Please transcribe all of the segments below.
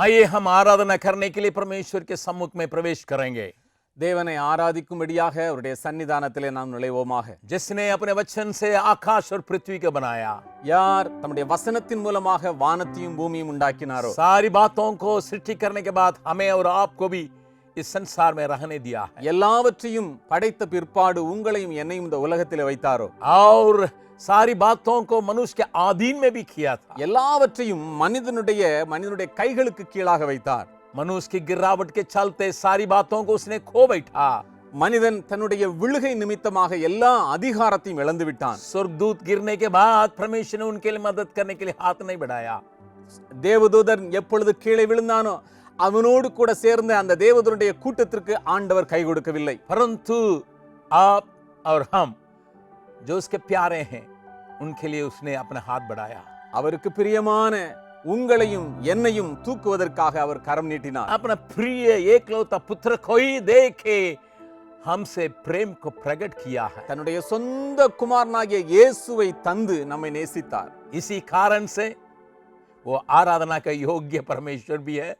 आइए हम आराधना करने के लिए परमेश्वर के सम्मुख में प्रवेश करेंगे। தேவனை ஆராதிக்கும்படியாக அவருடைய சன்னிதானத்திலே நாம் நுழைவோமாக. जिसने अपने वचन से आकाश और पृथ्वी को बनाया, யார் தம்முடைய வசனத்தின் மூலமாக வானத்தையும் பூமியும் உண்டாக்கினாரோ, सारी बातों को सृष्टि करने के बाद हमें और आपको भी इस संसार में रहने दिया है। எல்லாவற்றையும் படைத்த பிற்பாடு உங்களையும் என்னையும் இந்த உலகத்திலே வைத்தாரோ, और सारी बातों को मनुष्य के अधीन में भी किया था। எல்லாவற்றையும் மனிதனுடைய கைகளுக்கு கீழாக வைத்தார். मनुष्य की गिरावट के चलते सारी बातों को उसने खो बैठा। மனிதன் தன்னுடைய விழுகை நிமித்தமாக எல்லா அதிகாரத்தையும் இழந்து விட்டான். स्वर्गदूत गिरने के बाद परमेश्वर ने उनके लिए मदद करने के लिए हाथ नहीं बढ़ाया। தேவதூதன் எப்பொழுது கீழே விழுந்தானோ அவனோடு கூட சேர்ந்த அந்த தேவதூதனுடைய கூட்டத்திற்கு ஆண்டவர் கை கொடுக்கவில்லை. परंतु आप और हम जो उसके प्यारे हैं उनके लिए उसने अपना हाथ बढ़ाया। அவருக்கு பிரியமான உங்களையும் என்னையும் தூக்குவதற்காக அவர் கரம் நீட்டினார். अपना प्रिय एकलौता पुत्र को ही देके हमसे प्रेम को प्रकट किया है। தன்னுடைய சொந்த குமாரனாகிய இயேசுவை தந்து நம்மை நேசித்தார். इसी कारण से वो आराधना का योग्य परमेश्वर भी है।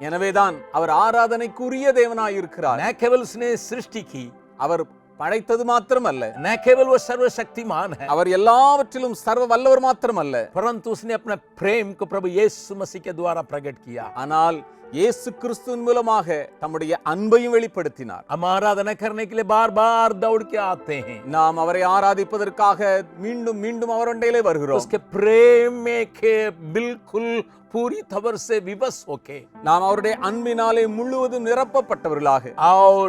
எனவேதான் அவர் ஆராதனைக்குரிய தேவனாய் இருக்கிறார். न केवल उसने सृष्टि की, அவர் படைத்தது மாத்திரமல்ல, न केवल वो सर्वशक्तिमान है, அவர் எல்லாவற்றிலும் சர்வ வல்லவர் மாத்திரமல்ல, परंतु उसने अपने प्रेम को प्रभु यीशु मसीह के द्वारा प्रकट किया। ஆனால் இயேசு கிறிஸ்துவின் மூலமாக தம்முடைய அன்பையும் வெளிப்படுத்தினார். हम आराधना करने के लिए बार बार दौड़ के आते हैं। நாம் அவரை ஆராதிப்பதற்காக மீண்டும் மீண்டும் அவருடையிலே வருகிறோம். उसके प्रेम में के बिल्कुल पूरी तौर से विवश होके, நாம் அவருடைய அன்பினாலே முழுவதும் நிரப்பப்பட்டவர்களாக, और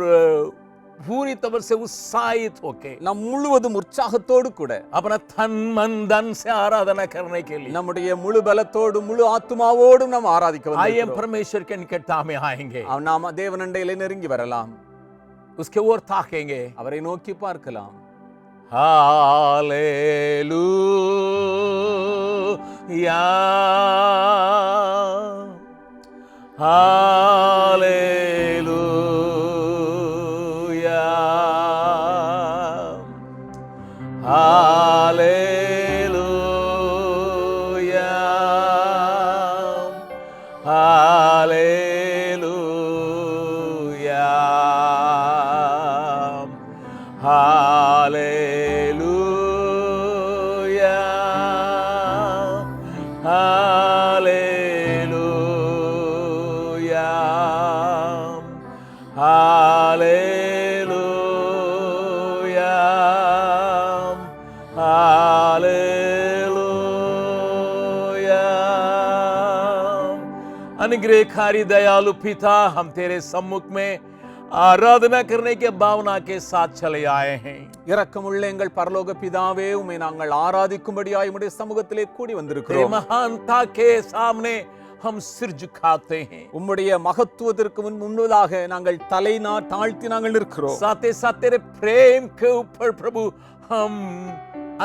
पूरी तौर से उत्साहित होके, நாம் முழுவதும் உற்சாகத்தோடு கூட अपना तन मन धन से आराधना करने के लिए நம்முடைய முழு பலத்தோடு முழு ஆத்துமாவோடும் நாம் ஆராதிக்க आइए வந்திருக்கிறோம். परमेश्वर के निकटता में आएंगे, நாம் தேவனண்டையிலே நெருங்கி வரலாம், उसके ओर ताकेंगे। அவரை நோக்கி பார்க்கலாம். Hallelujah hallelujah hallelujah hallelujah hallelujah hallelujah hallelujah hallelujah. अनुग्रहकारी दयालु पिता, हम तेरे सम्मुख में आराधना करने के भावना के साथ चले आए हैं। இரக்கமுள்ள எங்கள் பரலோக பிதாவே, உம்மை நாங்கள் ஆராதிக்கும்படியாய் உம்முடைய சமூகத்திலே கூடி तेरी வந்திருக்கிறோம். महानता के सामने हम सिर झुकाते हैं। உம்முடைய மகத்துவத்திற்கு முன்பதாக நாங்கள் தலை தாழ்த்தி நாங்கள் நிற்கிறோம். साथ ही साथ तेरे प्रेम के ऊपर प्रभु हम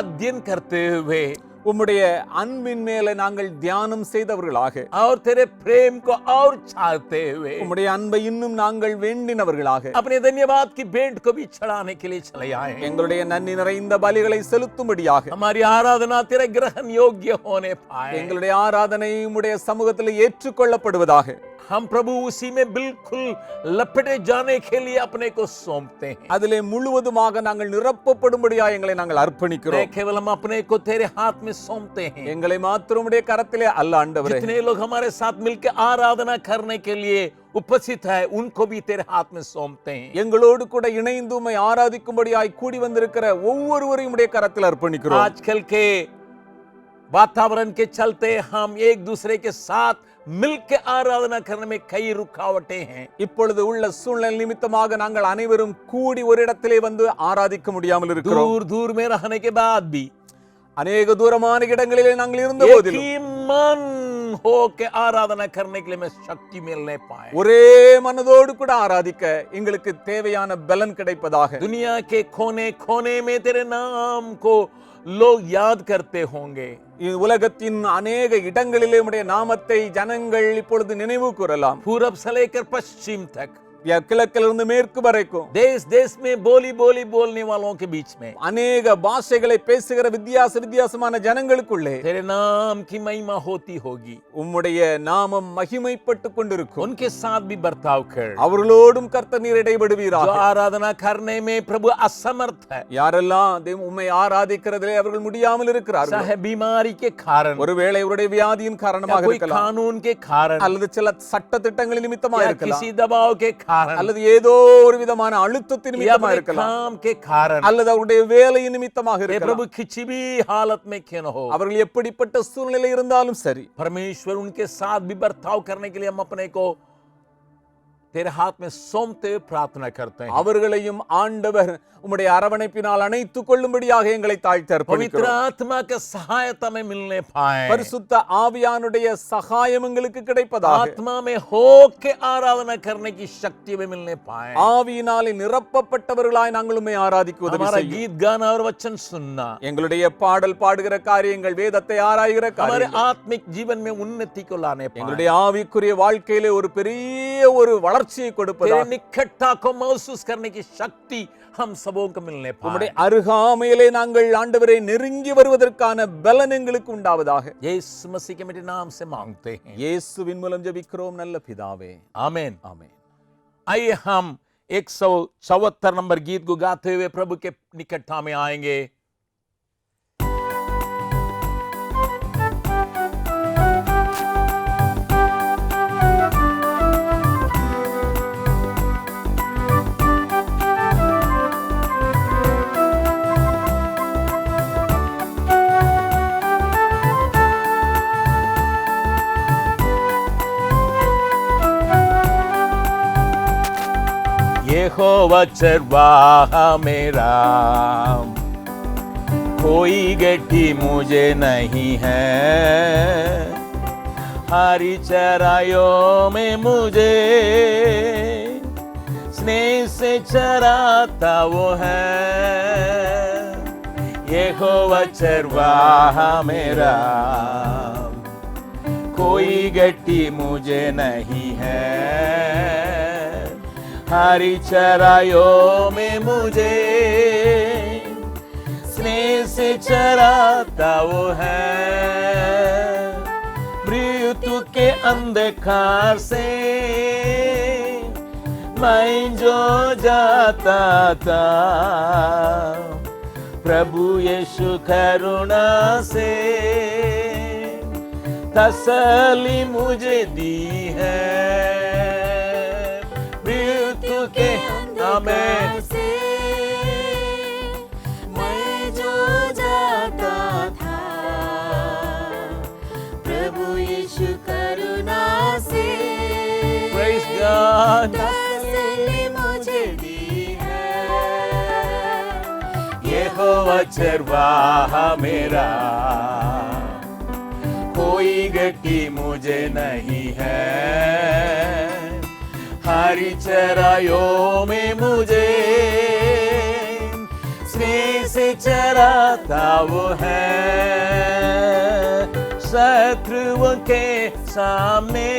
अध्ययन करते हुए, உம்முடைய அன்பின் மேலே நாங்கள் தியானம் செய்தவர்களாக, और तेरे प्रेम को और चाहते हुए உம்முடைய அன்பை இன்னும் நாங்கள் வேண்டினவர்களாக अपने धन्यवाद की भेंट को भी चढ़ाने के लिए चले आए हैं। எங்களுடைய நன்றி நிறைந்த பலிகளை செலுத்தும்படியாக हमारी आराधना तेरे ग्रहण योग्य होने पाए। எங்களுடைய ஆராதனை உம்முடைய சமூகத்தில் ஏற்றுக்கொள்ளப்படுவதாக हम प्रभु उसी में बिल्कुल लपेटे जाने के लिए अपने को सौंपते हैं। அதிலே முழுவதுமாக நாங்கள் நிரப்பப்படும்படியாக எங்களை நாங்கள் அர்ப்பணிக்கிறோம். नहीं केवल हम अपने को तेरे हाथ में सौंपते हैं, எங்களை மாத்திரம் உம்முடைய கரத்திலே அல்ல ஆண்டவரே, जितने लोग हमारे साथ मिलकर आराधना करने के लिए उपस्थित है उनको भी तेरे हाथ में सौंपते हैं। எங்களோடு கூட இணைந்து உம்மை ஆராதிக்கும்படியாய் கூடி வந்திருக்கிற ஒவ்வொருவரையும் உம்முடைய கரத்தில் அர்ப்பணிக்கிறோம். आजकल के वातावरण के चलते हम एक दूसरे के साथ मिलकर आराधना करने में कई रुकावटें हैं। இப்பொழுது உள்ள சூழ்நிலை நிமித்தமாக நாங்கள் அனைவரும் கூடி ஒரு இடத்திலே வந்து ஆராதிக்க முடியாமல் இருக்கிறோம். दूर दूर में रहने के बाद भी அநேக தூரமான இடங்களிலே நாங்கள் இருந்த एक போதிலும் ही मन हो के आराधना करने के लिए मैं शक्ति मिलने पाए। ஒரே மனதோடு கூட ஆராதிக்க எங்களுக்கு தேவையான பலன் கிடைப்பதாக. दुनिया के कोने कोने में तेरे नाम को लोग याद करते होंगे। உலகத்தின் அநேக இடங்களிலே உம்முடைய நாமத்தை ஜனங்கள் இப்பொழுது நினைவு கூறலாம். पूरब से लेकर पश्चिम तक கிழக்கிலிருந்து மேற்கு வரைக்கும் देश देश में बोली बोली बोलने वालों के बीच में அநேக பாஷைகளை பேசுகிற வித்தியாசமான ஜனங்களுக்குள்ளே तेरे नाम की महिमा होती होगी, உம்முடைய நாமம் மகிமைப்பட்டு கொண்டிருக்கும். उनके साथ भी बर्ताव कर। அவர்களோடும் கர்த்தர் நீர் जो இடைபடுவீராக. आराधना करने में प्रभु असमर्थ है, யாரெல்லாம் உம்மை ஆராதிக்கிறதிலே அவர்கள் முடியாமல் இருக்கிறார்கள், चाहे बीमारी के कारण, ஒருவேளை அவருடைய வியாதியின் காரணமாக कोई இருக்கலாம், कानून के कारण, அல்லது சில சட்ட திட்டங்களின் நிமித்தமாக या இருக்கலாம், किसी दबाव के कारण, அல்லது ஏதோ ஒரு விதமான அழுத்தத்தின் या நிமித்தமாக अपने இருக்கலாம், काम के कारण, அல்லது அவருடைய வேலையின் நிமித்தமாக हे இருக்கலாம். प्रभु किसी भी हालत में क्यों न हो, அவர்கள் எப்படிப்பட்ட சூழ்நிலை இருந்தாலும் சரி, परमेश्वर उनके साथ भी बर्ताव करने के लिए हम अपने को तेरे हाथ में सौंपते हुए प्रार्थना करते हैं। அவர்களையும் ஆண்டவர் உம்முடைய அரவணைப்பினால் அணைத்துக் கொள்ளும்படியாக எங்களை தாழ்த்தி पवित्र அர்ப்பணிக்கிறோம். आत्मा के सहायता में मिलने पाए, பரிசுத்த ஆவியானுடைய சகாயம் எங்களுக்கு கிடைப்பதாக, आत्मा में होके आराधना करने की शक्ति में मिलने पाए, ஆவியினாலே நிரப்பப்பட்டவர்களாய் நாங்கள் உம்மை ஆராதிக்க உதவி हमारा செய்யும். गीत गाना और वचन सुनना, எங்களுடைய பாடல் பாடுகிற காரியங்கள், வேதத்தை ஆராய்கிற हमारे காரியங்கள், आत्मिक जीवन में उन्नति को लाने पाए, எங்களுடைய ஆவிக்குரிய வாழ்க்கையிலே ஒரு பெரிய ஒரு வளர்ச்சியை तेरे கொடுப்பதாக, निकटता को महसूस करने की शक्ति हम सबों को मिलने पाए। உம்முடைய அருகாமையிலே நாங்கள் ஆண்டவரை நெருங்கி வருவதற்கான பலன் எங்களுக்கு உண்டாவதாக. यीशु मसीह के मेरे नाम से मांगते हैं, இயேசுவின் மூலம் ஜெபிக்கிறோம் நல்ல பிதாவே, आमीन। ஆமென். आइए हम 174 नंबर गीत को गाते हुए प्रभु के निकटता में आएंगे। यहोवा चरवाहा मेरा, कोई गड्डी मुझे नहीं है, हरी चराइयों में मुझे स्नेह से चराता वो है। यहोवा चरवाहा मेरा, कोई गड्डी मुझे नहीं है, हरी चराइयों में मुझे स्नेह से चराता वो है। मृत्यु के अंधकार से मैं जो जाता था, प्रभु यीशु करुणा से तसल्ली मुझे दी है। मृत्यु के अंधकार से मैं जो जाता था, प्रभु यीशु करुणा से Praise God. तसल्ली मुझे दी है। यहोवा चरवाहा मेरा, कोई गड्डी मुझे नहीं है, हरी चराइयों में मुझे स्नेह से चराता वो है। शत्रुओं के सामने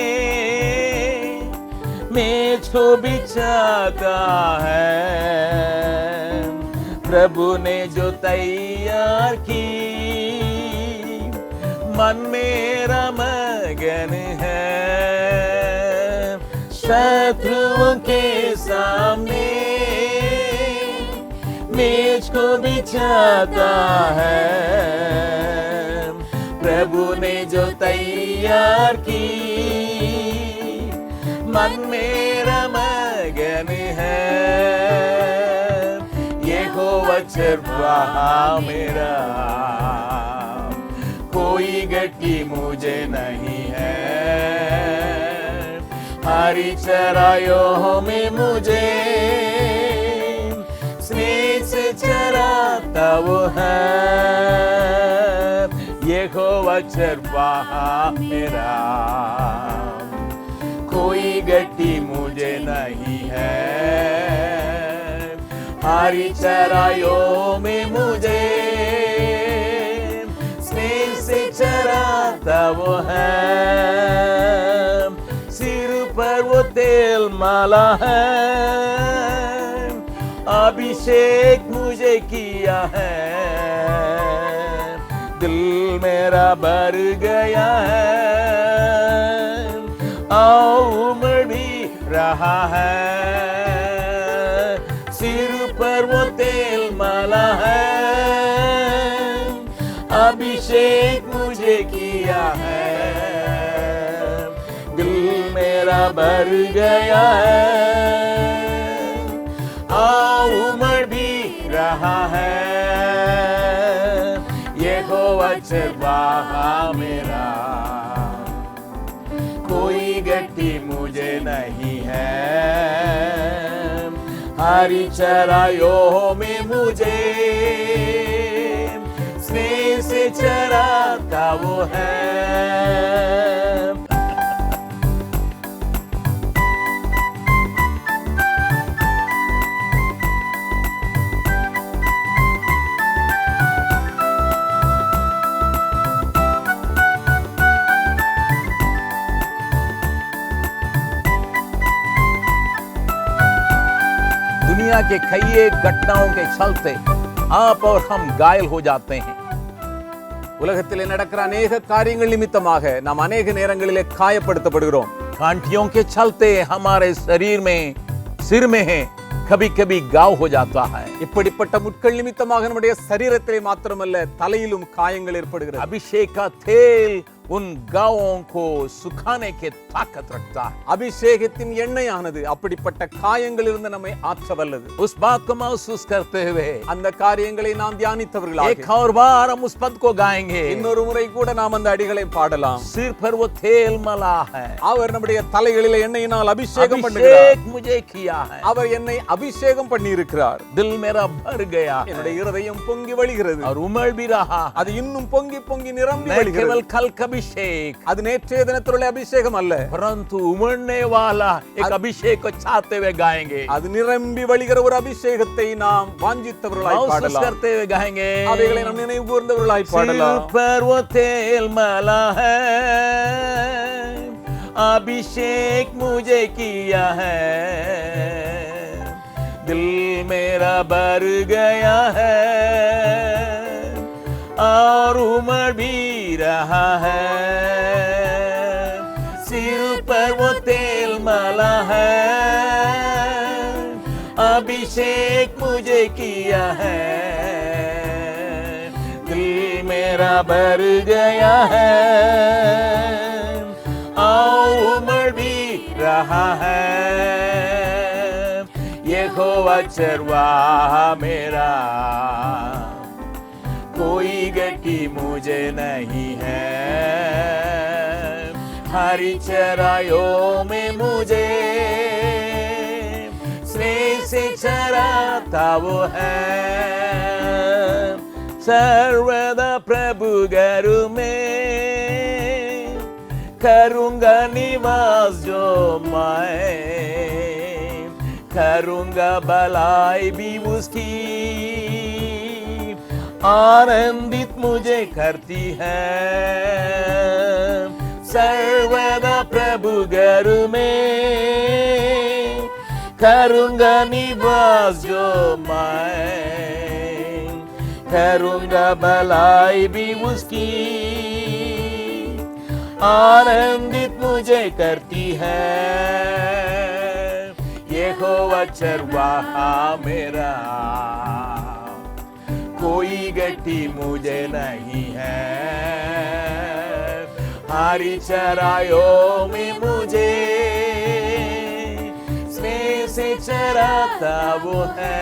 मेज को बिछाता है, प्रभु ने जो तैयार की मन मेरा मगन है। शत्रुओं के सामने मेज को बिछाता है, प्रभु ने जो तैयार की मन मेरा मगन है। यहोवा चरवाहा मेरा, कोई गड्डी मुझे नहीं है, हरी चराइयों में मुझे स्नेह से चराता वो है। यहोवा चरवाहा मेरा, कोई गड्डी मुझे नहीं है, हरी चराइयों में मुझे स्नेह से चराता वो है। सिर पर वो तेल तेल मला है, अभिषेक मुझे किया है, दिल मेरा भर गया है, उमड़ भी रहा है, सिर पर वो तेल मला है, अभिषेक मुझे किया है, दिल मेरा भर गया है, उमड़ भी रहा है, यहोवा चरवाहा मेरा, कोई गति मुझे नहीं है, हरी चराइयों में मुझे स्नेह से चराता वो है। दुनिया के कई घटनाओं के चलते आप और हम घायल हो जाते हैं। உலகத்திலே நடக்கிற अनेक காரியங்கள் நிமித்தமாக நாம் अनेक நேரங்களிலே காயப்படுத்தப்படுகிறோம். कांटियों के चलते हमारे शरीर में, सिर में है, कभी कभी घाव हो जाता है। இப்படிப்பட்ட முட்கள் நிமித்தமாக நம்முடைய சரீரத்திலே மாத்திரமல்ல தலையிலும் காயங்கள் ஏற்படுகிறது. अभिषेक का तेल उन घावों को सुखाने के ताकत रखता है। அபிஷேகத்தின் எண்ணெயானது அப்படிப்பட்ட காயங்களிலிருந்து நம்மை ஆற்ற வல்லது. उस बात को महसूस करते हुए அந்த காரியங்களை நாம் தியானித்தவர்களாக एक और बार हम उस पद को गाएंगे। இன்னொரு முறை கூட நாம் அந்த அடிகளை பாடலாம். सिर पर वो तेल मला है, அவர் நம்முடைய தலைகளிலே எண்ணெயினால் அபிஷேகம் பண்ணுகிறார். अभिषेक मुझे किया है, அவர் என்னை அபிஷேகம் பண்ணி இருக்கிறார். दिल मेरा भर गया है, என்னுடைய இருதயம் பொங்கி வழிகிறது. और उमड़ भी रहा है। அது இன்னும் பொங்கி பொங்கி நிரம்பி मैं வழிகிறது. केवल कल का अभिषेक, அது நேற்றைய தினத்திலுள்ள அபிஷேகம் அல்ல, परंतु उमड़ने वाला एक अभिषेक को चाहते हुए गाएंगे, அது நிரம்பி வழிகிற ஒரு அபிஷேகத்தை நாம் வாஞ்சித்தவர்களாய் महसूस பாடலாம். करते हुए गाएंगे। அவைகளை நாம் நினைவு கூர்ந்தவர்களாய் सिर பாடலாம். पर वो तेल मला है, अभिषेक मुझे किया है, दिल मेरा भर गया है, और उमड़ भी रहा है, सिर पर वो तेल मला है, अभिषेक मुझे किया है, दिल मेरा भर गया है, उमड़ भी रहा है, यहोवा चरवाहा मेरा, कोई गति मुझे नहीं है, हरी चराइयों में मुझे स्नेह से चराता वो है, सर्वदा प्रभु घर में करूंगा निवास जो मैं, करूंगा भलाई भी उसकी, आनंदित मुझे करती है, सर्वदा प्रभु घर में करूंगा निवास जो मैं, करूंगा भलाई भी उसकी, आनंदित मुझे करती है, यहोवा चरवाहा मेरा, कोई गति मुझे नहीं है, हरी चराइयों में मुझे स्नेह से चराता वो है।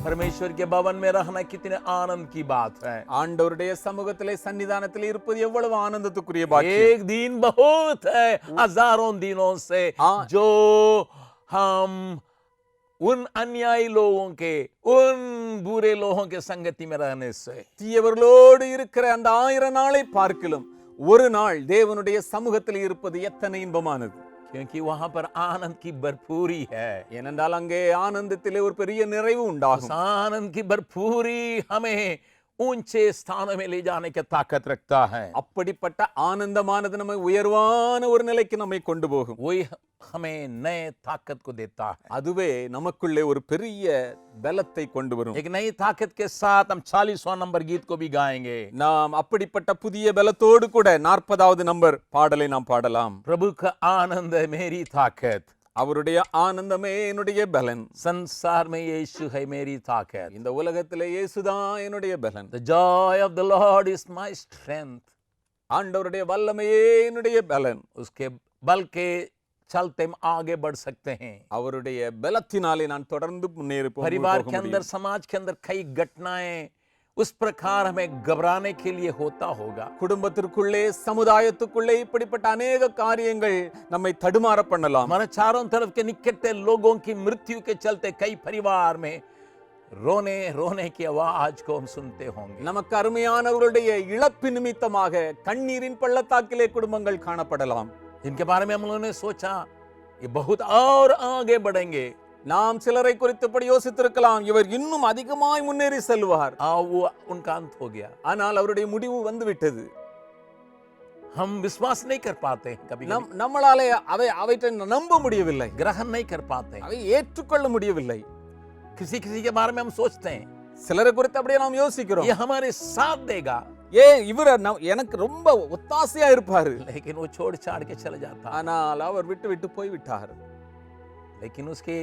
परमेश्वर के भवन में रहना कितने आनंद की बात है। ஆண்டவருடைய சமூகத்திலே சன்னிதானத்திலே இருப்பது எவ்வளவு ஆனந்தத்துக்குரிய பாக்கியம். एक दिन बहुत है हजारों दिनों से जो हम उन अन्यायी लोगों के, उन बुरे लोगों के संगति में रहने से, தீயவர்களோடு இருக்கிற அந்த 1000 நாளை பார்க்கிலும் ஒரு நாள் தேவனுடைய சமூகத்தில் இருப்பது எத்தனை இன்பமானது. क्योंकि वहां पर आनंद की भरपूरी है। ஏனென்றால் அங்கே ஆனந்தத்திலே ஒரு பெரிய நிறைவு உண்டாகும். आनंद की भरपूरी हमें ऊंचे स्थानों में ले जाने की ताकत रखता है। அப்படிப்பட்ட ஆனந்தமானது நம்மை உயர்வான ஒரு நிலைக்கு நம்மை கொண்டு போகும். वही हमें नए ताकत को देता है। அதுவே நமக்குள்ளே ஒரு பெரிய பலத்தை கொண்டு வரும். एक नई ताकत के साथ हम 40वां नंबर गीत को भी गाएंगे। நாம் அப்படிப்பட்ட புதிய பலத்தோடு கூட 40வது நம்பர் பாடலை நாம் பாடலாம். प्रभु का आनंद है मेरी ताकत, அவருடைய ஆனந்தமே என்னுடைய பலன். संसार में यीशु है मेरी ताकत। இந்த உலகத்திலே இயேசுதான் என்னுடைய பலன். The joy of the Lord is my strength. ஆண்டவருடைய வல்லமையே என்னுடைய பலன். उसके बल के चलते हम आगे बढ़ सकते हैं। அவருடைய பலத்தினாலே நான் தொடர்ந்து முன்னேறி போக परिवार के முடியும். अंदर, समाज के अंदर कई घटनाएं उस प्रकार हमें घबराने के लिए होता होगा। குடும்பத்திற்குள்ளே சமுதாயத்துக்குள்ளே இப்படிப்பட்ட अनेक காரியங்கள் நம்மை தடுமாற பண்ணலாம். हमारे चारों तरफ के निकटते लोगों की मृत्यु के चलते कई परिवार में रोने रोने की आवाज को हम सुनते होंगे। நமக்கு அருமையானவர்களுடைய இழப்பு நிமித்தமாக கண்ணீரின் பள்ளத்தாக்கிலே குடும்பங்கள் காணப்படலாம். जिनके बारे में हम लोगों ने सोचा ये बहुत और आगे बढ़ेंगे। நாம் சிலரை குறித்து இப்படி யோசித்திருக்கலாம், இவர் இன்னும் அதிகமாய் முன்னேறி செல்வார். वो उनका अंत हो गया। ஆனால் அவருடைய முடிவு வந்து விட்டது. हम विश्वास नहीं कर पाते हैं, कभी நம்மளாலே அவற்றை நம்ப முடியவில்லை, ग्रहण नहीं कर पाते हैं। அவை ஏற்றுக்கொள்ள முடியவில்லை. किसी किसी के बारे में हम सोचते हैं சிலரை குறித்து அப்படியே நாம் யோசிக்கிறோம், ये हमारे साथ देगा, இவர் எனக்கு ரொம்ப ஒத்தாசையா இருப்பாரு. लेकिन वो छोड़ छाड़ के चले जाता है। ஆனால் அவர் விட்டு விட்டு போய் விட்டார். लेकिन उसके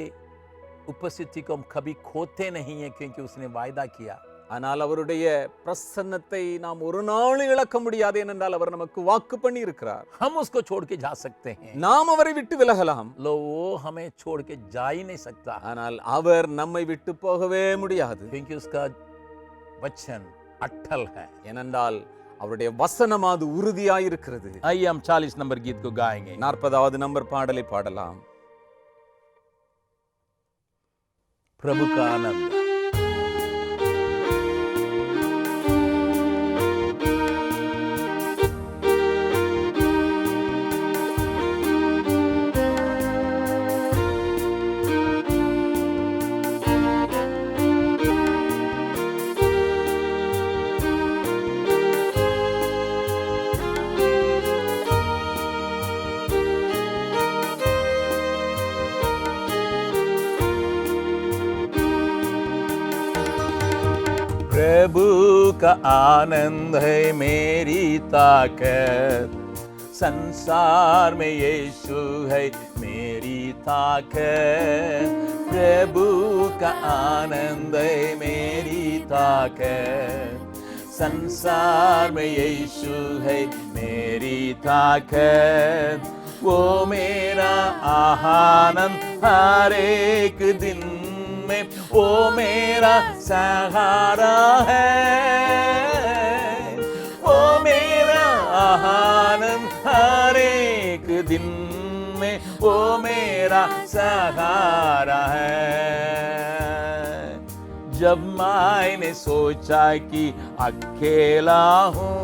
उपस्थिति को हम कभी खोते नहीं है, क्योंकि उसने वायदा किया। ஆனால் அவருடைய பிரசன்னத்தை நாம் ஒரு நாள் இழக்க முடியாது, ஏனென்றால் அவர் நமக்கு வாக்கு பண்ணி இருக்கிறார். हम उसको छोड़ के जा सकते हैं, நாம் அவரை விட்டு விலகலாம், लो वो हमें छोड़ के जा ही नहीं सकता, ஆனால் அவர் நம்மை விட்டு போகவே முடியாது. क्योंकि उसका वचन अटल है। ஏனென்றால் அவருடைய வசனம் அது உறுதியாய் இருக்கிறது. आइए हम 40 नंबर गीत को गाएंगे। 40வது நம்பர் பாடலை பாடலாம். प्रभु का आनंद। प्रभु का आनंद है मेरी ताकत, संसार में यीशु है मेरी ताकत। प्रभु का आनंद है मेरी ताकत, संसार में यीशु है मेरी ताकत। वो मेरा आनंद हर एक दिन में, वो मेरा सहारा है। वो मेरा आनंद हर एक दिन में, वो मेरा सहारा है। जब मैंने सोचा कि अकेला हूँ,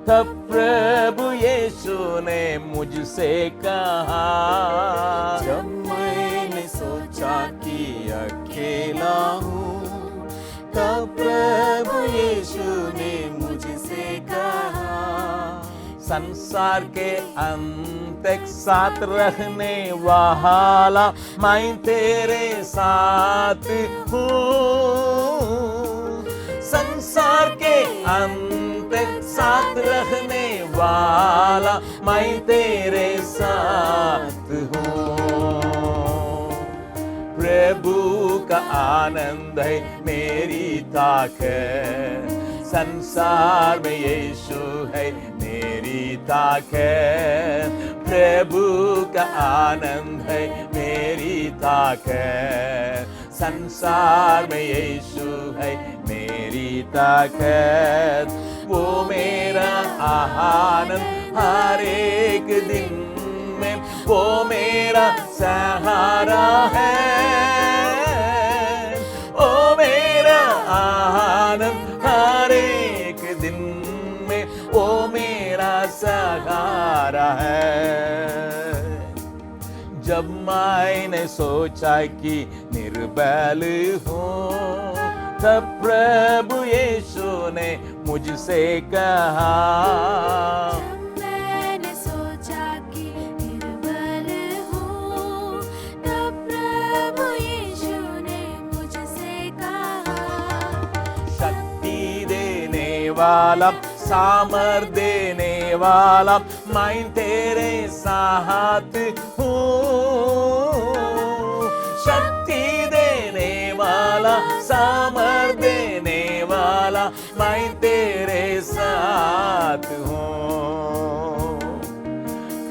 तब प्रभु यीशु ने मुझसे कहा, जब मैंने सोचा कि अकेला हूँ, तब प्रभु यीशु ने मुझसे कहा, संसार के अंत तक साथ रहने वाला मैं तेरे साथ हूँ। संसार के अंत तक साथ रहने वाला मैं तेरे साथ हूँ। प्रभु का आनंद है मेरी ताकत, संसार में यीशु है मेरी ताकत। प्रभु का आनंद है मेरी ताकत, संसार में यीशु है मेरी ताकत। वो मेरा आनंद हर एक दिन में, वो मेरा सहारा है। ओ मेरा आनंद हर एक दिन में, वो मेरा सहारा है। जब मैंने सोचा कि निर्बल हूँ, तब प्रभु यीशु ने मुझसे कहा। जब मैंने सोचा कि निर्बल हूँ, तब प्रभु यीशु ने मुझसे कहा। शक्ति देने वाला, सामर्थ देने वाला, मैं तेरे साथ हूँ। शक्ति देने वाला, सामर्थ देने वाला, मैं तेरे साथ हूँ।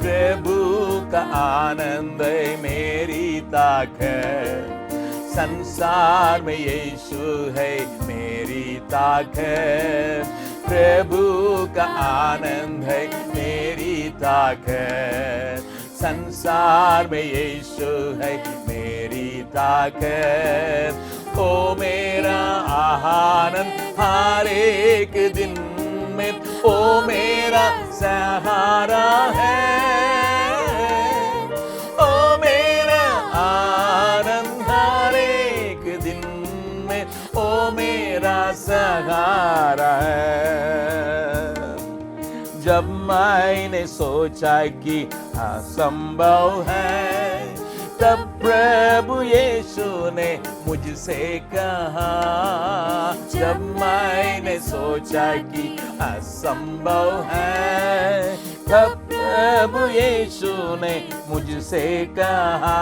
प्रभु का आनंद है मेरी ताकत, संसार में यीशु है मेरी ताकत। प्रभु का आनंद है मेरी ताकत, संसार में यीशु है मेरी ताकत। ओ मेरा आनंद हर एक दिन में, ओ मेरा सहारा है। ओ मेरा आनंद हर एक दिन में, ओ मेरा सहारा है। जब मैंने सोचा कि असंभव है, तब प्रभु यीशु ने मुझसे कहा। जब मैंने सोचा कि असंभव है, तब प्रभु यीशु ने मुझसे कहा।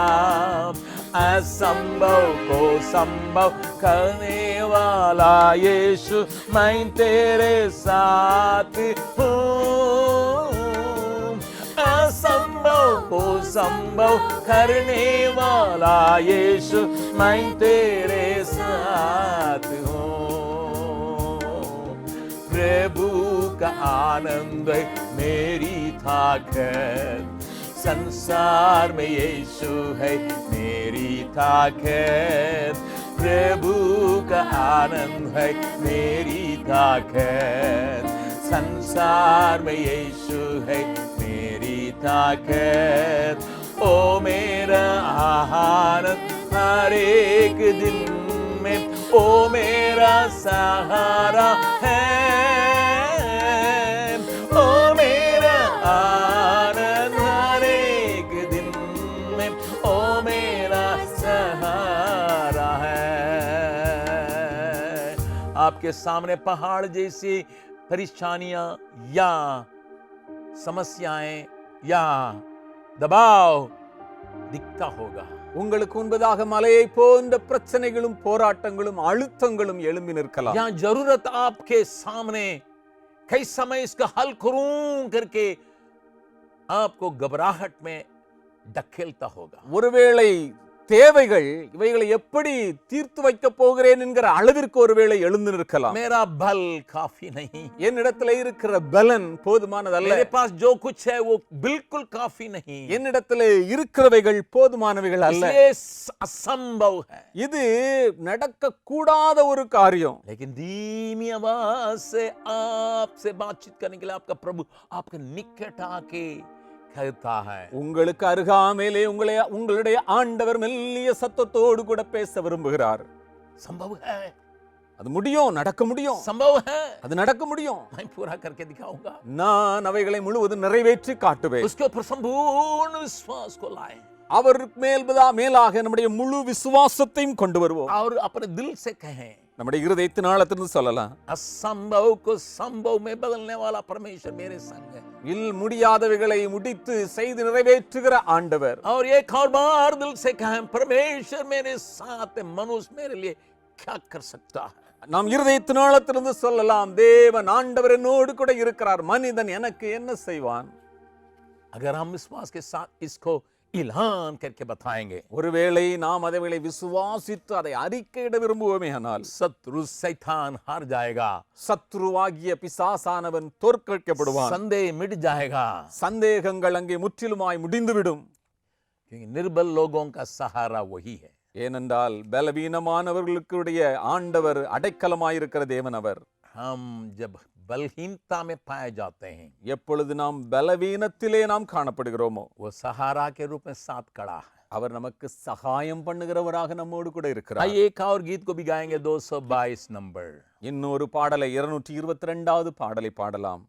असंभव को संभव करने वाला यीशु, मैं तेरे साथ हूँ। असंभव को संभव करने वाला यीशु, मैं तेरे साथ हूँ। प्रभु का आनंद है मेरी ताकत, संसार में यीशु है मेरी ताकत। प्रभु का आनंद है मेरी ताकत, संसार में यीशु है मेरी ताकत। ओ मेरा आनंद हर एक दिन में, ओ मेरा सहारा है। ओ मेरा आनंद हर एक दिन में, ओ मेरा सहारा है। आपके सामने पहाड़ जैसी परेशानियां या समस्याएं या दबाव दिखता होगा। உங்களுக்கு முன்பதாக மலையை போன்ற பிரச்சனைகளும் போராட்டங்களும் அழுத்தங்களும் எழும்பி நிற்கலாம். यहाँ जरूरत आपके सामने, कई समय इसका हल करूं करके आपको घबराहट में धकेलता होगा। ஒருவேளை தேவைகள் இவைகளை எப்படி தீர்த்து வைக்க போகிறேன் என்கிற அளவிற்கு ஒருவேளை எழுந்து நிற்கலாம். मेरा बल काफी नहीं, என்னிடத்தில் இருக்கிற பலன் போதுமானதல்ல. मेरे पास जो कुछ है वो बिल्कुल काफी नहीं, என்னிடத்தில் இருக்கிறவைகள் போதுமானவைகள் அல்ல. इसलिए असंभव है। இது நடக்க கூடாத ஒரு காரியம். लेकिन धीमी आवाज से आपसे बातचीत करने के लिए आपका प्रभु आपके निकट आके कहता है। உங்களுக்கு அருகாமையிலே உங்களுடைய ஆண்டவர் மெல்லிய சத்தத்தோடு கூட பேச விரும்புகிறார். संभव है, அது முடியும், நடக்க முடியும். संभव है, அது நடக்க முடியும். मैं पूरा करके दिखाऊंगा। நான் அவைகளை முழுவதும் நிறைவேற்றி காட்டுவேன். उसके ऊपर संपूर्ण विश्वास को लाए அவர் மேலாக நம்முடைய முழு விசுவாசத்தையும் கொண்டு வருவோம். और अपने दिल से कहें। நம்முடைய இருதயத்தின் ஆழத்திலிருந்து சொல்லலாம், असंभव को संभव में बदलने वाला परमेश्वर मेरे संग है। முடியாதவைகளை முடித்து செய்து நிறைவேற்றுகிற ஆண்டவர். और एक और बार दिल से कहें, परमेश्वर मेरे साथ है, मनुष्य मेरे लिए क्या कर सकता है। நாம் இருதயத்தின் ஆழத்திலிருந்து சொல்லலாம், தேவன் ஆண்டவர் என்னோடு கூட இருக்கிறார், மனிதன் எனக்கு என்ன செய்வான். अगर हम विश्वास के साथ इसको ऐलान करके बताएंगे, ஒருவேளை நாம் அதை விசுவாசித்து அதை அறிக்கையிட விரும்புவோமே ஆனால், शत्रु शैतान हार जाएगा, சத்ருவாகிய பிசாசானவன் தோற்கடிக்கப்படுவான், संदेह मिट जाएगा। சந்தேகங்கள் அங்கே முற்றிலுமாய் முடிந்துவிடும். क्योंकि निर्बल लोगों का सहारा वही है। ஏனென்றால் பலவீனமானவர்களுடைய ஆண்டவர் அடைக்கலமாயிருக்கிற தேவன் அவர். हम जब बलहीनता में पाए जाते हैं, எப்பொழுது நாம் பலவீனத்திலே நாம் காணப்படுகிறோமோ, वो सहारा के रूप में साथ खड़ा है। அவர் நமக்கு சகாயம் பண்ணுகிறவராக நம்மோடு கூட இருக்கிறார். आइए एक और गीत को भी गाएंगे, 222 नंबर. இன்னொரு பாடலை 222வது பாடலை பாடலாம்.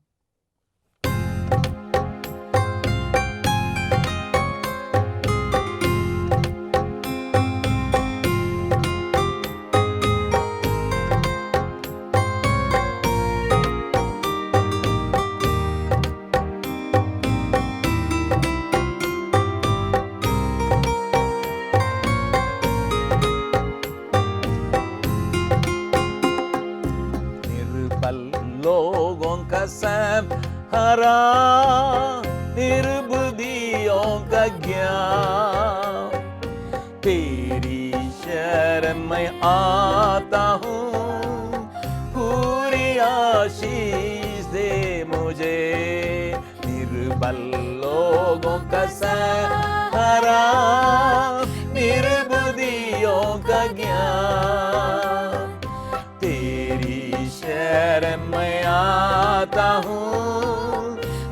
लोगों का सहारा, निर्बुद्धियों का ज्ञान, तेरी शरण में आता हूँ, पूरी आशीष दे मुझे. निर्बल लोगों का सहारा, निर्बुद्धियों का ज्ञान, तेरी शरण में आता हूँ,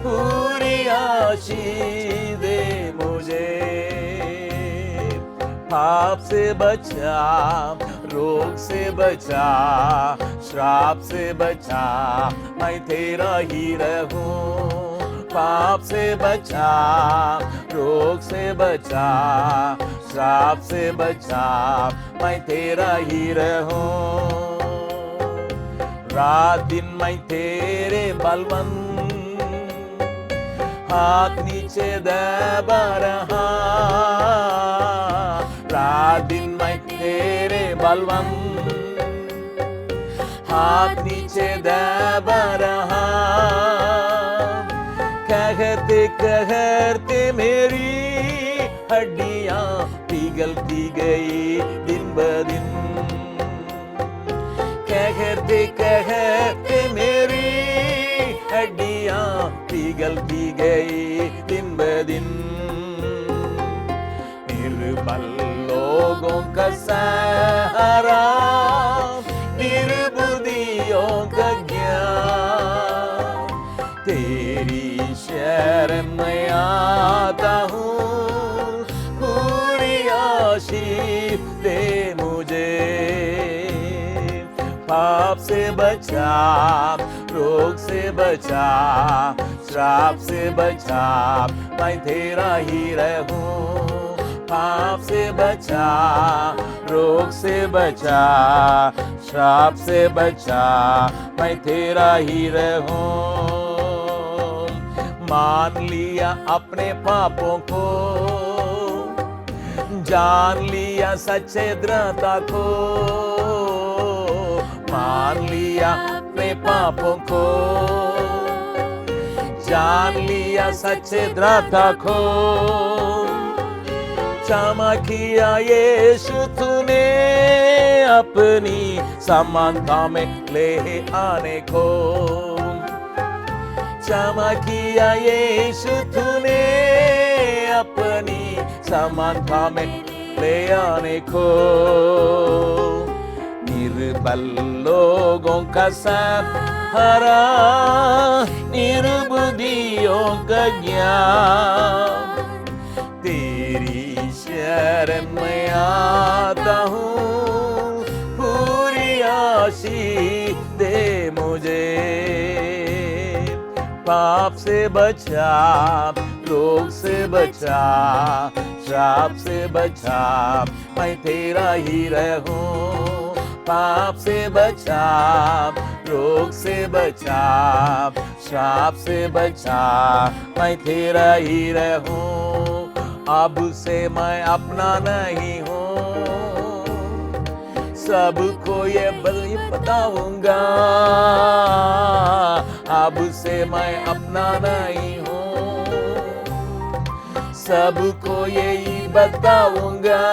पूरी आशीष दे मुझे. पाप से बचा, रोग से बचा, श्राप से बचा, मैं तेरा ही रहूं. पाप से बचा, रोग से बचा, श्राप से बचा, मैं तेरा ही रहूं. रात दिन मैं तेरे बलवंत, हाथ नीचे दबा रहा. रात दिन मैं तेरे बलवंत, हाथ नीचे दबा रहा. कहते कहते मेरी हड्डियां पिघलती गई दिन ब दिन. कहते कहते मेरी हड्डियां पिघलती गई दिन ब दिन. निर्बल लोगों का सहारा, निर्बुद्धियों का ज्ञान, तेरी शरण में आता हूँ, पूरी आशीष दे मुझे. पाप से बचा, रोग से बचा, श्राप से बचा, मैं तेरा ही रहूं. पाप से बचा, रोग से बचा, श्राप से बचा, मैं तेरा ही रहूं. मान लिया अपने पापों को, जान लिया सच्चे द्रता को. मान लिया अपने पापों को, जान लिया सच्चे द्रता को. क्षमा किया यीशु तूने अपनी समानता में ले आने को. क्षमा किया यीशु तूने अपनी समानता में ले आने को. निर्बल लोगों का सहारा, निर्बुद्धियों का ज्ञान, तेरी शरण में आता हूँ, पूरी आशीष दे मुझे. पाप से बचा, रोग से बचा, श्राप से बचा, मैं तेरा ही रहूं. पाप से बचा, रोग से बचा, श्राप से बचा, मैं तेरा ही रहूं. अब से मैं अपना नहीं हूँ, सबको ये बताऊंगा. अब से मैं अपना नहीं हूँ, सबको यही बताऊंगा.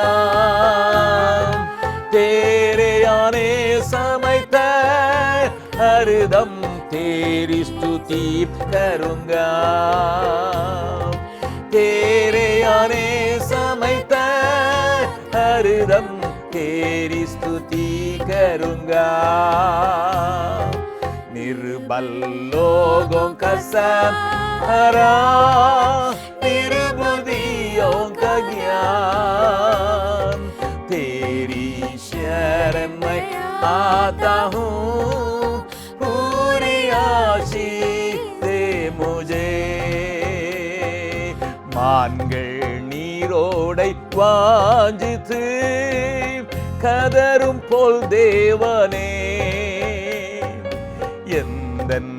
तेरे आने समय तक हरदम तेरी स्तुति करूंगा. तेरे आने समय तक हरदम तेरी स्तुति करूंगा. निर्बल लोगों का सहारा, निर्बुद्धियों का ज्ञान, மான்கள் நீரோடை வாஞ்சித்து கதரும் போல் தேவனே, எந்தன்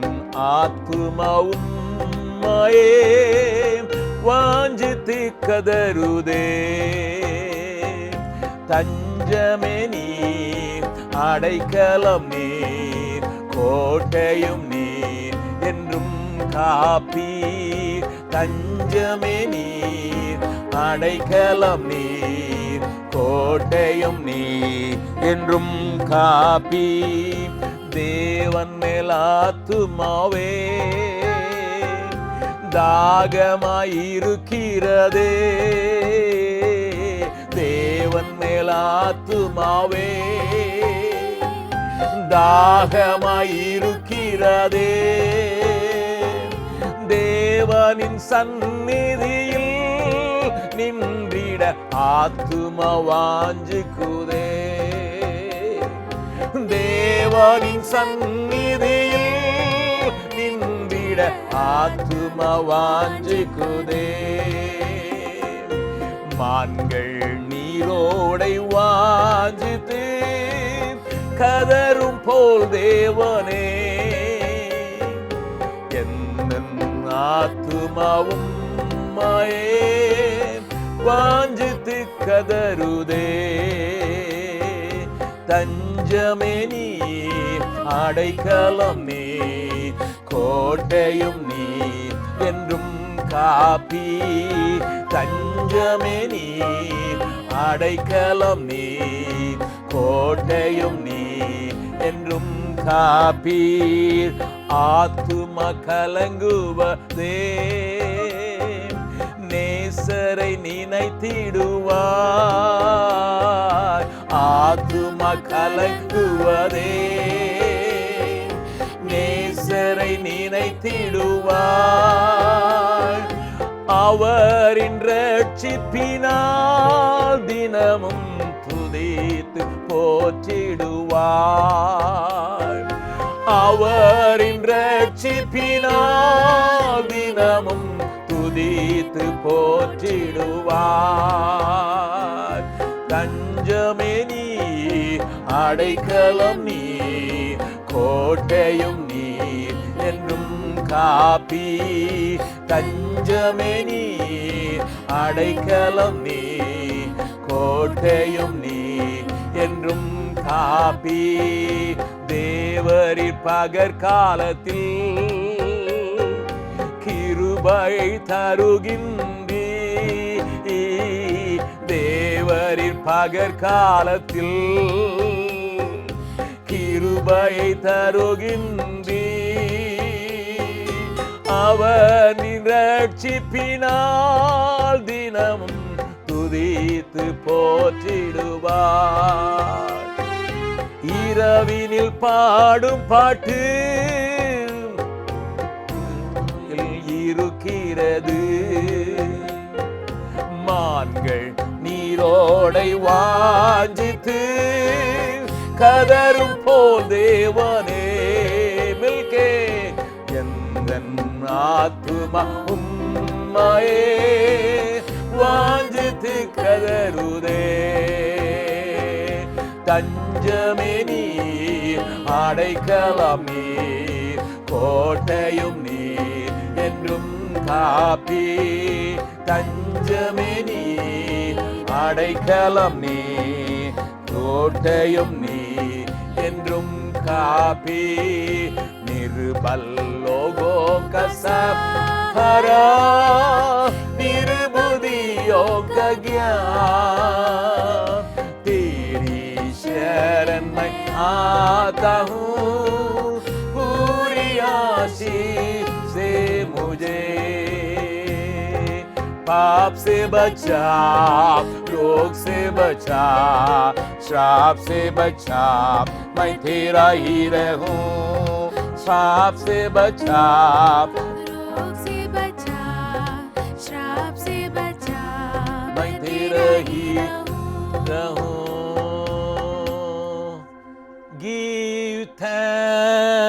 ஆத்துமாவும் உம்மையே வாஞ்சித்து கதருதே. தஞ்சமே நீர், அடைக்கலம் நீர், கோட்டையும் நீர், என்றும் காப்பீர். தஞ்சமே நீர், அடைக்கலம் நீர், கோட்டையும் நீர், என்றும் காப்பீர். தேவன் மேல் ஆத்துமாவே தாகமாயிருக்கிறதே, தேவன் மேல் ஆத்துமாவே தாகமாயிருக்கிறதே. தேவனின் சந்நிதியில் நின்றிட ஆத்துமா வாஞ்சிக்குதே. தேவனின் சந்நிதியில் நின்றிட ஆத்துமா வாஞ்சிக்குதே. மான்கள் நீரோடை வாஞ்சித்து கதரும் போல் தேவனே, எந்தன் ஆத்துமாவும் உம்மையே வாஞ்சித்து கதருதே. தஞ்சமே நீர், அடைக்கலம் நீர், கோட்டையும் நீர், என்றும் காப்பீர். தஞ்சமே நீர், அடைக்கலம் நீர், கோட்டையும் நீர், என்றும் காப்பீர். ஆத்துமா கலங்குவதே, நேசரை நினைத்திடுவார். ஆத்துமா கலங்குவதே, நேசரை நினைத்திடுவார். அவரின் ரட்சிப்பினால் தினமும் துதித்து போற்றிடுவார். அவரின் ரட்சிப்பினால் தினமும் துதித்து போற்றிடுவார். தஞ்சமே நீர், அடைக்கலம் நீர், கோட்டையும் நீர், என்றும் காப்பீர். தஞ்சமே நீர், அடைக்கலம் நீர், கோட்டையும் நீர், என்றும் காப்பீர். தேவரீர் பகற்காலத்தில் கிருபை தருகின்றீர். தேவரீர் பகற்காலத்தில் கிருபை தருகின்றீர். அவர் ரட்சிப்பினால் தினமும் துதித்து போற்றிடுவார். இரவினில் பாடும் பாட்டு இருக்கிறது. மான்கள் நீரோடை வாஞ்சித்து கதரும் போல் தேவனே, மில்கே எந்தன் ஆத்துமா உம்மையே வாஞ்சித்து கதருதே. தஞ்சமே நீர், அடைக்கலம் நீர், கோட்டையும் நீர், என்றும் காப்பீர். தஞ்சமே நீர், அடைக்கலம் நீர், கோட்டையும் நீர், என்றும் காப்பீர். நிர்பல்லோகோ கசபரா निर्बुद्धि योग ज्ञान, तेरी शरण में आता हूँ, पूरी आशीष से मुझे पाप से बचा, रोग से बचा, श्राप से बचा, मैं तेरा ही रहूं। पाप से बचा, रोग से बचा, श्राप से बचा, मैं तेरा ही रहूं। Give thanks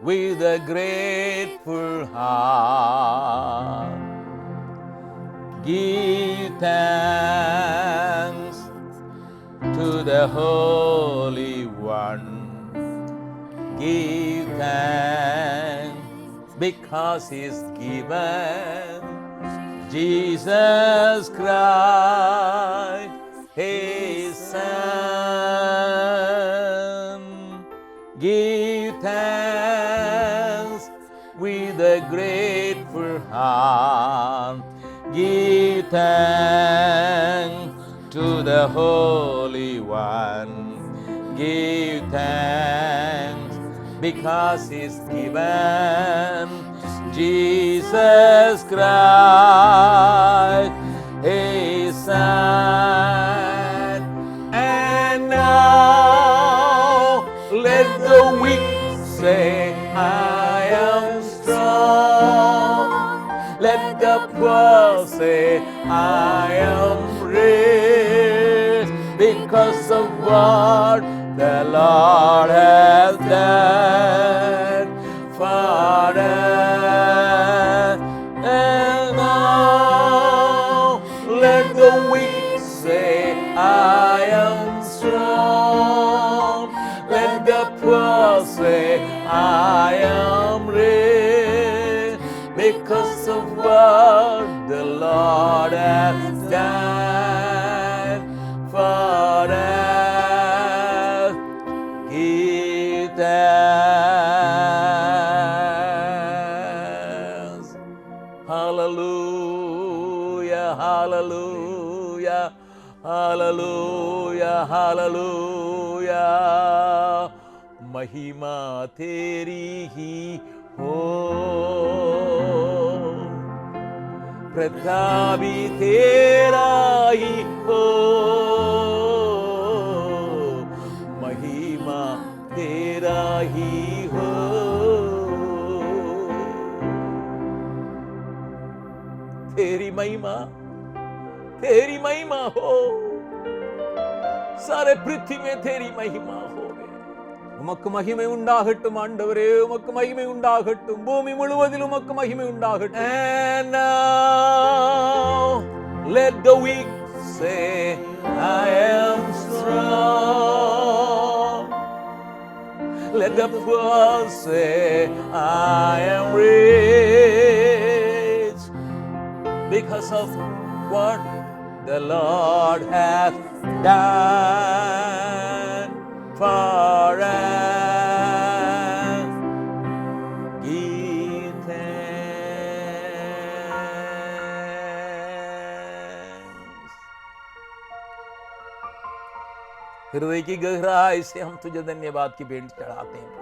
with a grateful heart. Give thanks to the Holy One. Give thanks because He's given Jesus Christ, His Son. Give thanks with a grateful heart. Give thanks to the Holy One. Give thanks because He's given Jesus Christ, His Son. And now let the weak say, I am strong. Let the poor say, I am rich, because of what the Lord has done for us. And now let the weak say, I am strong. Let the poor say, I am rich, because of what the Lord has done for us. Give thanks. Hallelujah, hallelujah, hallelujah, hallelujah. महिमा तेरी ही हो, प्रताप भी तेरा ही हो, महिमा तेरा ही हो. तेरी महिमा हो, सारे पृथ्वी में तेरी महिमा हो. உமக்கு மகிமை உண்டாகட்டும் ஆண்டவரே, உமக்கு மகிமை உண்டாகட்டும். பூமி முழுவதிலும் உமக்கு மகிமை உண்டாகட்டும். And now let the weak say, I am strong. Let the poor say, I am rich, because of what the Lord hath done for us. Give thanks. हृदय की गहराई से हम तुझे धन्यवाद की भेंट चढ़ाते हैं.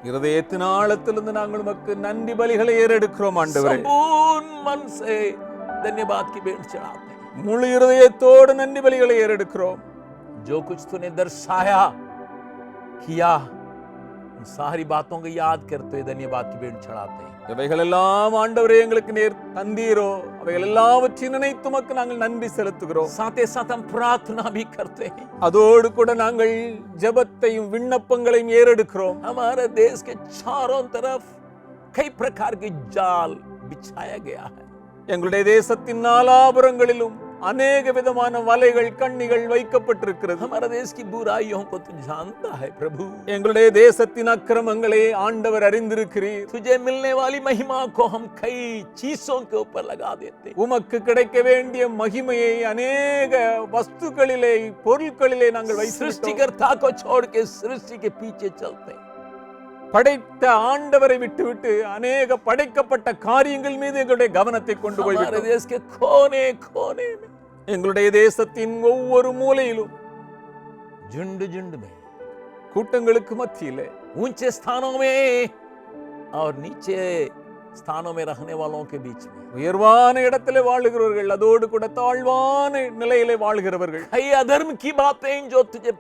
இருதயத்தின் ஆழத்திலிருந்து நாங்கள் உமக்கு நன்றி பலிகளை ஏறெடுக்கிறோம் ஆண்டவரே. संपूर्ण मन से धन्यवाद की भेंट चढ़ाते हैं. முழு இருதயத்தோடு நன்றி பலிகளை ஏறெடுக்கிறோம். जो कुछ तूने दर्शाया किया, उन सारी बातों को याद करते हुए धन्यवाद की भेंट चढ़ाते हैं. இவைகள் எல்லாம் ஆண்டவரே எங்களுக்கு நேர் தந்தீரோ, அவைகள் எல்லாவற்றையும் நினைத்து உமக்கு நாங்கள் நன்றி செலுத்துகிறோம். साथ ही साथ हम प्रार्थना भी करते हैं. அதோடு கூட நாங்கள் ஜெபத்தையும் விண்ணப்பங்களையும் ஏறெடுக்கிறோம். हमारे देश के चारों तरफ कई प्रकार के जाल बिछाया गया है. எங்களுடைய தேசத்தின் நாலாபுரங்களிலும் अनेक விதமான வலைகள் கண்ணிகள் வைக்கப்பட்டிருக்கிறது. हमारे देश की बुराइयों को तू जानता है प्रभु. எங்களுடைய தேசத்தின் அக்கிரமங்களை ஆண்டவர் அறிந்திருக்கிறீர். तुझे मिलने वाली महिमा को हम कई चीजों के ऊपर लगा देते. உமக்கு கிடைக்க வேண்டிய மகிமையை अनेक வஸ்துக்களிலே பொருட்களிலே நாங்கள் வைத்து सृष्टिकर्ता को छोड़ के सृष्टि के पीछे चलते. படைத்த ஆண்டவரை விட்டுவிட்டு अनेक படைக்கப்பட்ட காரியங்கள் மீது எங்களுடைய கவனத்தை கொண்டு போய் हमारे देश के कोने कोने में, எங்களுடைய தேசத்தின் ஒவ்வொரு மூலையிலும் झुंड झुंड में, கூட்டங்களுக்கு மத்தியிலே, ऊंचे स्थानों में और नीचे स्थानों में रहने वालों के बीच में, உயர்வான இடத்திலே வாழுகிறவர்கள் அதோடு கூட தாழ்வான நிலையிலே வாழ்கிறவர்கள், कई अधर्म की बातें जो तुझे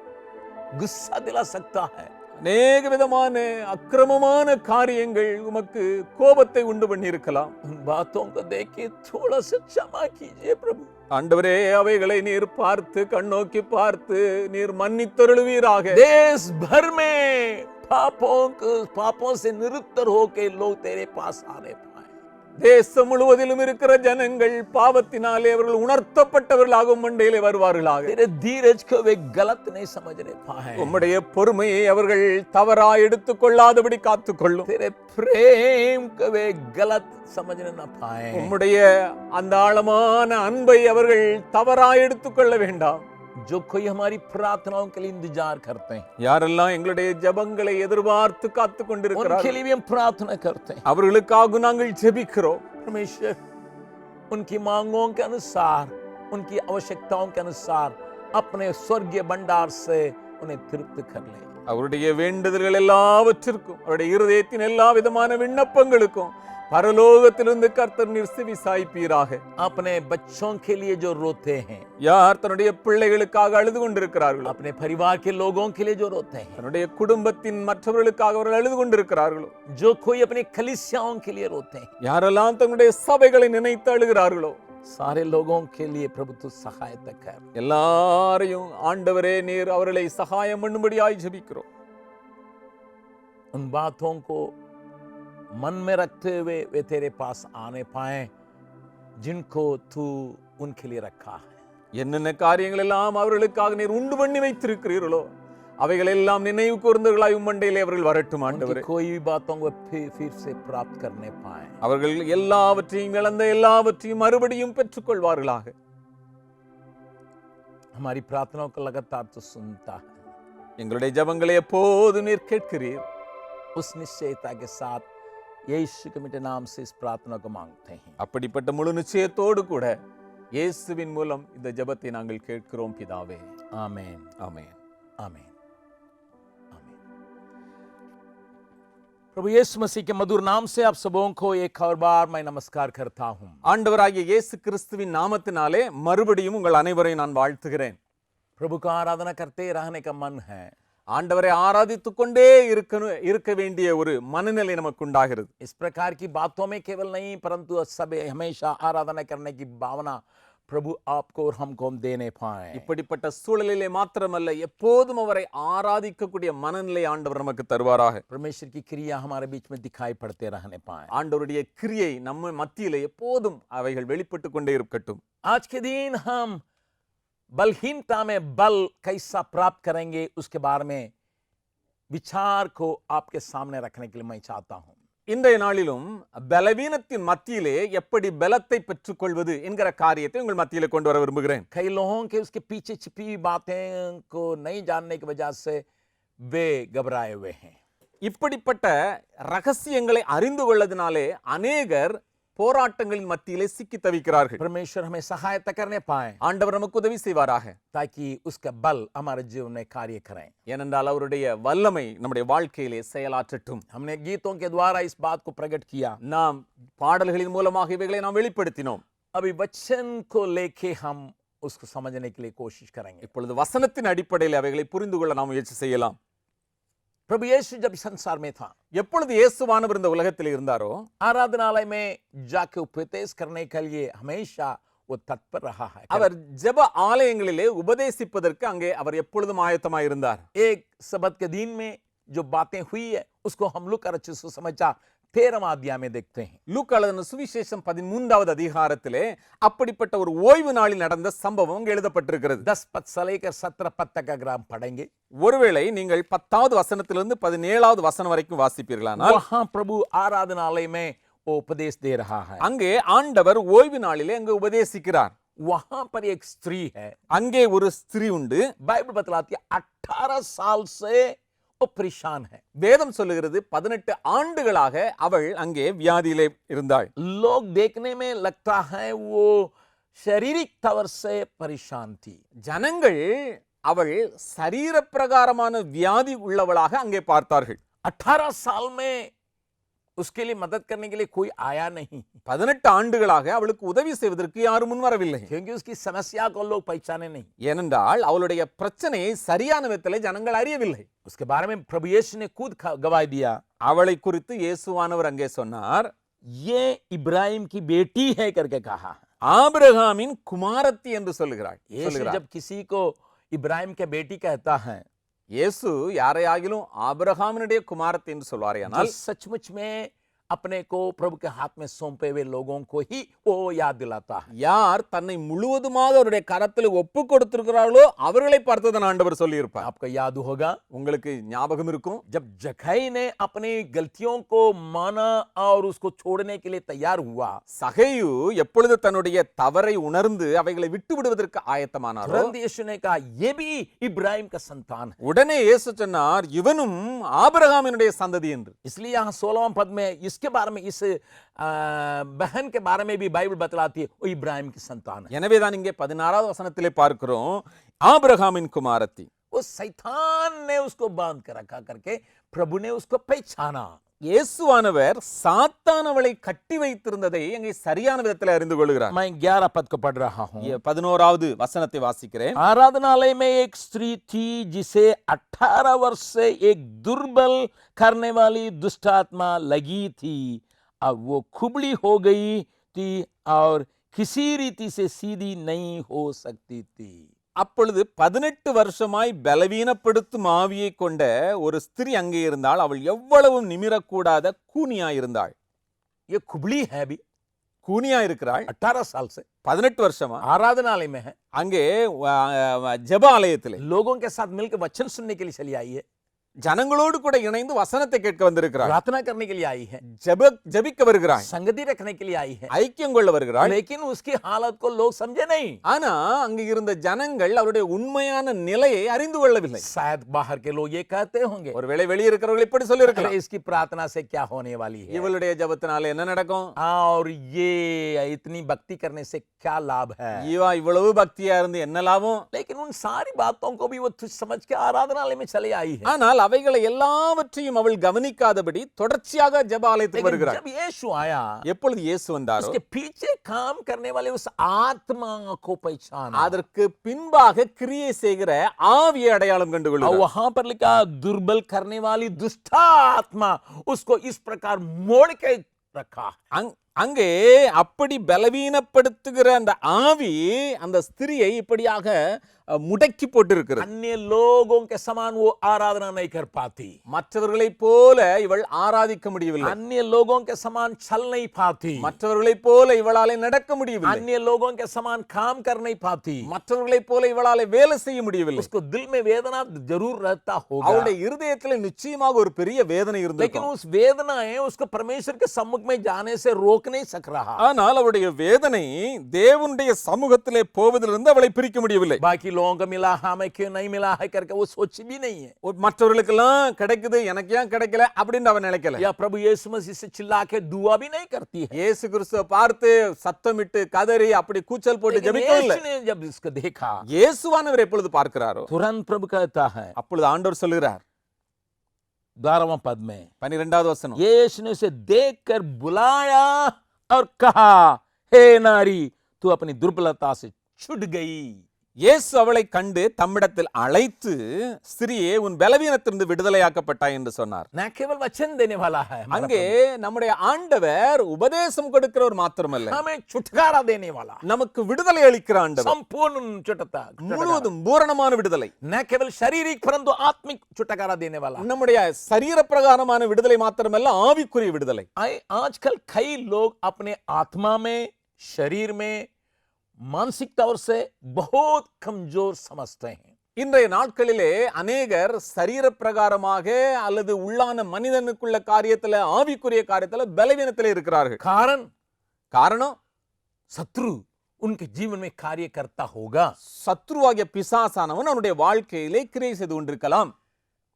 गुस्सा दिला सकता है. अनेक விதமான அக்கிரமமான காரியங்கள் உமக்கு கோபத்தை உண்டு பண்ணி இருக்கலாம். उन बातों को देख के थोड़ा सा क्षमा कीजिए प्रभु. ஆண்டவரே, அவைகளை நீர் பார்த்து கண்ணோக்கி பார்த்து நீர் மன்னித்தருளுவீராக. देश भर में पापों से निरुत्तर होके लोग तेरे पास आने पाए. தேசம் முழுவதிலும் இருக்கிற ஜனங்கள் பாவத்தினாலே அவர்கள் உணர்த்தப்பட்டவர்களாகும் மண்டையிலே வருவார்களாக. तेरे धीरज को वे गलत नहीं समझने पाए, உம்முடைய பொறுமையை அவர்கள் தவறாய் எடுத்துக்கொள்ளாதபடி காத்துக்கொள்ளும். तेरे प्रेम को वे गलत समझने न पाए, உம்முடைய அந்த ஆழமான அன்பை அவர்கள் தவறாய் எடுத்துக்கொள்ள வேண்டாம். जो कोई हमारी प्रार्थनाओं के लिए इंतजार करते हैं, யாரெல்லாம் எங்களுடைய ஜெபங்களை எதிர்பார்த்து காத்து उनके கொண்டிருக்கிறார்கள் लिए भी हम प्रार्थना करते हैं। அவர்களுக்காக நாங்கள் ஜெபிக்கிறோம். परमेश्वर उनकी मांगों के अनुसार, उनकी आवश्यकताओं के अनुसार अपने स्वर्गीय भंडार से उन्हें तृप्त कर ले। அவருடைய வேண்டுதல்கள் எல்லாவற்றிற்கும் அவருடைய இருதயத்தின் எல்லா விதமான விண்ணப்பங்களுக்கும் பரலோகத்திலிருந்து கர்த்தர் நீர் செவி சாய்ப்பீராக. अपने बच्चों के लिए जो रोते हैं, யார் தன்னுடைய பிள்ளைகளுக்காக அழுது கொண்டிருக்கிறார்களோ, अपने परिवार के लोगों के लिए जो रोते हैं, தன்னுடைய குடும்பத்தின் மற்றவர்களுக்காக அவர்கள் அழுது கொண்டிருக்கிறார்களோ, जो कोई अपनी कलीसियाओं के लिए रोते हैं, யாரெல்லாம் தங்களுடைய சபைகளை நினைத்து அழுகிறார்களோ, सारे लोगों के लिए प्रभु तू सहायता कर। எல்லாரையும் ஆண்டவரே நீர் அவர்களை சகாயம் பண்ணும்படியாய் ஜெபிக்கிறோம். उन बातों को मन में रखते हुए वे तेरे पास आने पाए जिनको तू उनके लिए रखा है। என்னென்ன காரியங்கள் எல்லாம் அவர்களுக்காக நீர் உண்டு பண்ணி வைத்திருக்கிறீர்களோ அவைகள் எல்லாம் நினைவு கூர்ந்தவர்களாய் உம்மண்டையிலே அவர்கள் வரட்டும் ஆண்டவரே. कोई भी बातों को फिर से प्राप्त करने पाए, அவர்கள் எல்லாவற்றையும் இழந்த எல்லாவற்றையும் மறுபடியும் பெற்றுக்கொள்வார்களாக. हमारी प्रार्थनाओं को लगातार तो सुनता है, எங்களுடைய ஜெபங்களை எப்போதும் நீர் கேட்கிறீர். उस निश्चयता के साथ यीशु के मीठे नाम से इस प्रार्थना को मांगते हैं। அப்படிப்பட்ட முழு நிச்சயத்தோடு கூட இயேசுவின் மூலம் இந்த ஜெபத்தை நாங்கள் கேட்கிறோம் பிதாவே. आमीन, ஆமென். आमीन, आमीन। प्रभु यीशु मसीह के मधुर नाम से आप सबों को एक और बार मैं नमस्कार करता हूं। ஆண்டவராகிய இயேசு கிறிஸ்துவின் நாமத்தினாலே மறுபடியும் உங்கள் அனைவரையும் நான் வாழ்த்துகிறேன். प्रभु का आराधना करते रहने का मन है, ஆண்டவரை ஆராதித்துக் கொண்டே இருக்க வேண்டிய ஒரு மனநிலை நமக்கு உண்டாகிறது. इस प्रकार की बातों में केवल नहीं परंतु सब हमेशा आराधना करने की भावना प्रभु आपको और हमको हम देने पाए। இப்படிப்பட்ட சூழலிலே மாத்திரமல்ல எப்போதும் அவரை ஆராதிக்கக்கூடிய மனநிலை ஆண்டவர் நமக்கு தருவாராக. परमेश्वर की क्रिया हमारे बीच में दिखाई पड़ते रहने पाए। ஆண்டவருடைய கிரியை நம்ம மத்தியிலே எப்போதும் அவைகள் வெளிப்பட்டு கொண்டே இருக்கட்டும். आज के दिन हम बलहीनता में बल कैसा प्राप्त करेंगे उसके बारे में विचार को आपके सामने रखने के लिए मैं चाहता हूं। இன்றைய நாளிலும் பலவீனத்தின் மத்தியிலே எப்படி பலத்தை பெற்றுக்கொள்வது என்கிற காரியத்தை உங்கள் மத்தியிலே கொண்டு வர விரும்புகிறேன். कई लोगों के उसके पीछे छिपी हुई बातें को नहीं जानने की वजह से वे घबराए हुए हैं। இப்படிப்பட்ட ரகசியங்களை அறிந்து கொள்ளதினாலே அநேகர் போராட்டங்களின் மத்தியிலே சிக்கி தவிக்கிறார்கள். परमेश्वर हमें सहायता करने पाए ஆண்டவர் நமக்கு உதவி செய்வாராக. ताकि उसका बल हमारे जीवन में कार्य करें। ஏனென்றால் அவருடைய வல்லமை நம்முடைய வாழ்க்கையிலே செயலாற்றட்டும். हमने गीतों के द्वारा इस बात को प्रकट किया, நாம் பாடல்களின் மூலமாக இவைகளை நாம் வெளிப்படுத்தினோம். अभी वचन को लेके हम उसको समझने के लिए कोशिश करेंगे। இப்பொழுது வசனத்தின் அடிப்படையில் அவைகளை புரிந்து கொள்ள நாம் முயற்சி செய்யலாம். प्रभु यीशु जब इस संसार में था, எப்பொழுது இயேசுவானவர் இந்த உலகத்தில் இருந்தாரோ आराधनालय में जाके उपदेश करने के लिए हमेशा वो तत्पर रहा है। அவர் ஜெப ஆலயங்களிலே உபதேசிப்பதற்கு அங்கே அவர் எப்பொழுதும் ஆயத்தமாய் இருந்தார். एक सबत के दिन में जो बातें हुई है उसको हम लोग अच्छे से समझा 13वां अध्याय में देखते हैं। லூக்கா எழுதின சுவிசேஷம் 13வது அதிகாரத்திலே அப்படிப்பட்ட ஒரு ஓய்வு நாளில் நடந்த சம்பவம் அங்கே எழுதப்பட்டிருக்கிறது. 10 पद से लेकर 17 पद तक अगर हम पढ़ेंगे, ஒருவேளை நீங்கள் 10வது வசனத்திலிருந்து 17வது வசனம் வரைக்கும் வாசிப்பீர்களானால் वहां प्रभु आराधनालय में वो उपदेश दे रहा है। அங்கே ஆண்டவர் ஓய்வு நாளிலே அங்கே உபதேசிக்கிறார். वहां पर एक स्त्री है, அங்கே ஒரு ஸ்திரீ உண்டு. बाइबल बतलाती है 18 साल से वो परेशान है। வேதம் சொல்லுகிறது 18 ஆண்டுகளாக அவள் அங்கே வியாதியிலே இருந்தாள். लोग देखने में लगता है वो शारीरिक तौर से परेशान थी। ஜனங்கள் அவள் சரீர பிரகாரமான வியாதி உள்ளவளாக அங்கே பார்த்தார்கள். 18 साल में उसके लिए मदद करने के लिए कोई आया नहीं, 18 ஆண்டுகளாக அவளுக்கு உதவி செய்வதற்கு யாரும் முன் வரவில்லை. क्योंकि उसकी समस्या को लोग पहचाने नहीं। ஏனென்றால் அவளுடைய பிரச்சனையை சரியான விதத்திலே ஜனங்கள் அறியவில்லை. उसके बारे में प्रभु यीशु ने खुद गवाही दिया, அவளை குறித்து இயேசுவானவர் அங்கே சொன்னார், ये इब्राहिम की बेटी है करके कहा। ஆபிரகாமின் குமாரத்தி என்று சொல்லுகிறாள். यीशु जब किसी को इब्राहिम के बेटी कहता है, இயேசு யாரையாகிலும் ஆபிரகாமினுடைய குமாரத்தி என்று சொல்வாரேயானால் जो सचमुच में अपने को प्रभु के हाथ में सौंपे हुए लोगों को ही वो याद दिलाता है। யார் தன்னை முழுவதுமாக அவருடைய கரத்தில் ஒப்பு கொடுத்திருக்கிறார்களோ அவர்களை பார்த்ததான் ஆண்டவர் சொல்லியிருப்பார். आपको याद होगा உங்களுக்கு ஞாபகம் இருக்கும், जब जक्कई ने अपनी गलतियों को माना और उसको छोड़ने के लिए तैयार हुआ, சகேயு எப்பொழுது தன்னுடைய தவறை உணர்ந்து அவைகளை விட்டு விடுவதற்கு ஆயத்தமானாரோ तुरंत यीशु ने कहा ये भी इब्राहिम का संतान है। உடனே இயேசு சொன்னார் இவனும் ஆபிரகாமினுடைய சந்ததி என்று. इसलिए यहाँ 16वां पद में इसके बारे में, इस बहन के बारे में भी बाइबल बतलाती है वो इब्राहिम की संतान है। எனவேதான் இங்கே 16வது வசனத்திலே பார்க்கிறோம் ஆபிரகாமின் குமாரத்தி. उस शैतान ने उसको बांध कर रखा करके प्रभु ने उसको पहचाना। இயேசுவானவர் சாத்தான் அவளை கட்டி வைத்திருந்ததை அங்கே சரியான விதத்தில் அறிந்து கொள்கிறார். मैं 11 पद को पढ़ रहा हूँ। 11வது வசனத்தை வாசிக்கிறேன். आराधनालय में एक स्त्री थी जिसे 18 वर्ष से एक दुर्बल करने वाली दुष्ट आत्मा लगी थी। अब वो खुबली हो गई थी और किसी रीति से सीधी नहीं हो सकती थी। அப்பொழுது 18 வருஷமாய் பலவீனப்படுத்தும் ஆவியை கொண்ட ஒரு ஸ்திரீ அங்கே இருந்தாள். அவள் எவ்வளவும் நிமிரக்கூடாத கூனியா இருந்தாள். ये खुबली है भी, கூனியா இருக்கிறாள் 18 साल से 18 வருஷமா आराधनालय में है, அங்கே ஜெப ஆலயத்திலே लोगों के साथ मिलकर वचन सुनने के लिए चली आई है, ஜனங்களோடு கூட இணைந்து வசனத்தை கேட்க வந்திருக்கிறாள். प्रार्थना करने के लिए आई है, ஜெபிக்க வருகிறாள், संगति रखने के लिए आई है, ஐக்கியம் கொள்ள வருகிறாள். लेकिन उसकी हालत को लोग समझे नहीं। ஆனா அங்க இருந்த ஜனங்கள் அவருடைய உண்மையான நிலையை அறிந்து கொள்ளவில்லை. शायद बाहर के लोग ये कहते होंगे ஒருவேளை வெளியே இருக்கிறவர்கள் இப்படி சொல்லி अरे இருக்கலாம், इसकी प्रार्थना से क्या होने वाली है, இவளுடைய ஜெபத்தினால என்ன நடக்கும், और ये इतनी भक्ति करने से क्या लाभ है। இவா இவ்வளவு பக்தியா இருந்து என்ன லாபம். लेकिन उन सारी बातों को भी वो तुझ समझ के आराधनालय में चले आई है। ஆனால் அவைகளை எல்லாவற்றையும் அவள் கவனிக்காதபடி தொடர்ச்சியாக ஜெப ஆலயத்துக்கு लेकिन வருகிறாள். जब यीशु आया, எப்பொழுது இயேசு வந்தாரோ उसके पीछे काम करने वाले उस आत्मा को पहचाना, அதற்கு பின்பாக கிரியை செய்கிற ஆவியை அடையாளம் और கண்டுகொள்கிறார். वहां पर लिखा दुर्बल करने वाली दुष्ट आत्मा, उसको इस प्रकार मोड़ के रखा। அங்கே அப்படி பலவீனப்படுத்துகிற அந்த ஆவி அந்த ஸ்திரியை இப்படியாக முடக்கி போட்டிருக்கிறது. अन्य लोगों के समान वो आराधना नहीं कर पाती, மற்றவர்களைப் போல இவள் ஆராதிக்க முடியவில்லை, अन्य लोगों के समान चल नहीं पाती, மற்றவர்களைப் போல இவளாலே நடக்க முடியவில்லை, अन्य लोगों के समान काम कर नहीं पाती, மற்றவர்களைப் போல இவளாலே வேலை செய்ய முடியவில்லை. उसको दिल में वेदना जरूर रहता होगा, அவளுடைய இருதயத்தில் நிச்சயமாக ஒரு பெரிய வேதனை लेकिन இருந்திருக்கும். उस वेदनाएं उसको परमेश्वर के सम्मुख में जाने से रोक नहीं सक रहा। ஆனால் அவளுடைய வேதனை தேவனுடைய சமூகத்திலே போவதிலிருந்து அவளை பிரிக்க முடியவில்லை. बाकी लोगों को मिला, हमें क्यों नहीं मिला है करके वो सोची भी नहीं है, மற்றவர்களுக்கெல்லாம் கிடைக்குது எனக்கு ஏன் கிடைக்கல அப்படின்னு அவன் நினைக்கல. या प्रभु यीशु मसीह से चिल्ला के दुआ भी नहीं करती है। இயேசு கிறிஸ்துவை பார்த்து சத்தமிட்டு கதறி அப்படி கூச்சல் போட்டு लेकिन ஜெபிக்கவில்லை. यीशु ने जब इसको देखा, இயேசுவானவர் எப்பொழுது பார்க்கிறாரோ तुरंत प्रभु कहता है அப்பொழுது ஆண்டவர் சொல்லுகிறார் 12वां पद में, 12வது வசனம், यीशु ने उसे देखकर बुलाया और कहा, हे नारी तू अपनी दुर्बलता से छूट गई। இயேசு அவளை கண்டு தம்மிடத்தில் அழைத்து ஸ்திரியே உன் பலவீனத்திலிருந்து விடுதலையாக்கப்பட்டாய் என்று சொன்னார். न केवल वचन देने वाला है, அங்கே நம்முடைய ஆண்டவர் உபதேசம் கொடுக்கிறவர் மாத்திரமல்ல, हमें छुटकारा देने वाला, நமக்கு விடுதலை அளிக்கிற ஆண்டவர், संपूर्ण छुटकारा, முழுவதும் பூரணமான விடுதலை, न केवल शारीरिक परंतु आत्मिक छुटकारा देने वाला। நம்முடைய சரீர பிரகாரமான விடுதலை மாத்திரமல்ல ஆவிக்குரிய விடுதலை. आजकल कई लोग अपने आत्मा में, शरीर में, मानसिक तौर से बहुत कमजोर समझते हैं। இன்றைய நாட்களிலே அநேகர் சரீர பிரகாரமாக அல்லது உள்ளான மனிதனுக்குள்ள காரியத்துல ஆவிக்குரிய காரியத்துல பலவீனத்திலே இருக்கிறார்கள். காரணம் शत्रु उनके जीवन में कार्य करता होगा। சத்ருவாகிய பிசாசானவன் அவனுடைய வாழ்க்கையிலே கிரியை செய்து கொண்டிருக்கலாம்.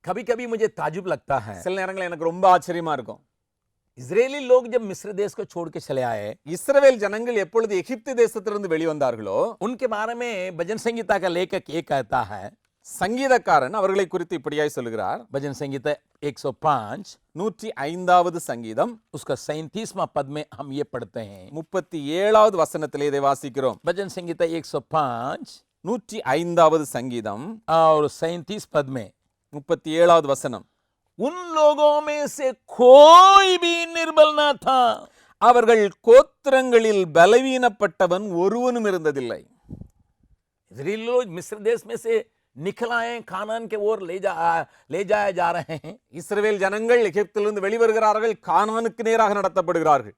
कभी कभी मुझे ताजुब लगता है, சில நேரங்களில் எனக்கு ரொம்ப ஆச்சரியமா இருக்கும். इजरायली लोग जब मिस्र देश को छोड़ के चले आए, இஸ்ரவேல் ஜனங்கள் எப்பொழுது எகிப்து தேசத்திலிருந்து வெளிவந்தார்களோ उनके बारे में भजन संगीता का लेखक ये कहता है, சங்கீதக்காரன் அவர்களை குறித்து இப்படியாய் சொல்கிறார். भजन संगीता 105 105வது சங்கீதம் उसका 37वां पद में हम ये पढ़ते हैं, 37வது வசனத்திலே இதை வாசிக்கிறோம். भजन संगीता 105 105வது சங்கீதம் और 37 पद में 37வது வசனம், उन लोगों में से कोई भी निर्बल ना था, அவர்கள் கோத்திரங்களில் பலவீனப்பட்டவன் ஒருவனும் இருந்ததில்லை. इजरायली लोग मिस्र देश में से निकल आए, कानान के ओर ले जाया जा रहे हैं। இஸ்ரவேல் ஜனங்கள் எகிப்திலிருந்து வெளிவருகிறார்கள், கானானுக்கு நேராக நடத்தப்படுகிறார்கள்.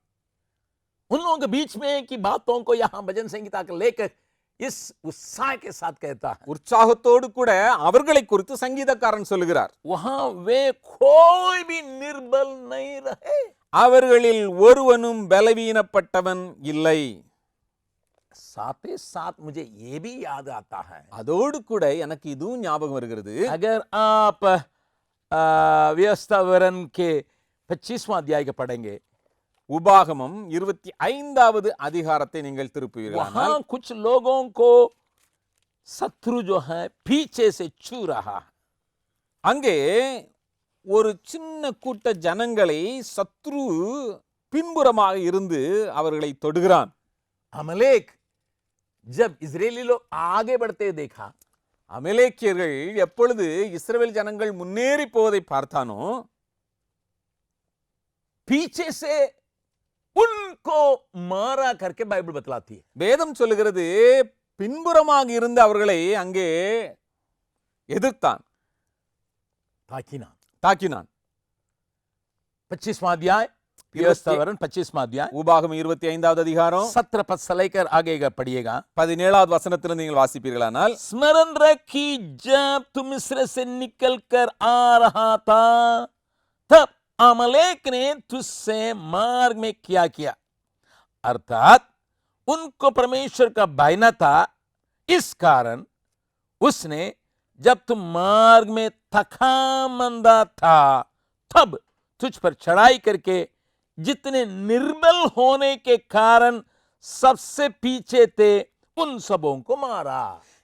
उन लोगों के बीच में की बातों को यहाँ भजन संगीता के लेकर इस उत्साह के साथ कहता है। உற்சாகத்தோடு கூட அவர்களை குறித்து சங்கீதக்காரன் சொல்லுகிறார். वहां वे कोई भी निर्बल नहीं रहे। அவர்களில் ஒருவனும் பலவீனப்பட்டவன் இல்லை. साथ ही साथ मुझे ये भी याद आता है, அதோடு கூட எனக்கு இதுவும் ஞாபகம் வருகிறது. अगर आप व्यवस्थावरण के 25वां अध्याय के पढ़ेंगे, உபாகமம் 25வது அதிகாரத்தை நீங்கள் திருப்புவீர்களானால் वहां कुछ लोगों को शत्रु जो है पीछे से छू रहा है। அங்கே ஒரு சின்ன கூட்ட ஜனங்களை சத்ரு பின்புறமாக இருந்து அவர்களை தொடுகிறான். अमलेक जब इजरायली लोग आगे बढ़ते देखा, அமலேக்கியர்கள் எப்பொழுது இஸ்ரவேல் ஜனங்கள் முன்னேறி போவதை பார்த்தானோ, पीछे से उनको मारा करके बाइबल बतलाती है। வேதம் சொல்லுகிறது பின்புறமாக இருந்து அவர்களை அங்கே எதிர்த்தான், தாக்கினான். 25वां अध्याय व्यवस्थावरण 25वां अध्याय உபாகமம் 25வது அதிகாரம் 17 पद से लेकर आगे का पढ़िएगा। 17வது வசனத்திலிருந்து நீங்கள் வாசிப்பீர்களானால், स्मरण रखी जब तुम मिस्र से निकल कर आ रहा था, तब अमलेक ने तुझसे मार्ग में क्या किया, अर्थात उनको परमेश्वर का भय न था, इस कारण उसने जब तुम मार्ग में थका मंदा था तब तुझ पर चढ़ाई करके जितने निर्बल होने के कारण सबसे पीछे थे उन सबों को मारा।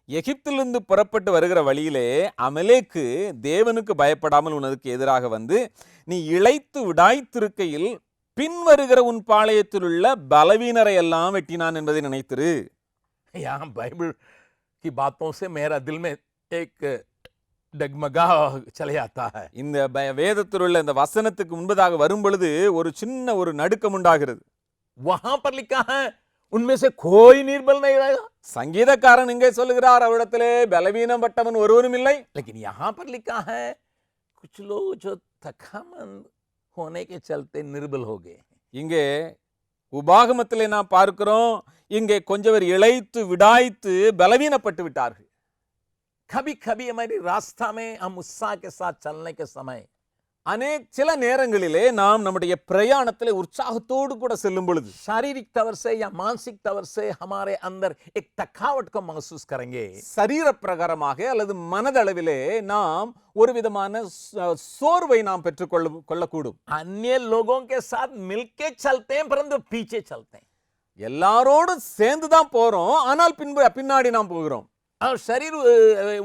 எகிப்திலிருந்து புறப்பட்டு வருகிற வழியிலே அமலேக்கு தேவனுக்கு பயப்படாமல் உனக்கு எதிராக வந்து நீ இளைத்து விடாய்த்திருக்கையில் பின்வருகிற உன் பாளையத்தில் உள்ள பலவீனரை எல்லாம் வெட்டினான் என்பதை நினைத்திரு. यहाँ बाइबल की बातों से मेरा दिल में एक डगमगा चले आता है। இந்த வேதத்தில் உள்ள இந்த வசனத்துக்கு முன்பதாக வரும் பொழுது ஒரு சின்ன ஒரு நடுக்கம் உண்டாகிறது. वहां पर लिखा है उनमें से कोई निर्बल नहीं रहेगा, சங்கீதக்காரன் இங்கே சொல்லுகிறார் அவரிடத்திலே பலவீனப்பட்டவன் ஒருவரும் இல்லை. लेकिन यहाँ पर लिखा है कुछ लोग जो थकामंद होने के चलते निर्बल हो गए। இங்கே உபாகமத்திலே நாம் பார்க்கிறோம், இங்கே கொஞ்சம் பேர் இளைத்து விடாய்த்து பலவீனப்பட்டு விட்டார்கள். कभी कभी हमारी रास्ता में हम उत्साह के साथ चलने के समय சில நேரங்களிலே நாம் நம்முடைய பிரயாணத்திலே உற்சாகத்தோடு கூட செல்லும் பொழுது शारीरिक तौर से या मानसिक तौर से हमारे अंदर एक थकावट को महसूस करेंगे। சரீர பிரகாரமாக அல்லது மனதளவிலே நாம் ஒரு விதமான சோர்வை நாம் பெற்றுக்கொள்ளக்கூடும். अन्य लोगों के साथ मिलके चलते हैं परंतु पीछे चलते हैं, எல்லாரோடும் சேர்ந்து தான் போறோம், ஆனால் பின்னாடி நாம் போகிறோம். और शरीर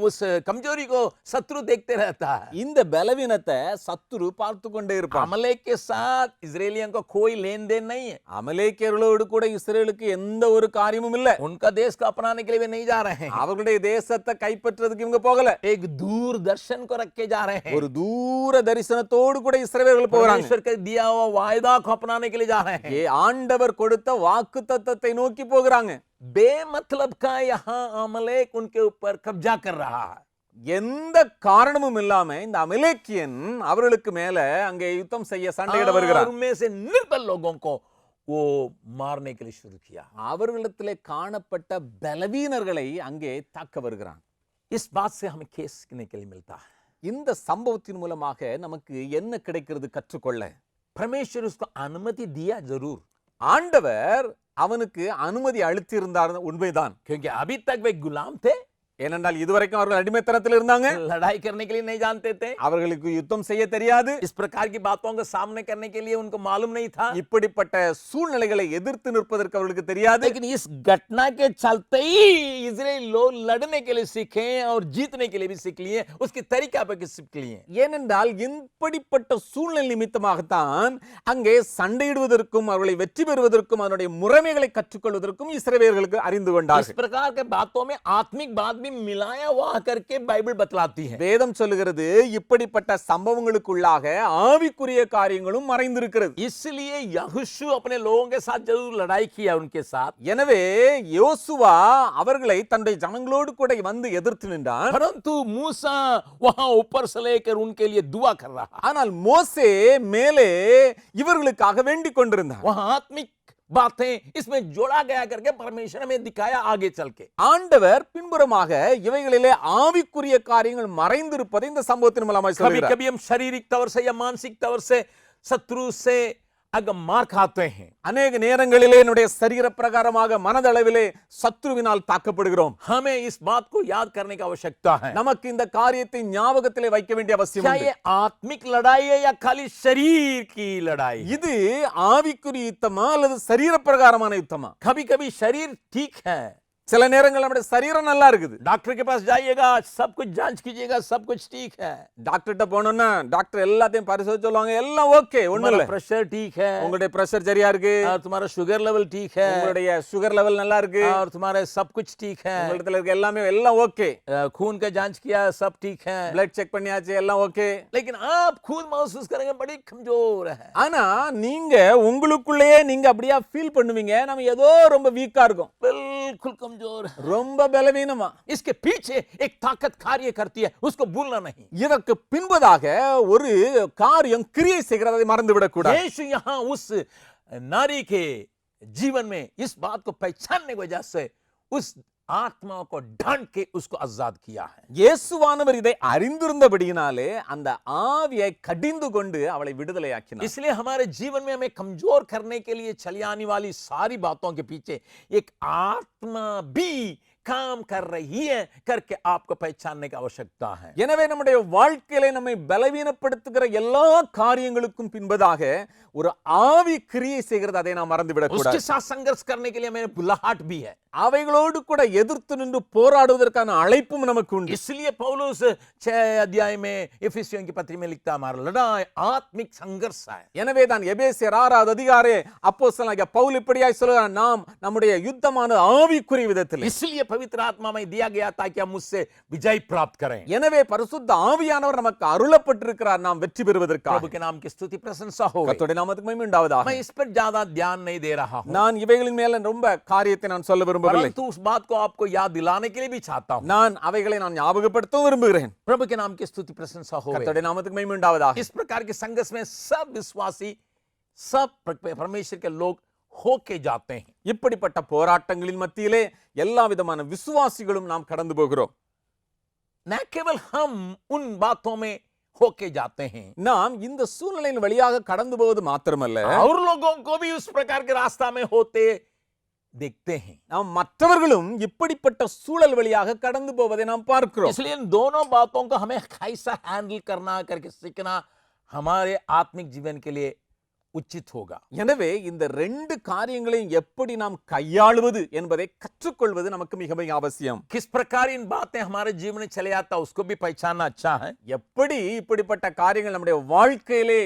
उस कमजोरी को शत्रु देखते रहता है। இந்த பலவீனத்தை சத்துரு பார்த்து கொண்டே இருப்பான். अमलेक के साथ इजरायलियों को कोई लेन देन नहीं है, அமலேக்கியர்களோடு கூட இஸ்ரேலுக்கு எந்த ஒரு காரியமும் இல்லை. उनका देश को अपनाने के लिए वे नहीं जा रहे हैं, அவர்களுடைய தேசத்தை கைப்பற்றதுக்கு இவங்க போகல, एक दूरदर्शन को रख के जा रहे हैं, ஒரு தூர தரிசனத்தோடு கூட இஸ்ரவேலர்கள் போறாங்க. परमेश्वर के दिया हुआ वायदा को अपनाने के लिए जा रहे हैं। ஆண்டவர் கொடுத்த வாக்குத்தத்தத்தை நோக்கி போகிறாங்க. बेमतलब का यहाँ अमलेक उनके ऊपर कब्जा कर रहा है, எந்த காரணமும் இல்லாம இந்த அமலேக்கியன் அவர்களுக்கு மேல அங்கே யுத்தம் செய்ய சண்டையிட வருகிறார். उनमें से निर्बल लोगों को वो मारने के लिए शुरू किया। அவர்களிடத்திலே காணப்பட்ட பலவீனர்களை அங்கே தாக்க வருகிறான். इस बात से हमें क्या सीखने के लिए मिलता है? இந்த சம்பவத்தின் மூலமாக நமக்கு என்ன கிடைக்கிறது கற்றுக்கொள்ள? परमेश्वर उसको अनुमति दिया जरूर, ஆண்டவர் அவனுக்கு அனுமதி அளித்திருந்தார், உண்மைதான். क्योंकि अभी तक वे गुलाम थे, ஏனென்றால் இதுவரைக்கும் அவர்கள் அடிமைத்தனத்தில் இருந்தாங்க, लड़ाई करने के लिए नहीं जानते थे, அவர்களுக்கு யுத்தம் செய்ய தெரியாது, इस प्रकार की बातों का सामने करने के लिए उनको मालूम नहीं था, இப்படிப்பட்ட சூழ்நிலைகளை எதிர்த்து நிற்பதற்கு அவர்களுக்கு தெரியாது. लेकिन इस घटना के चलते ही इजराइल लोग लड़ने के लिए सीखे और जीतने के लिए भी सीख लिए, उसकी तरीका पर सीख लिए। ஏனென்றால் இப்படிப்பட்ட சூழ்நிலை நிமித்தமாகத்தான் அங்கே சண்டையிடுவதற்கும் அவர்களை வெற்றி பெறுவதற்கும் அதனுடைய முறைமைகளை கற்றுக்கொள்வதற்கும் இஸ்ரவேலர்களுக்கு அறிந்து इस கொண்டார்கள். प्रकार के बातों में आत्मिक बात भी भी मिलाया हुआ करके बाइबल बतलाती है। வேதம் சொல்லுகிறது இப்படிப்பட்ட சம்பவங்களுக்குள்ளாக ஆவிக்குரிய காரியங்களும் மறைந்திருக்கிறது. इसलिए यहोशू अपने लोगों के साथ जरूर लड़ाई किया उनके साथ, எனவே யோசுவா அவர்களை தன்னுடைய ஜனங்களோடு கூட வந்து எதிர்த்து நின்றான். परंतु मूसा वहां ऊपर से लेकर उनके लिए दुआ कर रहा। ஆனால் மோசே மேலே இவர்களுக்காக வேண்டிக் கொண்டிருந்தார். वहां आत्मिक बातें इसमें जोड़ा गया करके परमेश्वर हमें दिखाया आगे चल के। ஆண்டவர் பின்புறமாக இவைகளிலே ஆவிக்குரிய காரியங்கள் மறைந்திருப்பதை இந்த சம்பவத்தின் மூலமாக कभी சொல்கிறார். कभी हम शारीरिक तौर से या मानसिक तौर से शत्रु से अगर मार खाते हैं, அநேக நேரங்களிலே என்னுடைய சரீர பிரகாரமாக மனதளவிலே சத்ருவினால் தாக்கப்படுகிறோம். हमें इस बात को याद करने की आवश्यकता है। நமக்கு இந்த காரியத்தை ஞாபகத்திலே வைக்க வேண்டிய அவசியம் क्या உண்டு. ये आत्मिक लड़ाई है या खाली शरीर की लड़ाई? இது ஆவிக்குரிய யுத்தமா அல்லது சரீர பிரகாரமான யுத்தமா? कभी कभी शरीर ठीक है, சில நேரங்கள் நம்முடைய சரீரம் நல்லா இருக்குது. डॉक्टर के पास जाइएगा, सब कुछ जांच कीजिएगा, सब कुछ ठीक है, டாக்டர்கிட்ட போனோம்னா டாக்டர் எல்லாத்தையும் பரிசோதிச்சு சொல்லுவாங்க, எல்லாம் ஓகே, ஒண்ணும் இல்ல. प्रेशर ठीक है, உங்களுடைய பிரஷர் சரியா இருக்கு, और तुम्हारा शुगर लेवल ठीक है, உங்களுடைய சுகர் லெவல் நல்லா இருக்கு, और तुम्हारे सब कुछ ठीक है, உங்களிடத்துல இருக்க எல்லாமே எல்லாம் ஓகே, खून का जांच किया, सब ठीक है, பிளட் செக் பண்ணியாச்சு, எல்லாம் ஓகே. लेकिन आप खुद महसूस करेंगे बड़ी कमजोर है। ஆனா நீங்க உங்களுக்குள்ளேயே நீங்க அப்படியே ஃபீல் பண்ணுவீங்க, நம்ம ஏதோ ரொம்ப வீக்கா இருக்கும், बिल्कुल कमजोर है। ரொம்ப பலவீனமா. इसके पीछे एक ताकत कार्य करती है, उसको भूलना नहीं। இதற்கு பின்பதாக ஒரு காரியம் கிரியை செய்கிறது, அதை மறந்து விடக்கூடாது. यीशु यहाँ उस नारी के जीवन में इस बात को पहचानने की वजह से उस आत्मा को ढांढ के उसको आजाद किया है। இயேசுவானவர் இதை அறிந்திருந்தபடியினாலே அந்த ஆவியை கடிந்து கொண்டு அவளை விடுதலையாக்கினார். इसलिए हमारे जीवन में हमें कमजोर करने के लिए चली आने वाली सारी बातों के पीछे एक आत्मा भी काम कर रही है करके आपको पहचानने की आवश्यकता है। எனவே நம்முடைய வாழ்க்கையிலே நம்மை பலவீனப்படுத்துகிற எல்லா காரியங்களுக்கும் பின்பதாக ஒரு ஆவி கிரியை செய்கிறது, அதை நாம் மறந்து उसके விடக்கூடாது. साथ संघर्ष करने के लिए मेरे बुलाहट भी है। அவைகளோடு கூட எதிர்த்து நின்று போராடுவதற்கான அழைப்பும் நமக்கு உண்டு. इसलिए पौलुस 6 अध्याय में इफिसियों की पत्री में लिखता, हमारा लड़ाई आत्मिक संघर्ष है। எனவே தான் எபேசியர் 6வது அதிகாரே அப்போஸ்தலனாகிய பவுல் இப்படியாய் சொல்கிறார், நாம் நம்முடைய யுத்தமான ஆவிக்குரிய விதத்தில். इसलिए पवित्र आत्मा में दिया गया ताकि हम उससे विजय प्राप्त करें। எனவே பரிசுத்த ஆவியானவர் நமக்கு அருளப்பட்டிருக்கிறார் நாம் வெற்றி பெறுவதற்காக. प्रभु के नाम की स्तुति प्रशंसा हो। கர்த்தருடைய நாமத்துக்கு மகிமை உண்டாவதாக. मैं इस पर ज्यादा ध्यान नहीं दे रहा हूं, நான் இவைகளின் மேல ரொம்ப காரியத்தை நான் சொல்ல விரும்பவில்லை. परंतु उस बात को आपको याद दिलाने के लिए भी चाहता हूं। நான் अவைகளை நான் ஞாபகப்படுத்த விரும்புகிறேன். प्रभु के नाम की स्तुति प्रशंसा हो। கர்த்தருடைய நாமத்துக்கு மகிமை உண்டாவதாக. इस प्रकार के संघर्ष में सब विश्वासी, सब परमेश्वर के लोग होके जाते हैं। இப்படிப்பட்ட போராட்டங்களின் மத்தியிலே எல்லா விதமான விசுவாசிகளும் நாம் கடந்து போகிறோம். न केवल हम उन बातों में होके जाते हैं, நாம் இந்த சூழ்நிலையின் வழியாக கடந்து போவது மாத்திரமல்ல, और लोगों को भी उस प्रकार के रास्ता में होते देखते हैं। நாம் மற்றவர்களும் இப்படிப்பட்ட சூழல் வழியாக கடந்து போவதை நாம் பார்க்கிறோம். इसलिए इन दोनों बातों को हमें कैसा हैंडल करना करके सीखना हमारे आत्मिक जीवन के लिए उचित होगा। எனவே இந்த ரெண்டு காரியங்களையும் எப்படி நாம் கையாளுவது என்பதை கற்றுக்கொள்வது நமக்கு மிக மிக அவசியம். किस प्रकार इन बातें हमारे जीवन में चले आता उसको भी पहचानना अच्छा है। எப்படி இப்படிப்பட்ட காரியங்கள் நம்முடைய வாழ்க்கையிலே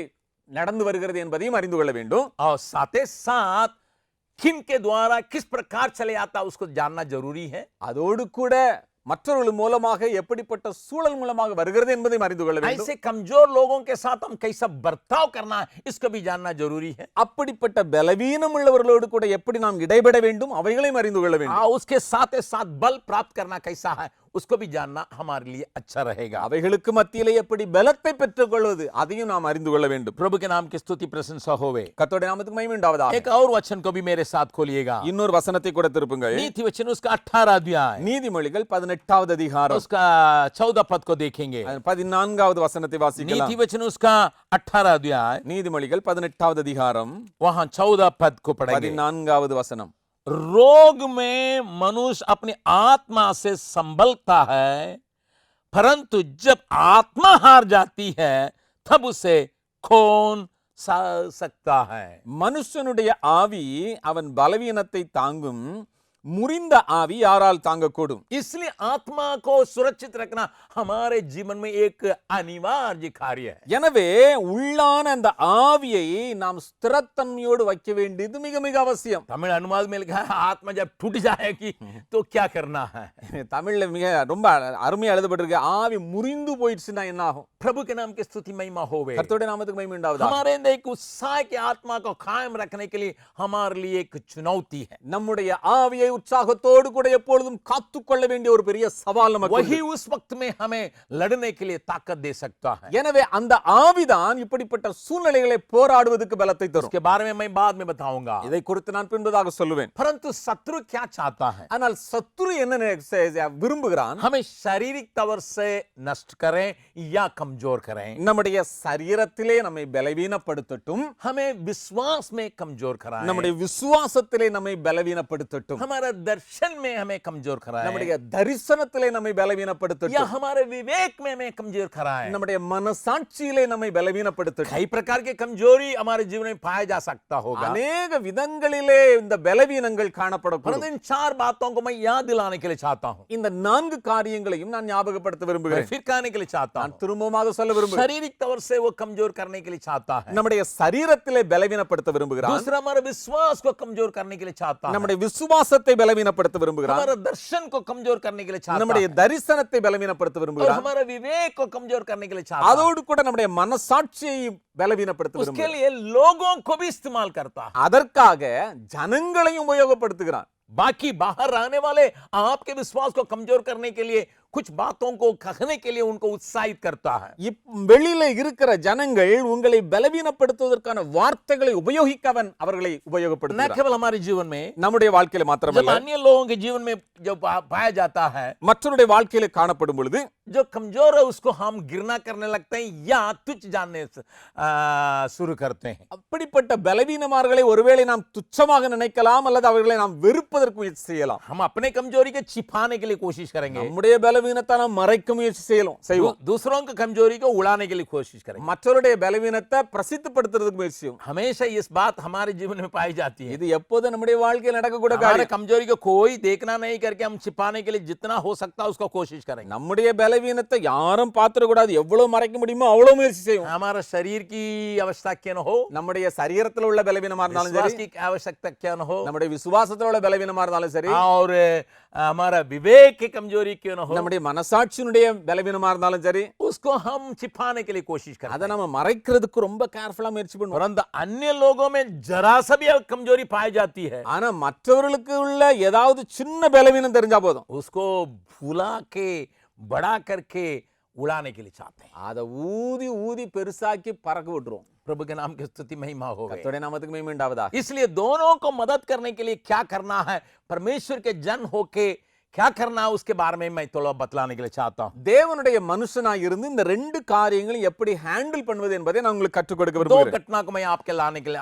நடந்து வருகிறது என்பதையும் அறிந்து கொள்ள வேண்டும். और साथ ही साथ किन के द्वारा किस प्रकार चले आता उसको जानना जरूरी है। அதோடு கூட மற்றவர்கள் மூலமாக எப்படிப்பட்ட சூழல் மூலமாக வருகிறது என்பதையும் அறிந்து கொள்ள வேண்டும். ऐसे कमजोर लोगों के साथ हम कैसा बर्ताव करना है इसको भी जानना जरूरी है। அப்படிப்பட்ட பலவீனம் உள்ளவர்களோடு கூட எப்படி நாம் இடைபட வேண்டும் அவைகளையும் அறிந்து கொள்ள வேண்டும். उसके साथ साथ बल प्राप्त करना कैसा है उसको भी जानना हमारे लिए अच्छा रहेगा। அவைகளுக்கு மத்தியிலே எப்படி பலத்தை பெற்றுக்கொள்வது அதையும் நாம் அறிந்து கொள்ள வேண்டும். प्रभु के नाम की स्तुति प्रशंसा होवे। கர்த்தருடைய நாமத்துக்கு மகிமை உண்டாவதாக. एक और वचन को भी मेरे साथ खोलिएगा। இன்னொரு வசனத்தை கூட திருப்புங்கள். नीति वचन उसका 18 अध्याय, நீதிமொழிகள் 18வது அதிகாரம் उसका 14 पद को देखेंगे। 14வது வசனத்தை வாசிக்கலாம். नीति वचन उसका 18 अध्याय, நீதிமொழிகள் 18வது அதிகாரம் वहां 14 पद को पढ़ेंगे। 14வது வசனம். रोग में मनुष्य अपनी आत्मा से संभलता है, परंतु जब आत्मा हार जाती है तब उसे कौन सकता है। மனுஷனுடைய ஆவி அவன் பலவீனத்தை தாங்கும், முறிந்த ஆவி யாரால் தாங்கக்கூடும்? इसलिए आत्मा को सुरक्षित रखना हमारे जीवन में एक अनिवार्य कार्य है. எனவே உள்ளான அந்த ஆவியை நாம் ஸ்திரத்தன்மையோடு வைக்க வேண்டியது மிக மிக அவசியம். तमिल अनुवाद में लिखा है आत्मा जब टूट जाएगी तो क्या करना है. தமிழ்ல மிக ரொம்ப அருமையா எழுதப்பட்டிருக்கு. ஆவி முறிந்து போயிடுச்சுன்னா என்ன ஆகும்? प्रभु के नाम की स्तुति महिमा होवे. கர்த்தருடைய நாமத்துக்கு மகிமை உண்டாவதாக. हमारे अंदर एक उत्साह की आत्मा को कायम रखने के लिए हमारे लिए एक चुनौती है. நம்முடைய ஆவியை உற்சாகத்தோடு கூட எப்பொழுதும் காத்துக்கொள்ள வேண்டிய ஒரு பெரிய சவால் நமக்கு वही உண்டு. उस वक्त में हमें लड़ने के लिए ताकत दे सकता है. எனவே அந்த ஆவிதான் இப்படிப்பட்ட சூழ்நிலைகளை போராடுவதற்கு பலத்தை தரும். उसके बारे में मैं बाद में बताऊंगा. இதை குறித்து நான் பின்பதாக சொல்லுவேன். परंतु शत्रु क्या चाहता है. ஆனால் சத்துரு என்ன விரும்புகிறான்? हमें शारीरिक तौर से नष्ट करें या कमजोर करें. நம்முடைய சரீரத்திலே நம்மை பலவீனப்படுத்தட்டும், हमें विश्वास में कमजोर कराएं. நம்முடைய விசுவாசத்திலே நம்மை பலவீனப்படுத்தட்டும், हमारा दर्शन में हमें कमजोर कराएं. நம்முடைய தரிசனத்திலே நம்மை या பலவீனப்படுத்தட்டும், हमारे विवेक में हमें कमजोर कराएं. நம்முடைய மனசாட்சியிலே நம்மை பலவீனப்படுத்தட்டும். कई प्रकार की कमजोरी हमारे जीवन में पाया जा सकता होगा. அநேக விதங்களிலே இந்த பலவீனங்கள் காணப்படக்கூடும். परंतु इन 4 बातों को मैं याद दिलाने के लिए चाहता हूं. இந்த 4 காரியங்களையும் நான் ஞாபகப்படுத்த मैं விரும்புகிறேன். फिर कहने के लिए चाहता நான் हूं. திரும்பமாக சொல்ல விரும்புகிறேன். शारीरिक तौर से वो कमजोर करने के लिए चाहता है. நம்முடைய சரீரத்திலே பலவீனப்படுத்த விரும்புகிறான், दूसरा हमारे विश्वास को कमजोर करने के लिए चाहता है. நம்முடைய விசுவாசத்தை பலவீனப்படுத்த விரும்புகிறான், हमारा दर्शन को कमजोर करने के लिए चाहता நம்முடைய है. தரிசனத்தை பலவீனப்படுத்த और விரும்புகிறான், हमारा विवेक को कमजोर करने के लिए चाहता है. அதோடு கூட நம்முடைய மனசாட்சியை பலவீனப்படுத்த उसके விரும்புகிறான். लिए लोगों को भी इस्तेमाल करता है. அதற்காக ஜனங்களையும் உபயோகப்படுத்துகிறான். बाकी बाहर रहने वाले आपके विश्वास को कमजोर करने के लिए कुछ बातों को कहने के लिए उनको उत्साहित करता है. வெளியில இருக்கிற ஜனங்கள் உங்களை பலவீனப்படுத்துவதற்கான வார்த்தைகளை உபயோகிக்க அவர்களை न உபயோகப்படுத்துகிறான். केवल हमारे जीवन में, நம்முடைய வாழ்க்கையில जब மாத்திரமல்ல, अन्य लोगों के जीवन में जो पाया जाता है, மற்றவருடைய வாழ்க்கையில காணப்படும் பொழுது जो कमजोर है उसको हम गिरना करने लगते हैं या तुच्छ जानने शुरू करते हैं. அப்படிப்பட்ட பலவீனமார்களை ஒருவேளை நாம் துச்சமாக நினைக்கலாம் அல்லது அவர்களை நாம் வெறுப்பதற்கு முயற்சி செய்யலாம். हम अपने कमजोरी के छिपाने के लिए कोशिश करेंगे, நம்முடைய பலவீனத்தை நாம் மறைக்க முயற்சி செய்வோம். दूसरों की कमजोरी को उड़ाने के लिए कोशिश करेंगे. மற்றவருடைய பலவீனத்தை பிரசித்தப்படுத்துறதுக்கு முயற்சி செய்வோம். हमेशा इस बात हमारे जीवन में पाई जाती है. இது எப்போது நம்முடைய வாழ்க்கையில் நடக்கக்கூடிய हमारे காரியம். कमजोरी को कोई देखना नहीं करके हम छिपाने के लिए जितना हो सकता है उसको कोशिश करेंगे. நம்முடைய பலவீனத்தை யாரும் பாத்துற கூடாது, எவ்வளவு மறைக்க முடியுமோ அவ்வளவு முயற்சி செய்வோம். हमारा शरीर की अवस्था क्या न हो, நம்முடைய சரீரத்தில் உள்ள பலவீனமா இருந்தாலும் विश्वास சரி, की आवश्यकता क्या न हो, நம்முடைய விசுவாசத்தில் உள்ள பலவீனமா இருந்தாலும் சரி, और हमारा विवेक की कमजोरी क्यों न हो, நம்முடைய மனசாட்சியினுடைய பலவீனமா இருந்தாலும் சரி, उसको हम छिपाने के लिए कोशिश அதை करते हैं. நம்ம மறைக்கிறதுக்கு ரொம்ப கேர்ஃபுல்லா முயற்சி பண்ணுவோம். परंतु अन्य लोगों में जरा सा भी कमजोरी पाई जाती है, ஆனா மற்றவர்களுக்கு உள்ள ஏதாவது சின்ன பலவீனம் தெரிஞ்சா போதும், उसको फुला के बड़ा करके उड़ाने के लिए चाहते हैं. அதை ஊதி ஊதி பெருசாக்கி பறக்க விட்டுருவோம். प्रभु के नाम की स्तुति महिमा हो. கர்த்தருடைய நாமத்துக்கு மகிமை உண்டாவதாக. इसलिए दोनों को मदद करने के लिए क्या करना है, परमेश्वर के जन होके क्या करना है उसके बारे में मैं थोड़ा बतलाने के लिए चाहता हूं. தேவனுடைய மனுஷனாய் இருந்து இந்த ரெண்டு காரியங்களும் எப்படி ஹேண்டில் பண்ணுவது என்பதை நான் உங்களுக்கு கற்றுக் கொடுக்க दो விரும்புகிறேன். घटना को मैं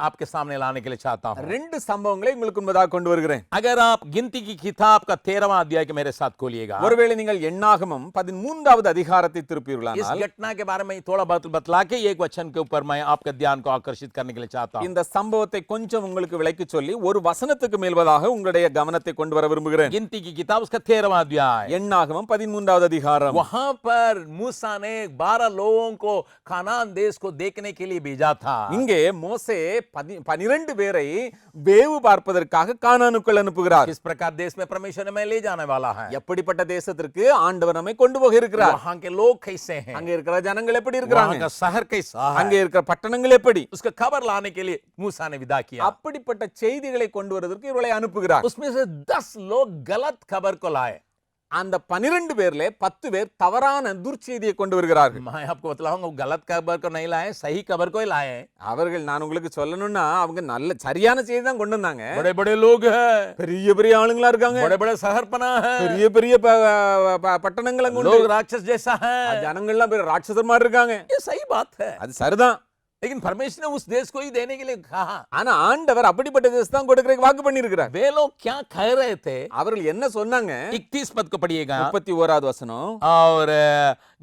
आपके सामने लाने के लिए चाहता हूं. ரெண்டு சம்பவங்களை உங்களுக்கு முன்பதாக கொண்டு வருகிறேன். अगर आप गिनती की किताब का 13वां अध्याय के मेरे साथ खोलिएगा, ஒருவேளை நீங்கள் எண்ணாகமம் 13வது அதிகாரத்தை इस திருப்பீர்களானால் घटना के बारे में थोड़ा बतला के एक वचन के ऊपर मैं आपके ध्यान को आकर्षित करने के लिए चाहता हूं. இந்த சம்பவத்தை கொஞ்சம் உங்களுக்கு விளக்கி சொல்லி ஒரு வசனத்துக்கு மேல்வதாக உங்களுடைய கவனத்தை கொண்டு வர விரும்புகிறேன். गिनती की किताब उसका 13वां अध्याय, எண்ணாகமம் 13வது அதிகாரம். वहां पर मूसा ने 12 लोगों को कानान देश को देखने के लिए भेजा था. இங்கே மோசே 12 பேரை வேவு பார்ப்பதற்காக கானானுக்குள் அனுப்புகிறார். किस प्रकार देश में परमेश्वर ने मैं ले जाने वाला है, எப்படிப்பட்ட தேசத்திற்கு ஆண்டவர் நம்மை கொண்டு போக இருக்கிறார், वहां के लोग कैसे हैं, அங்க இருக்கிற ஜனங்கள் எப்படி वहां இருக்கிறாங்க, का शहर कैसा அங்க है, இருக்கிற பட்டணங்கள் எப்படி, उसका खबर लाने के लिए मूसा ने विदा किया. அப்படிப்பட்ட செய்திகளை கொண்டு வருவதற்கு இவர்களை அனுப்புகிறார். उसमें से 10 लोग गलत खबर को लाए. அந்த 12 பேர்ல 10 பேர் தவறான துர்ச்செய்தியை கொண்டு வருகிறார்கள். मैं आपको बतलाऊंगा वो गलत खबर को नहीं लाए, सही खबर को ही लाए. அவர்கள் நான் உங்களுக்கு சொல்லணும்னா அவங்க நல்ல சரியான செய்தி தான் கொண்டு வந்தாங்க. बड़े बड़े लोग हैं, பெரிய பெரிய ஆளுங்களா இருக்காங்க, बड़े बड़े शहर पना है, பெரிய பெரிய பட்டணங்கள் அங்க உண்டு, लोग राक्षस जैसा है. ஜனங்கள்லாம் பெரிய ராட்சசர் மாதிரி இருக்காங்க. ये सही बात है, அது சரிதான். लेकिन परमेश्वर ने उस देश को ही देने के लिए कहा. ஆனா ஆண்டவர் அப்படிப்பட்ட தேசம் தான் கொடுக்கறதுக்கு வாக்கு பண்ணி இருக்கிறார். वे लोग क्या कह रहे थे, அவர்கள் என்ன சொன்னாங்க? 31 पद को पढ़िएगा. 31வது வசனம். और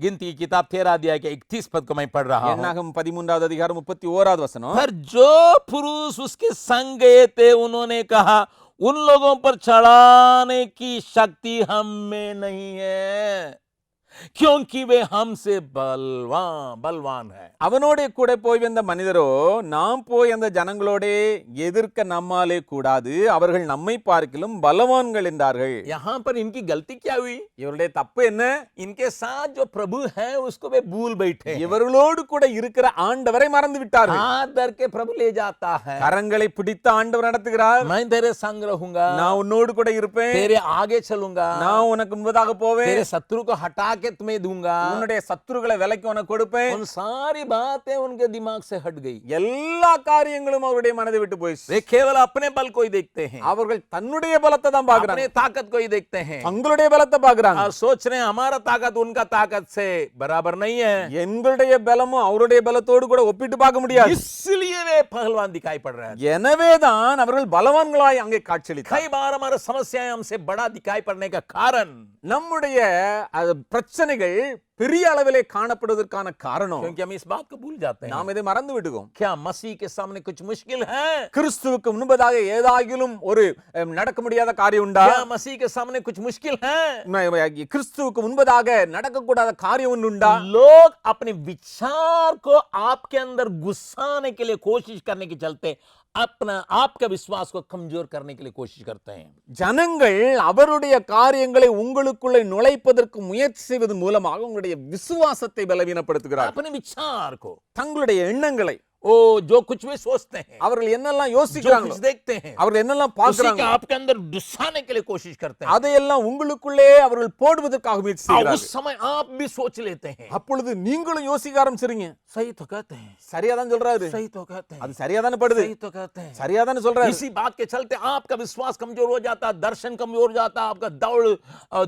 गिनती की किताब 13 अध्याय के 31 पद को मैं पढ़ रहा हूं. எண்ணாகமம் 13வது அதிகாரம் 31வது வசனம். पर जो पुरुष उसके संग गए थे उन्होंने कहा उन लोगों पर चढ़ाने की शक्ति हम में नहीं है, क्योंकि वे हमसे बलवान है. அவனோட கூட போய் வந்த மனிதரோ நாம் போய் அந்த ஜனங்களோட எதிர்க்க நம்மாலே கூடாது, அவர்கள் நம்மை பார்க்கிலும் பலவான்கள் என்றார்கள். यहां पर इनकी गलती क्या हुई? இவருடைய தப்பு என்ன? इनके साथ जो प्रभु है उसको वे भूल बैठे हैं. இவர்களோடு கூட இருக்கிற ஆண்டவரை மறந்து விட்டார்கள். हाथ धर के प्रभु ले जाता है. கரங்களை பிடித்து ஆண்டவர் நடத்துகிறார். मैं तेरे संग रहूंगा, நான் உன்னோடு கூட இருப்பேன், तेरे आगे चलूंगा, நான் உனக்கு முன்பதாக போவேன், तेरे शत्रु को हटा के तुम्हें दूंगा. உன்னுடைய சத்துருக்களை விலக்கி உனக்கு கொடுப்பேன். उन सारी बातें उनके दिमाग से हट गई. எல்லா காரியங்களும் அவருடைய மனதை விட்டு போயிடுச்சு. वे केवल अपने बल को ही देखते हैं, அவர்கள் தன்னுடைய பலத்தை தான் பார்க்கறாங்க, अपने ताकत को ही देखते हैं தங்களுடைய பலத்தை பார்க்கறாங்க. और सोच रहे हैं हमारा ताकत उनका ताकत से बराबर नहीं है, எங்களுடைய பலமும் அவருடைய பலத்தோடு கூட ஒப்பிட்டு பார்க்க முடியாது. इसलिए वे पहलवान दिखाई पड़ रहे हैं. எனவேதான் அவர்கள் பலவான்களாய் அங்கே காட்சியளித்தார். कई बार हमारी समस्याएं हमसे बड़ा दिखाई पड़ने का कारण, நம்முடைய பிரச்சனைகள் பெரிய அளவிலே காணப்படுவதற்கான காரணம், क्योंकि हम इस बात को भूल जाते हैं, நாம் இதை மறந்து விடுவோம். क्या मसीह के सामने कुछ मुश्किल है? கிறிஸ்துவுக்கு முன்பதாக ஏதாகிலும் ஒரு நடக்க முடியாத காரியம் உண்டா? क्या मसीह के सामने कुछ मुश्किल है? கிறிஸ்துவுக்கு முன்பதாக நடக்கக்கூடாத காரியம் ஒன்று உண்டா? लोग अपने विचार को आपके अंदर घुसाने के लिए कोशिश करने के चलते अपना आपका विश्वास को कमजोर करने के लिए कोशिश करते हैं. ஜனங்கள் அவருடைய காரியங்களை உங்களுக்குள்ளே நுழைப்பதற்கு முயற்சி செய்வதன் மூலமாக உங்களுடைய விசுவாசத்தை பலவீனப்படுத்துகிறார். अपने विचार को, தங்களுடைய எண்ணங்களை, ओ जो कुछ भी सोचते हैं, அவர்கள் என்னெல்லாம் जो யோசிக்கிறாங்க, कुछ देखते हैं, அவர்கள் என்னெல்லாம் उसी பார்க்கறாங்க, का आपके अंदर घुसाने के लिए कोशिश करते हैं. அதையெல்லாம் உங்களுக்குள்ளே அவர்கள் போடுவதற்காக முயற்சி और उस செய்கிறார்கள். समय आप भी सोच लेते हैं, அப்பொழுது நீங்களும் யோசிக்க ஆரம்பிச்சிருங்க. सही तो कहते हैं, சரியா தான் சொல்றாரு, सही तो कहते हैं, அது சரியா தானே படுது, सही तो कहते हैं. சரியா தானே சொல்றாரு. इसी बात के चलते आपका विश्वास कमजोर हो जाता, दर्शन कमजोर हो जाता, आपका दौड़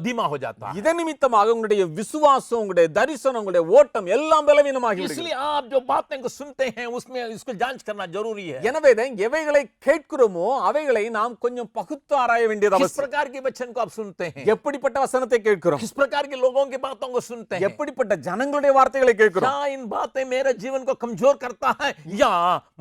धीमा हो जाता. இதன் நிமித்தமாக உங்களுடைய விசுவாசம், உங்களுடைய தரிசனம், உங்களுடைய ஓட்டம் எல்லாம் பலவீனமாகி விடுகிறது. इसलिए आप जो बातें को सुनते हैं उसमें इसको जांच करना जरूरी है. எனவே தான் எவைகளை கேட்கிறோமோ அவைகளை நாம் கொஞ்சம் பகுத்து ஆராய வேண்டியது किस அவசியம். प्रकार के वचन को आप सुनते हैं, எப்படிப்பட்ட வசனத்தை கேட்கிறோம், किस प्रकार के लोगों की बातों को सुनते हैं, எப்படிப்பட்ட ஜனங்களுடைய வார்த்தைகளை கேட்கிறோம், क्या इन बातें मेरे जीवन को कमजोर करता है या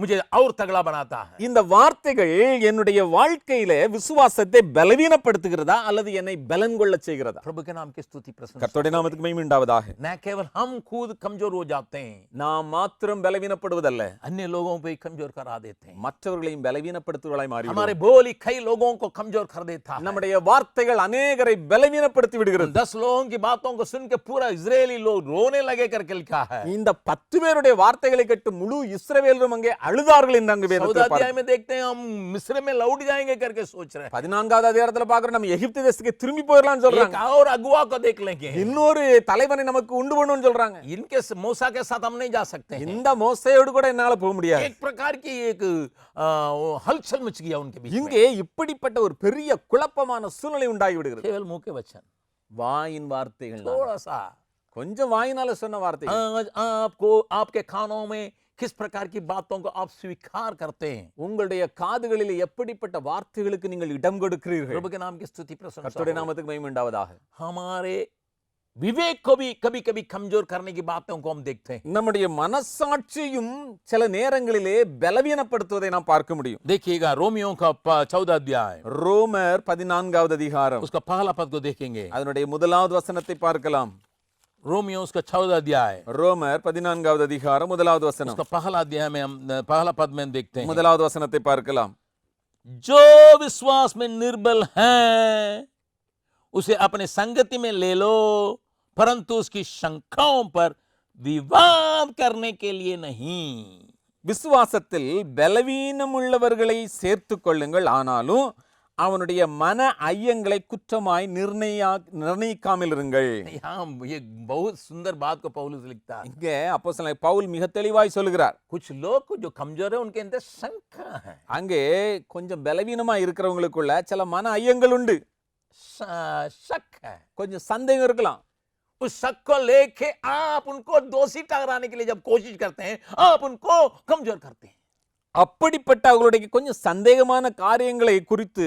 मुझे और तगड़ा बनाता है. இந்த வார்த்தைகள் என்னுடைய வாழ்க்கையில விசுவாசத்தை பலவீனப்படுத்துகிறதா அல்லது என்னை பலன் கொள்ள செய்கிறதா? प्रभु के नाम की स्तुति प्रशंसा. கர்த்தருடைய நாமத்துக்கு மகிமை உண்டாவதாக. न केवल हम खुद कमजोर हो जाते हैं, நாம் மாத்திரம் பலவீனப்படுவதல்ல, अन्य लोगों को भी कमजोर करा देते हैं. மற்றவர்களையும் பலவீனப்படுத்துவதாய் மாறி हमारे बोल कई लोगों को कमजोर कर देता है. நம்முடைய வார்த்தைகள் अनेகரை பலவீனப்படுத்தி விடுகிறது. 10 लोगों की बातों को सुन के पूरा इजरायली लोग रोने लगे करके लिखा है. இந்த 10 பேருடைய வார்த்தைகளை கேட்டு முழு இஸ்ரவேலரும் அங்கே அழுதார்கள் என்று அங்கு 14 வேதத்தில் अध्याय பார்க்கிறோம். में देखते हैं हम मिस्र में लौट जाएंगे करके सोच रहे हैं. 14வது அதிகாரத்துல பார்க்கிறோம், நம்ம எகிப்து தேசத்துக்கு திரும்பி போயிடலாம்னு एक சொல்றாங்க. और अगुआ को देख लेंगे. இன்னொரு தலைவனை நமக்கு உண்டு பண்ணுன்னு சொல்றாங்க. इनके मूसा के साथ हम नहीं जा सकते हैं. இந்த மோசேயோடு கூட என்னால போக முடியாது. एक प्रकार की एक वो हलचल मच गया उनके बीच में. இங்கே இப்படிப்பட்ட ஒரு பெரிய குழப்பமான சூழ்நிலை உண்டாகி விடுகிறது. केवल मुंह के वचन, வாயின் வார்த்தைகள், थोड़ा सा கொஞ்சம் வாயினால சொன்ன வார்த்தைகள், आज आपको आपके कानों में किस प्रकार की बातों को आप स्वीकार करते हैं. உங்களுடைய காதுகளில் எப்படிப்பட்ட வார்த்தைகளுக்கு நீங்கள் இடம் கொடுக்கிறீர்கள்? प्रभु के नाम की स्तुति प्रशंसा. கர்த்தருடைய हो. நாமத்துக்கு மகிமை உண்டாவதாக. हमारे विवेक को भी कभी कभी कमजोर करने की बातों को हम देखते हैं. நம்முடைய மனசாட்சியும் சில நேரங்களிலே பலவீனப்படுத்துவதை நாம் பார்க்க முடியும். देखिएगा रोमियो का 14 अध्याय, ரோமர் 14வது அதிகாரம், उसका पहला पद को देखेंगे. அதனுடைய முதலாவது வசனத்தை பார்க்கலாம். रोमियो उसका 14 अध्याय, ரோமர் 14வது அதிகாரம் முதலாவது வசனம், उसका पहला अध्याय में हम पहला पद में हम देखते हैं, முதலாவது வசனத்தை பார்க்கலாம். जो विश्वास में निर्बल है उसे अपने संगति में ले लो, परंतु उसकी शंकाओं पर विवाद करने के लिए नहीं. விசுவாசத்தில் பலவீனம் உள்ளவர்களை சேர்த்துக் கொள்ளுங்கள், ஆனாலும் அவனுடைய மன ஐயங்களை குற்றமாய் நிர்ணயிக்காமல் இருங்கள். यहाँ ये बहुत सुंदर बात को पौलुस लिखता है. இங்கே அப்போஸ்தலன் பவுல் மிக தெளிவாய் சொல்கிறார். कुछ लोग जो कमजोर है उनके अंदर शंका है, அங்கே கொஞ்சம் பலவீனமா இருக்கிறவங்களுக்குள்ள சில மன ஐயங்கள் உண்டு, शक है. கொஞ்சம் சந்தேகம் இருக்கலாம். उस शक को लेके आप उनको दोषी ठहराने के लिए जब कोशिश करते हैं, आप उनको कमजोर करते हैं. அப்படிப்பட்ட அவர்களுடைய கொஞ்சம் சந்தேகமான காரியங்களை குறித்து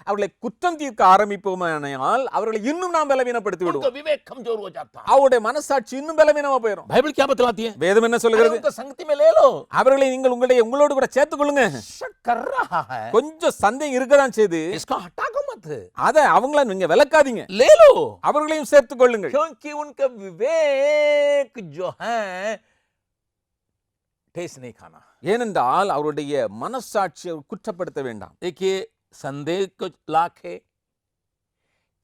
அவர்களை குற்றம் தீர்க்க ஆரம்பிப்போமானால் அவர்களை இன்னும் நாம் பலவீனப்படுத்தி उनका விடுவோம். विवेक कमजोर हो जाता है. அவருடைய மனசாட்சி இன்னும் பலவீனமா போயிடும். बाइबल क्या बतलाती है? வேதம் என்ன अरे சொல்கிறது? उनको संगति में ले लो. அவர்களை நீங்கள் உங்களோடு கூட சேர்த்துக் கொள்ளுங்க. शक कर रहा है, கொஞ்சம் சந்தேகம் இருக்கதான் செய்து इसको हटा को मत, அத அவங்கள நீங்க விலக்காதீங்க. ले लो. அவர்களையும் சேர்த்துக் கொள்ளுங்கள். क्योंकि उनका विवेक जो है ठेस नहीं खाना. ஏனென்றால் அவருடைய மனசாட்சியை குற்றப்படுத்த வேண்டாம். देखिए संदेह को लाख है,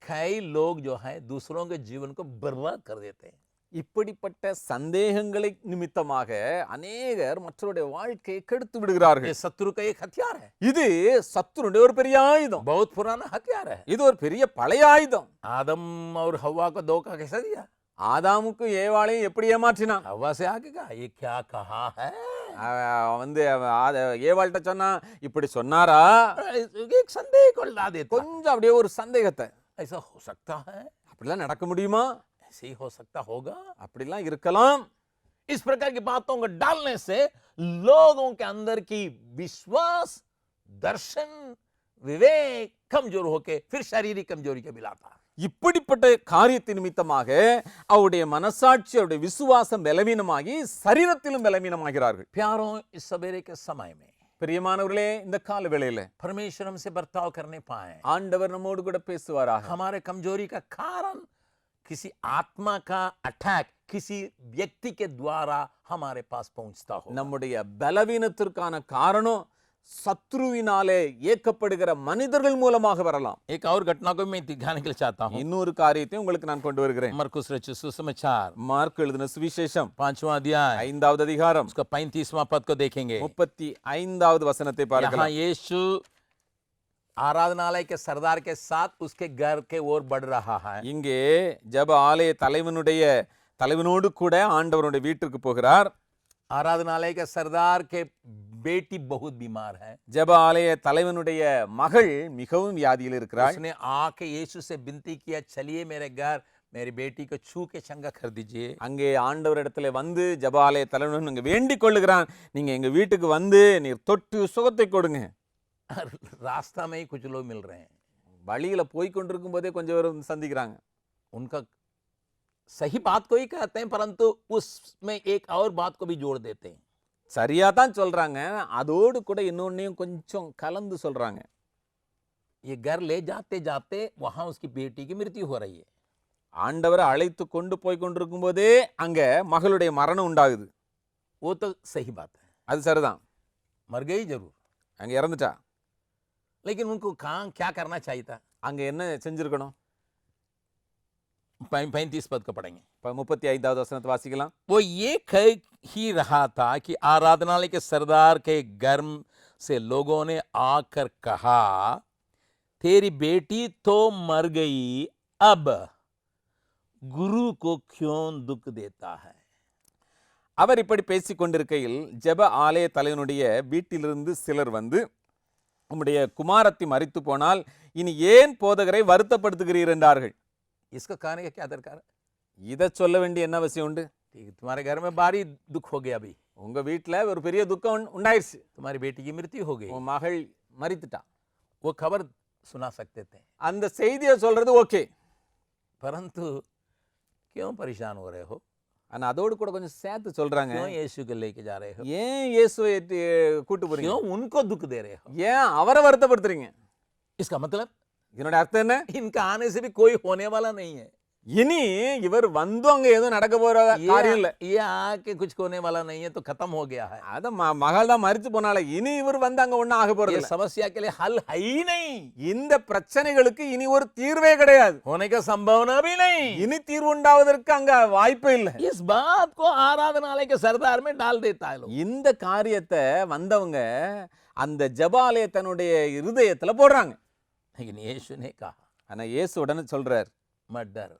कई लोग जो है दूसरों के जीवन को बर्बाद कर देते हैं. இப்படிப்பட்ட சந்தேகங்களை நிமித்தமாக அநேகர் மற்றவருடைய வாழ்க்கையை கெடுத்து விடுகிறார்கள். ये शत्रु का एक हथियार है, இது சத்துருடைய ஒரு பெரிய ஆயுதம். बहुत पुराना हथियार है. இது ஒரு பெரிய பழைய ஆயுதம். आदम और हवा को धोखा कैसा दिया? ஆதாமுக்கும் ஏவாளையும் எப்படி ஏமாற்றினான்? हवा से आके कहा ये क्या कहा है? ஏவாள்கிட்ட சொன்னா இப்படி சொன்னாரா? एक संदेह को ला देता. கொஞ்சம் அப்படியே ஒரு சந்தேகத்தை, ऐसा हो सकता है, அப்படிலாம் நடக்க முடியுமா? ऐसे ही हो सकता होगा. அப்படிலாம் இருக்கலாம். इस प्रकार की बातों को डालने से लोगों के अंदर की विश्वास, दर्शन, विवेक कमजोर होके फिर शारीरिक कमजोरी के मिलाता है. இப்படிப்பட்ட காரியத்தின் நிமித்தமாக அவருடைய மனசாட்சி, அவருடைய விசுவாசம் பலவீனமாகி சரீரத்திலும் பலவீனமாகிறார்கள். प्यारों, इस सवेरे के समय में பிரியமானவர்களே, இந்த கால வேளையில परमेश्वर हमसे बर्ताव करने पाए. ஆண்டவர் நம்மோடு கூட பேசுவாராக. हमारे कमजोरी का कारण किसी आत्मा का अटैक किसी व्यक्ति के द्वारा हमारे पास पहुंचता हो. நம்முடைய பலவீனத்திற்கான காரணம் சத்ருவினாலே ஏக்கப்படுகிற மனிதர்கள் மூலமாக வரலாம். एक और घटना को मैं दिखाने के लिए चाहता हूं. இன்னொரு காரியத்தையும் உங்களுக்கு நான் கொண்டு வருகிறேன். मरकुस रचित सुसमाचार மார்க் எழுதின சுவிசேஷம் 5वां अध्याय 5வது அதிகாரம் उसका 35वां पद को देखेंगे. 35வது वசனத்தை यहाँ பார்க்கலாம். यीशु आराधनालय के सरदार के साथ उसके घर के ओर बढ़ रहा है. இங்கே ஜெப ஆலய தலைவனோடு கூட ஆண்டவருடைய வீட்டுக்கு போகிறார். आराधनालय के सरदार के बेटी बहुत बीमार है. ஜெப ஆலய தலைவனுடைய மகள் மிகவும் வியாதியில் இருக்கிறாள். उसने आके यीशु से विनती किया, चलिए मेरे घर मेरी बेटी को छू के चंगा कर दीजिए. அங்கே ஆண்டவரிடத்துல வந்து ஜெப ஆலய தலைவன் அங்கே வேண்டிக் கொள்ளுகிறான், நீங்க எங்க வீட்டுக்கு வந்து நீர் தொட்டு சுகத்தை கொடுங்க. रास्ता में ही कुछ लोग मिल रहे हैं. வழியில போய் கொண்டிருக்கும் போதே கொஞ்சம் பேர் வந்து சந்திக்கிறாங்க. उनका सही बात को ही कहते हैं, परंतु उसमें एक और बात को भी जोड़ देते हैं. சரியா தான் சொல்றாங்க, அதோடு கூட இன்னொன்னையும் கொஞ்சம் கலந்து சொல்றாங்க. ये घर ले जाते जाते वहां उसकी बेटी की मृत्यु हो रही है. ஆண்டவரை அழைத்து கொண்டு போய் கொண்டிருக்கும் போதே அங்க மகளுடைய மரணம் உண்டாகுது. वो तो सही बात है, அது சரிதான், मर गई जरूर, அங்க இறந்துட்டா. लेकिन उनको कहाँ क्या करना चाहिए था? அங்க என்ன செஞ்சிருக்கணும்? 35 पद को पढ़ेंगे. 35வது வசனத்தை வாசிக்கலாம். वो ये कह ही रहा था कि आराधनालय के सरदार के घर से लोगों ने आकर कहा, तेरी बेटी तो मर गई, अब गुरु को क्यों दुख देता है? அவர் இப்படி பேசிக் கொண்டிருக்கையில் ஜெப ஆலய தலைவனுடைய வீட்டிலிருந்து சிலர் வந்து, உம்முடைய குமாரத்தி மரித்து போனால் இனி ஏன் போதகரை வருத்தப்படுத்துகிறீர் என்றார்கள். इसका कहने का क्या दरकार है? இதை சொல்ல வேண்டிய என்ன அவசியம் உண்டு? ठीक है, तुम्हारे घर में भारी दुख हो गया, अभी உங்க வீட்டுல ஒரு பெரிய துக்கம் உண்டாயிருச்சு, तुम्हारी बेटी की मृत्यु हो गई. உன் மகள் மரித்துட்டா. वो खबर सुना सकते थे, அந்த செய்தியை சொல்றது ஓகே, परंतु क्यों परेशान हो रहे हो? ஆனா அதோடு கூட கொஞ்சம் சேர்த்து சொல்றாங்க, क्यों यीशु को लेके जा रहे हो? ஏன் இயேசுவை கூட்டு போறீங்க? क्यों उनको दुख दे रहे हो? ஏன் அவரை வருத்தப்படுத்துறீங்க? इसका मतलब இதனுடைய அர்த்தம் என்ன? इनका आने से भी कोई होने वाला नहीं है. இனி இவர் வந்து அங்க எதுவும் நடக்க போற காரியம் இல்ல. ये आके कुछ होने वाला नहीं है, तो खत्म हो गया है. அத மகள் தான் மரிச்சு போனால, இனி இவர் வந்து அங்க ஒண்ணும் ஆக போறது ये இல்ல. समस्या के लिए हल है ही नहीं, இந்த பிரச்சனைகளுக்கு இனி ஒரு தீர்வே கிடையாது, होने का संभावना भी नहीं. இனி தீர்வு உண்டாவதற்கு அங்க வாய்ப்பே இல்லை. इस बात को आराधनालय के सरदार में डाल देता है लोग. இந்த காரியத்தை வந்தவங்க அந்த ஜெபாலய தன்னுடைய இருதயத்துல போடுறாங்க. लेकिन यीशु ने कहा, ஆனா இயேசு உடனே சொல்றார், मत डर,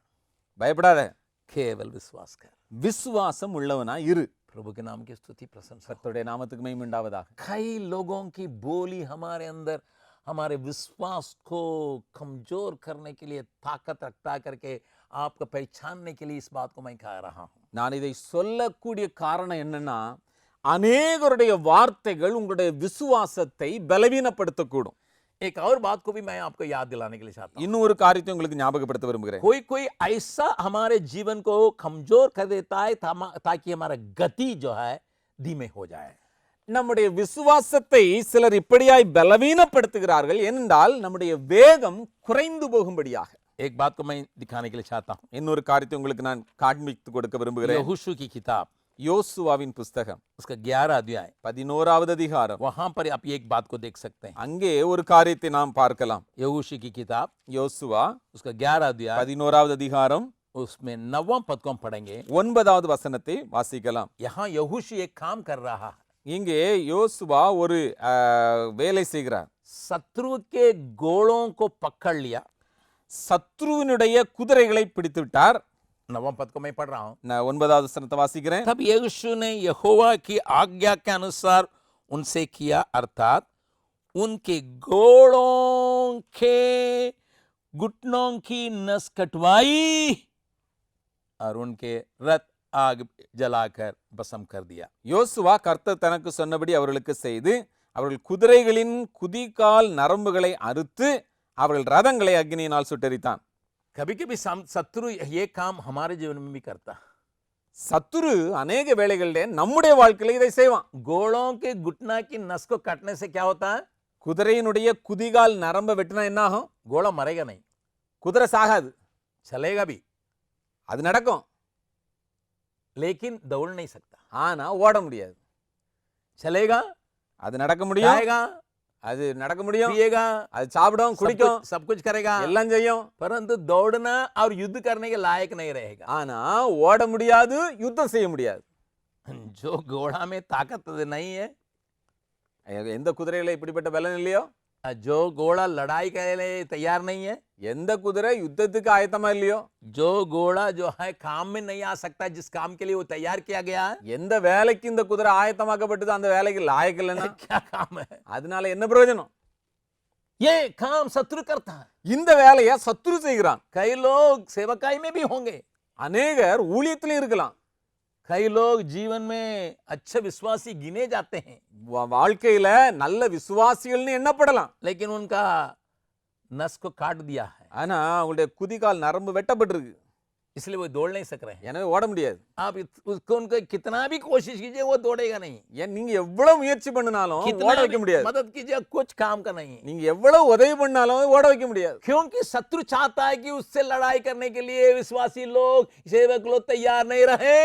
பயப்படாத, केवल विश्वास कर. விசுவாசம் உள்ளவனா இரு. प्रभु के नाम की स्तुति प्रशंसा. கர்த்தருடைய நாமத்துக்கு மகிமை உண்டாவதாக. कई लोगों की बोली हमारे अंदर हमारे विश्वास को कमजोर करने के लिए ताकत रखता करके आपको पहचानने के लिए इस बात को मैं कह रहा हूं. நான் இதை சொல்லக்கூடிய காரணம் என்னன்னா, அநேகருடைய வார்த்தைகள் உங்களுடைய விசுவாசத்தை பலவீனப்படுத்தக்கூடும். एक और बात को भी मैं आपको याद दिलाने के लिए चाहता हूं. இன்னும் ஒரு காரியத்தை உங்களுக்கு ஞாபகப்படுத்த விரும்புகிறேன். कोई कोई ऐसा हमारे जीवन को कमजोर कर देता है ताकि हमारा गति जो है धीमे हो जाए. நம்முடைய விசுவாசத்தை சிலர் இப்படியாய் பலவீனப்படுத்துகிறார்கள் என்றால் நம்முடைய வேகம் குறைந்து போகும்படியாக. एक बात को मैं दिखाने के लिए चाहता हूं. இன்னொரு காரியத்தை உங்களுக்கு நான் காண்பித்து கொடுக்க விரும்புகிறேன். यहोशू की किताब யோசுவாவின் புஸ்தகம் उसका 11 अध्याय 11வது அதிகாரம். वहां पर आप एक बात को देख सकते हैं. அங்கே ஒரு காரியத்தை நாம் பார்க்கலாம். यहोशू की किताब யோசுவா उसका 11 अध्याय 11வது அதிகாரம் उसमें 9वां पद को हम पढ़ेंगे. 9வது வசனத்தை வாசிக்கலாம். यहाँ यहोशू एक काम कर रहा है. இங்கே யோசுவா ஒரு வேலை செய்கிறார். शत्रु के गोलों को पकड़ लिया. சத்ருவினுடைய குதிரைகளை பிடித்து விட்டார். 9वां पद को मैं पढ़ रहा हूं. நான் 9வது வசனத்தை வாசிக்கிறேன். तब यहोशू ने यहोवा की आज्ञा के अनुसार उनसे किया, अर्थात उनके गोड़ों के घुटनों की नस कटवाई और उनके रथ आग जलाकर भस्म कर दिया. யோசுவா கர்த்தர் தனக்கு சொன்னபடி அவர்களுக்கு செய்து அவர்கள் குதிரைகளின் குதிகால் நரம்புகளை அறுத்து அவர்கள் ரதங்களை அக்னியினால் சுட்டெரித்தான். कभी कभी शत्रु ये काम हमारे जीवन में भी करता. சத்துரு அநேக வேளைகளிலே நம்முடைய வாழ்க்கையில இதை செய்வான். घोड़ों के घुटना की नस को काटने से क्या होता है? குதிரையினுடைய குதிகால் நரம்ப வெட்டினா என்ன ஆகும்? घोड़ा मरेगा नहीं, குதிரை சாகாது, चलेगा भी, அது நடக்கும். लेकिन दौड़ नहीं सकता. ஆனா ஓட முடியாது. चलेगा, அது நடக்க முடியும், खाएगा, அது நடக்க முடியும், पिएगा, அது சாப்பிடும், குடிக்கும், सब कुछ करेगा, எல்லாம் செய்யும். परंतु दौड़ना और युद्ध करने के लायक नहीं रहेगा. ஆனா ஓட முடியாது, யுத்தம் செய்ய முடியாது. जो घोड़ा में ताकत नहीं है, எந்த குதிரையில இப்படிப்பட்ட பலன் இல்லையோ, जो घोड़ा लड़ाई के लिए तैयार नहीं है, எந்த குதிரை யுத்தத்துக்கு ஆயத்தமா இல்லையோ, जो घोड़ा जो है काम में नहीं आ सकता, जिस काम के लिए वो तैयार किया गया है, எந்த வேலைக்கு இந்த குதிரை ஆயத்தமாக்கப்பட்டது அந்த வேலைக்கு லாயக்கு இல்லைன்னா क्या काम है? அதனால என்ன பிரயோஜனம்? ये काम शत्रु करता है. இந்த வேலையை சத்துரு செய்கிறான். कई लोग सेवकाई में भी होंगे, அநேகர் ஊழியத்திலும் இருக்கலாம். कई लोग जीवन में अच्छे विश्वासी गिने जाते हैं, வாழ்க்கையில நல்ல விசுவாசிகள்னு எண்ணப்படலாம். लेकिन उनका नस को काट दिया है, ஆனா அவங்களுடைய குதிகால் நரம்பு வெட்டப்பட்டிருக்கு. इसलिए वो दौड़ नहीं सक रहे हैं. எனவே ஓட முடியாது. आप उसको उनको कितना भी कोशिश कीजिए वो दौड़ेगा नहीं. ஏன் நீங்க எவ்வளவு முயற்சி பண்ணினாலும் कितना ஓட வைக்க भी முடியாது. मदद कीजिए, कुछ काम का नहीं. நீங்க எவ்வளவு உதவி பண்ணாலும் ஓட வைக்க முடியாது. क्योंकि शत्रु चाहता है कि उससे लड़ाई करने के लिए विश्वासी लोग, सेवक लोग तैयार नहीं रहे.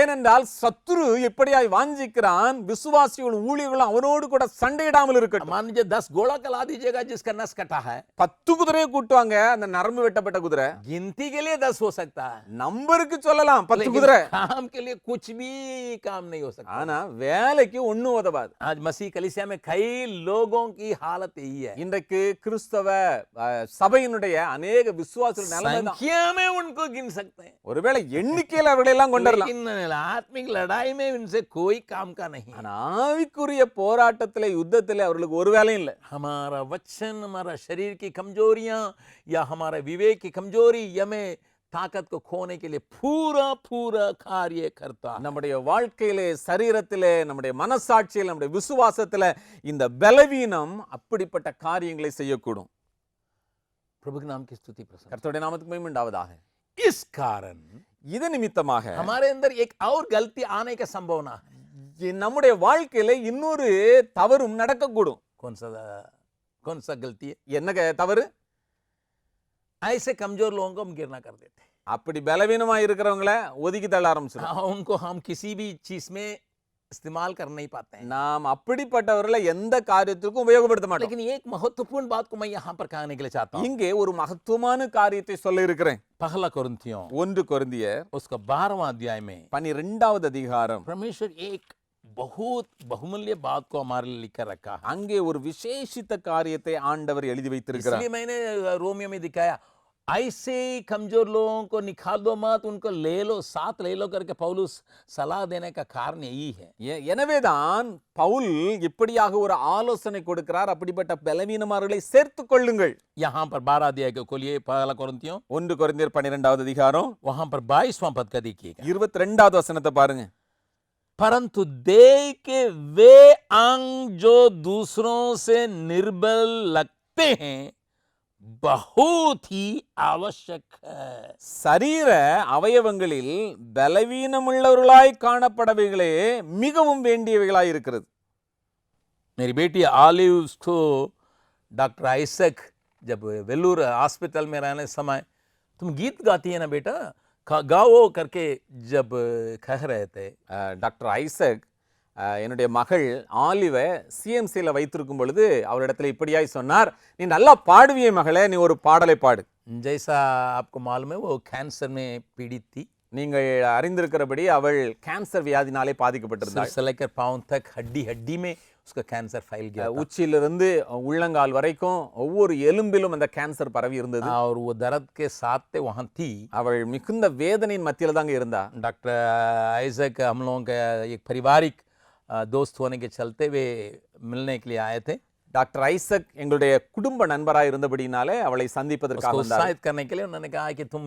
ஏனென்றால் சத்துரு எப்படியாய் வாஞ்சிக்கிறான், விசுவாசிகள் ஊழியர்கள் அவனோடு கூட சண்டையிடாமல் இருக்கட்டும். मान लीजिए 10 घोड़ा कला दीजिएगा जिसका नस कटा है, 10 குதிரையை கூட்டுவாங்க, அந்த நரம்பு வெட்டப்பட்ட குதிரை. गिनती के लिए 10 हो सकता है, நம்பருக்கு சொல்லலாம் 10 लेकिन குதிரை. काम के लिए कुछ भी काम नहीं हो सकता. ஆனா வேலைக்கு ஒண்ணும் உதவாது. आज मसीह कलीसिया में कई लोगों की हालत यही है. இன்றைக்கு கிறிஸ்தவ சபையினுடைய அநேக விசுவாசிகள் நிலைமை தான். संख्या में उनको गिन सकते हैं, ஒருவேளை எண்ணிக்கையில அவர்களை எல்லாம் கொண்டறலாம். लेकिन आत्मिक लड़ाई में उनसे कोई काम का नहीं. ஆனா ஆவிக்குரிய போராட்டத்திலே யுத்தத்திலே அவர்களுக்கு ஒரு வேலையும் இல்லை. हमारा वचन, हमारा शरीर की कमजोरियां या हमारा विवेक की कमजोरी हमें ताकत को खोने के लिए पूरा पूरा कार्य करता है. நம்முடைய வாழ்க்கையிலே, சரீரத்திலே, நம்முடைய மனசாட்சியிலே, நம்முடைய விசுவாசத்திலே இந்த பலவீனம் அப்படிப்பட்ட காரியங்களை செய்யக்கூடும். प्रभु के नाम की स्तुति प्रसन्न. கர்த்தருடைய நாமத்துக்கு மகிமை உண்டாவதாக. इस कारण இது நிமித்தமாக हमारे अंदर एक और गलती आने की संभावना है. நம்முடைய வாழ்க்கையில இன்னொரு தவறும் நடக்கக்கூடும். कौन सा गलती है? என்ன தவறு? ऐसे कमजोर लोगों को हम गिरना कर देते हैं. அப்படி பலவீனமா இருக்கிறவங்கள ஒதுக்கி தள்ள ஆரம்பிச்சிடும். उनको हम किसी भी चीज में इस्तेमाल कर नहीं पाते हैं. நாம் அப்படிப்பட்டவர்களை எந்த காரியத்திற்கும் உபயோகப்படுத்த மாட்டோம். लेकिन एक महत्वपूर्ण बात को मैं यहाँ पर कहने के लिए चाहता हूँ. இங்கே ஒரு மகத்துவமான காரியத்தை சொல்ல இருக்கிறேன். पहला कोरिन्थियों 1 கொரிந்தியர் उसका 12वां अध्याय में 12வது அதிகாரம் परमेश्वर एक बहुत बहुमूल्य बात को हमारे लिए लिखकर रखा है. அங்கே ஒரு விசேஷித்த காரியத்தை ஆண்டவர் எழுதி வைத்திருக்கிறார். इसलिए मैंने रोमियो में दिखाया, ऐसे कमजोर लोगों को निकाल दो मत, उनको ले लो, साथ ले लो करके पौलुस सलाह देने का कारण यही है. எனவேதான் பவுல் இப்படியாக ஒரு ஆலோசனை கொடுக்கிறார். அப்படிப்பட்ட பலவீனமானவர்களை சேர்த்துக் கொள்ளுங்கள். यहाँ पर 12 अध्याय को खोलिए, पहला कोरिन्थियों 1 கொரிந்தியர் 12வது அதிகாரம் वहां पर 22वां पद का देखिएगा. 22வது வசனத்தை பாருங்க. परंतु देह के वे अंग जो दूसरों से निर्बल लगते हैं बहुत ही आवश्यक है. சரீர அவயவங்களில் பலவீனமுள்ளவர்களாய் காணப்படவைகளே மிகவும் வேண்டியவைகளாய் இருக்கிறது. मेरी बेटी ऑलिव को डॉक्टर आइसक जब वेलूर हॉस्पिटल में रहने समय तुम गीत गाती है ना बेटा, गाओ करके जब कह रहे थे. டாக்டர் ஐசக் என்னுடைய மகள் ஆலிவை சிஎம்சியில் வைத்திருக்கும் பொழுது அவரிடத்துல இப்படியாய் சொன்னார், நீ நல்லா பாடுவியே மகளே, நீ ஒரு பாடலை பாடு. जैसा आपको मालूम है वो कैंसर में पीड़ित थी. நீங்கள் அறிந்திருக்கிறபடி அவள் கேன்சர் வியாதினாலே பாதிக்கப்பட்டிருந்தாள். सिर से लेकर पांव तक हड्डी हड्डी में उसका कैंसर फैल गया था. உச்சியிலிருந்து உள்ளங்கால் வரைக்கும் ஒவ்வொரு எலும்பிலும் அந்த கேன்சர் பரவி இருந்தது. और वो दर्द के साथ थे वहां थी. அவள் மிகுந்த வேதனையின் மத்தியில தாங்க இருந்தா. डॉक्टर आइजक हम लोगों का एक पारिवारिक दोस्त होने के चलते वे मिलने के लिए आए थे. டாக்டர் ஐசக் எங்களுடைய குடும்ப நண்பராக இருந்தபடினாலே அவளை சந்திப்பதற்காக उसको வந்தார். उत्साहित करने के लिए उन्होंने कहा कि तुम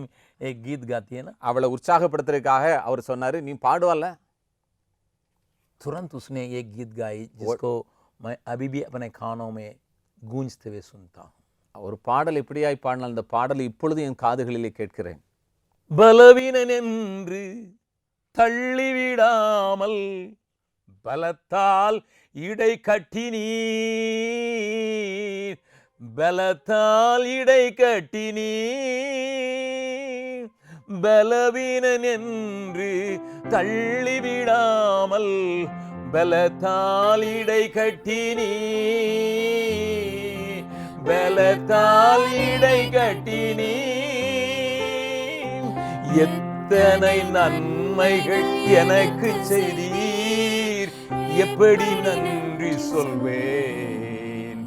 एक गीत गाती है ना. அவளை உற்சாகப்படுத்துறதுக்காக அவர் சொன்னாரு, நீ பாடுவல்ல. तुरंत उसने एक गीत गाई जिसको मैं अभी भी अपने कानों में गूंजते हुए सुनता हूँ. ஒரு பாடல் இப்படியாய் பாடினால் அந்த பாடல் இப்பொழுது என் காதுகளிலே கேட்கிறேன். பலவீனன் என்று தள்ளிவிடாமல் பலத்தால் இடை கட்டினீர், பலத்தால் இடை கட்டினீர். பலவீனன் என்று தள்ளிவிடாமல் பலத்தால் இடை கட்டினீர், பலத்தால் இடை கட்டினீர். எத்தனை நன்மைகள் எனக்கு செய்தீர், எப்படி நன்றி சொல்வேன்,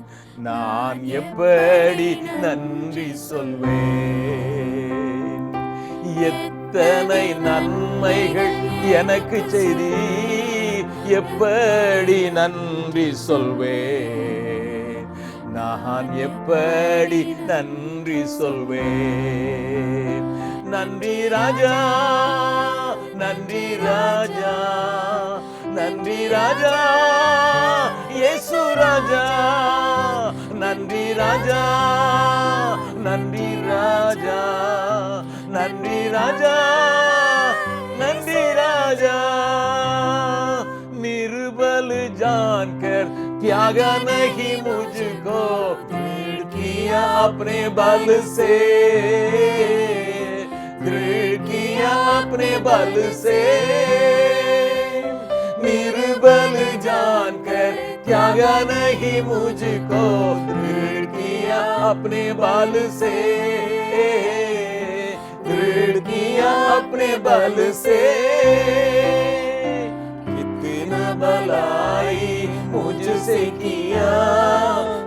நான் எப்படி நன்றி சொல்வேன். எத்தனை நன்மைகள் எனக்கு செய்தீர், எப்படி நன்றி சொல்வேன், நான் எப்படி நன்றி சொல்வேன். நன்றி ராஜா, நன்றி ராஜா, நன்றி ராஜா, இயேசு ராஜா. நன்றி ராஜா, நன்றி ராஜா, நன்றி ராஜா, நன்றி ராஜா. निर्बल जानकर त्यागा नहीं मुझको, दृढ़ किया अपने बल से, दृढ़ किया अपने बल से. निर्बल जानकर त्यागा नहीं मुझको, दृढ़ किया अपने बल से, दृढ़ किया अपने बल से. कितना भलाई मुझसे किया,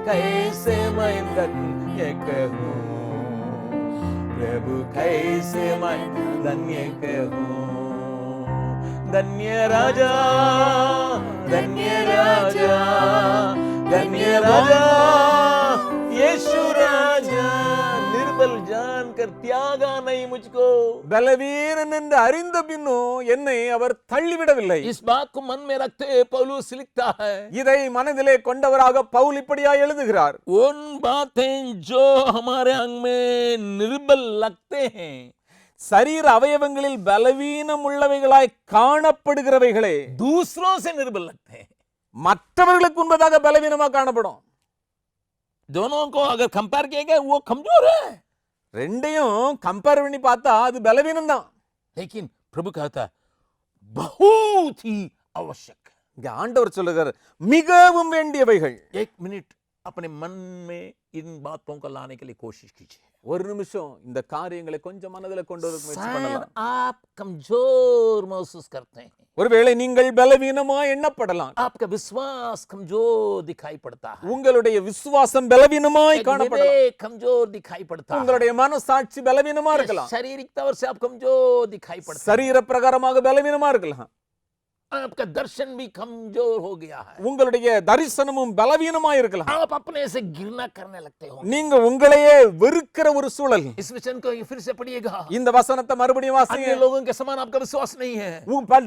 कैसे मैं धन्य कहूँ प्रभु, कैसे मैं धन्य कहूँ. धन्य राजा, धन्य राजा, धन्य राजा, यीशु राजा. निर्बल जानकर त्यागा नहीं मुझको. பலவீனன் என்று அறிந்த பின்னும் என்னை அவர் தள்ளிவிடவில்லை. इस बात को मन में रखते पौलुस लिखता है, இதை மனதிலே கொண்டவராக பவுல் இப்படியாய் எழுதுகிறார். उन बातें जो हमारे अंग में निर्बल लगते हैं, சரீர அவயவங்களில் பலவீனம் உள்ளவைகளாய் காணப்படுகிறவைகளே दूसरों से निर्बल लगते हैं. மற்றவர்களுக்கு முன்பதாக பலவீனமாக காணப்படும். दोनों को अगर कंपेयर किया गया वो कमजोर है, ரெண்டையும் கம்பேர் பண்ணி பார்த்தா அது பலவீனம் தான். लेकिन प्रभु कहता है बहुत ही आवश्यक. இங்க ஆண்டவர் சொல்லுகிறார் மிகவும் வேண்டியவைகள். एक मिनट अपने मन में इन बातों को लाने के लिए कोशिश कीजिए. ஒரு நிமிஷம் இந்த காரியங்களை கொஞ்சம் மனதில கொண்டு வர முயற்சி शायद பண்ணலாம். आप कमजोर महसूस करते हैं, ஒருவேளை நீங்கள் பலவீனமா எண்ணப்படலாம். आपका विश्वास कमजोर दिखाई पड़ता है, உங்களுடைய விசுவாசம் பலவீனமாய் एक காணப்படலாம். विवेक कमजोर दिखाई पड़ता है, உங்களுடைய மனசாட்சி பலவீனமா இருக்கலாம். शारीरिक तौर से आप कमजोर दिखाई पड़ते हैं. சரீர பிரகாரமாக பலவீனமா இருக்கலாம். आपका दर्शन भी कमजोर हो गया है, உங்களுடைய தரிசனமும் பலவீனமா இருக்கலாம். आप अपने से घृणा करने लगते हो. நீங்க உங்களையே வெறுக்கிற ஒரு சூழல். इस वचन को फिर से पढ़िएगा. இந்த வசனத்தை மறுபடியும் வாசிங்க. अन्य लोगों के समान आपका विश्वास नहीं है,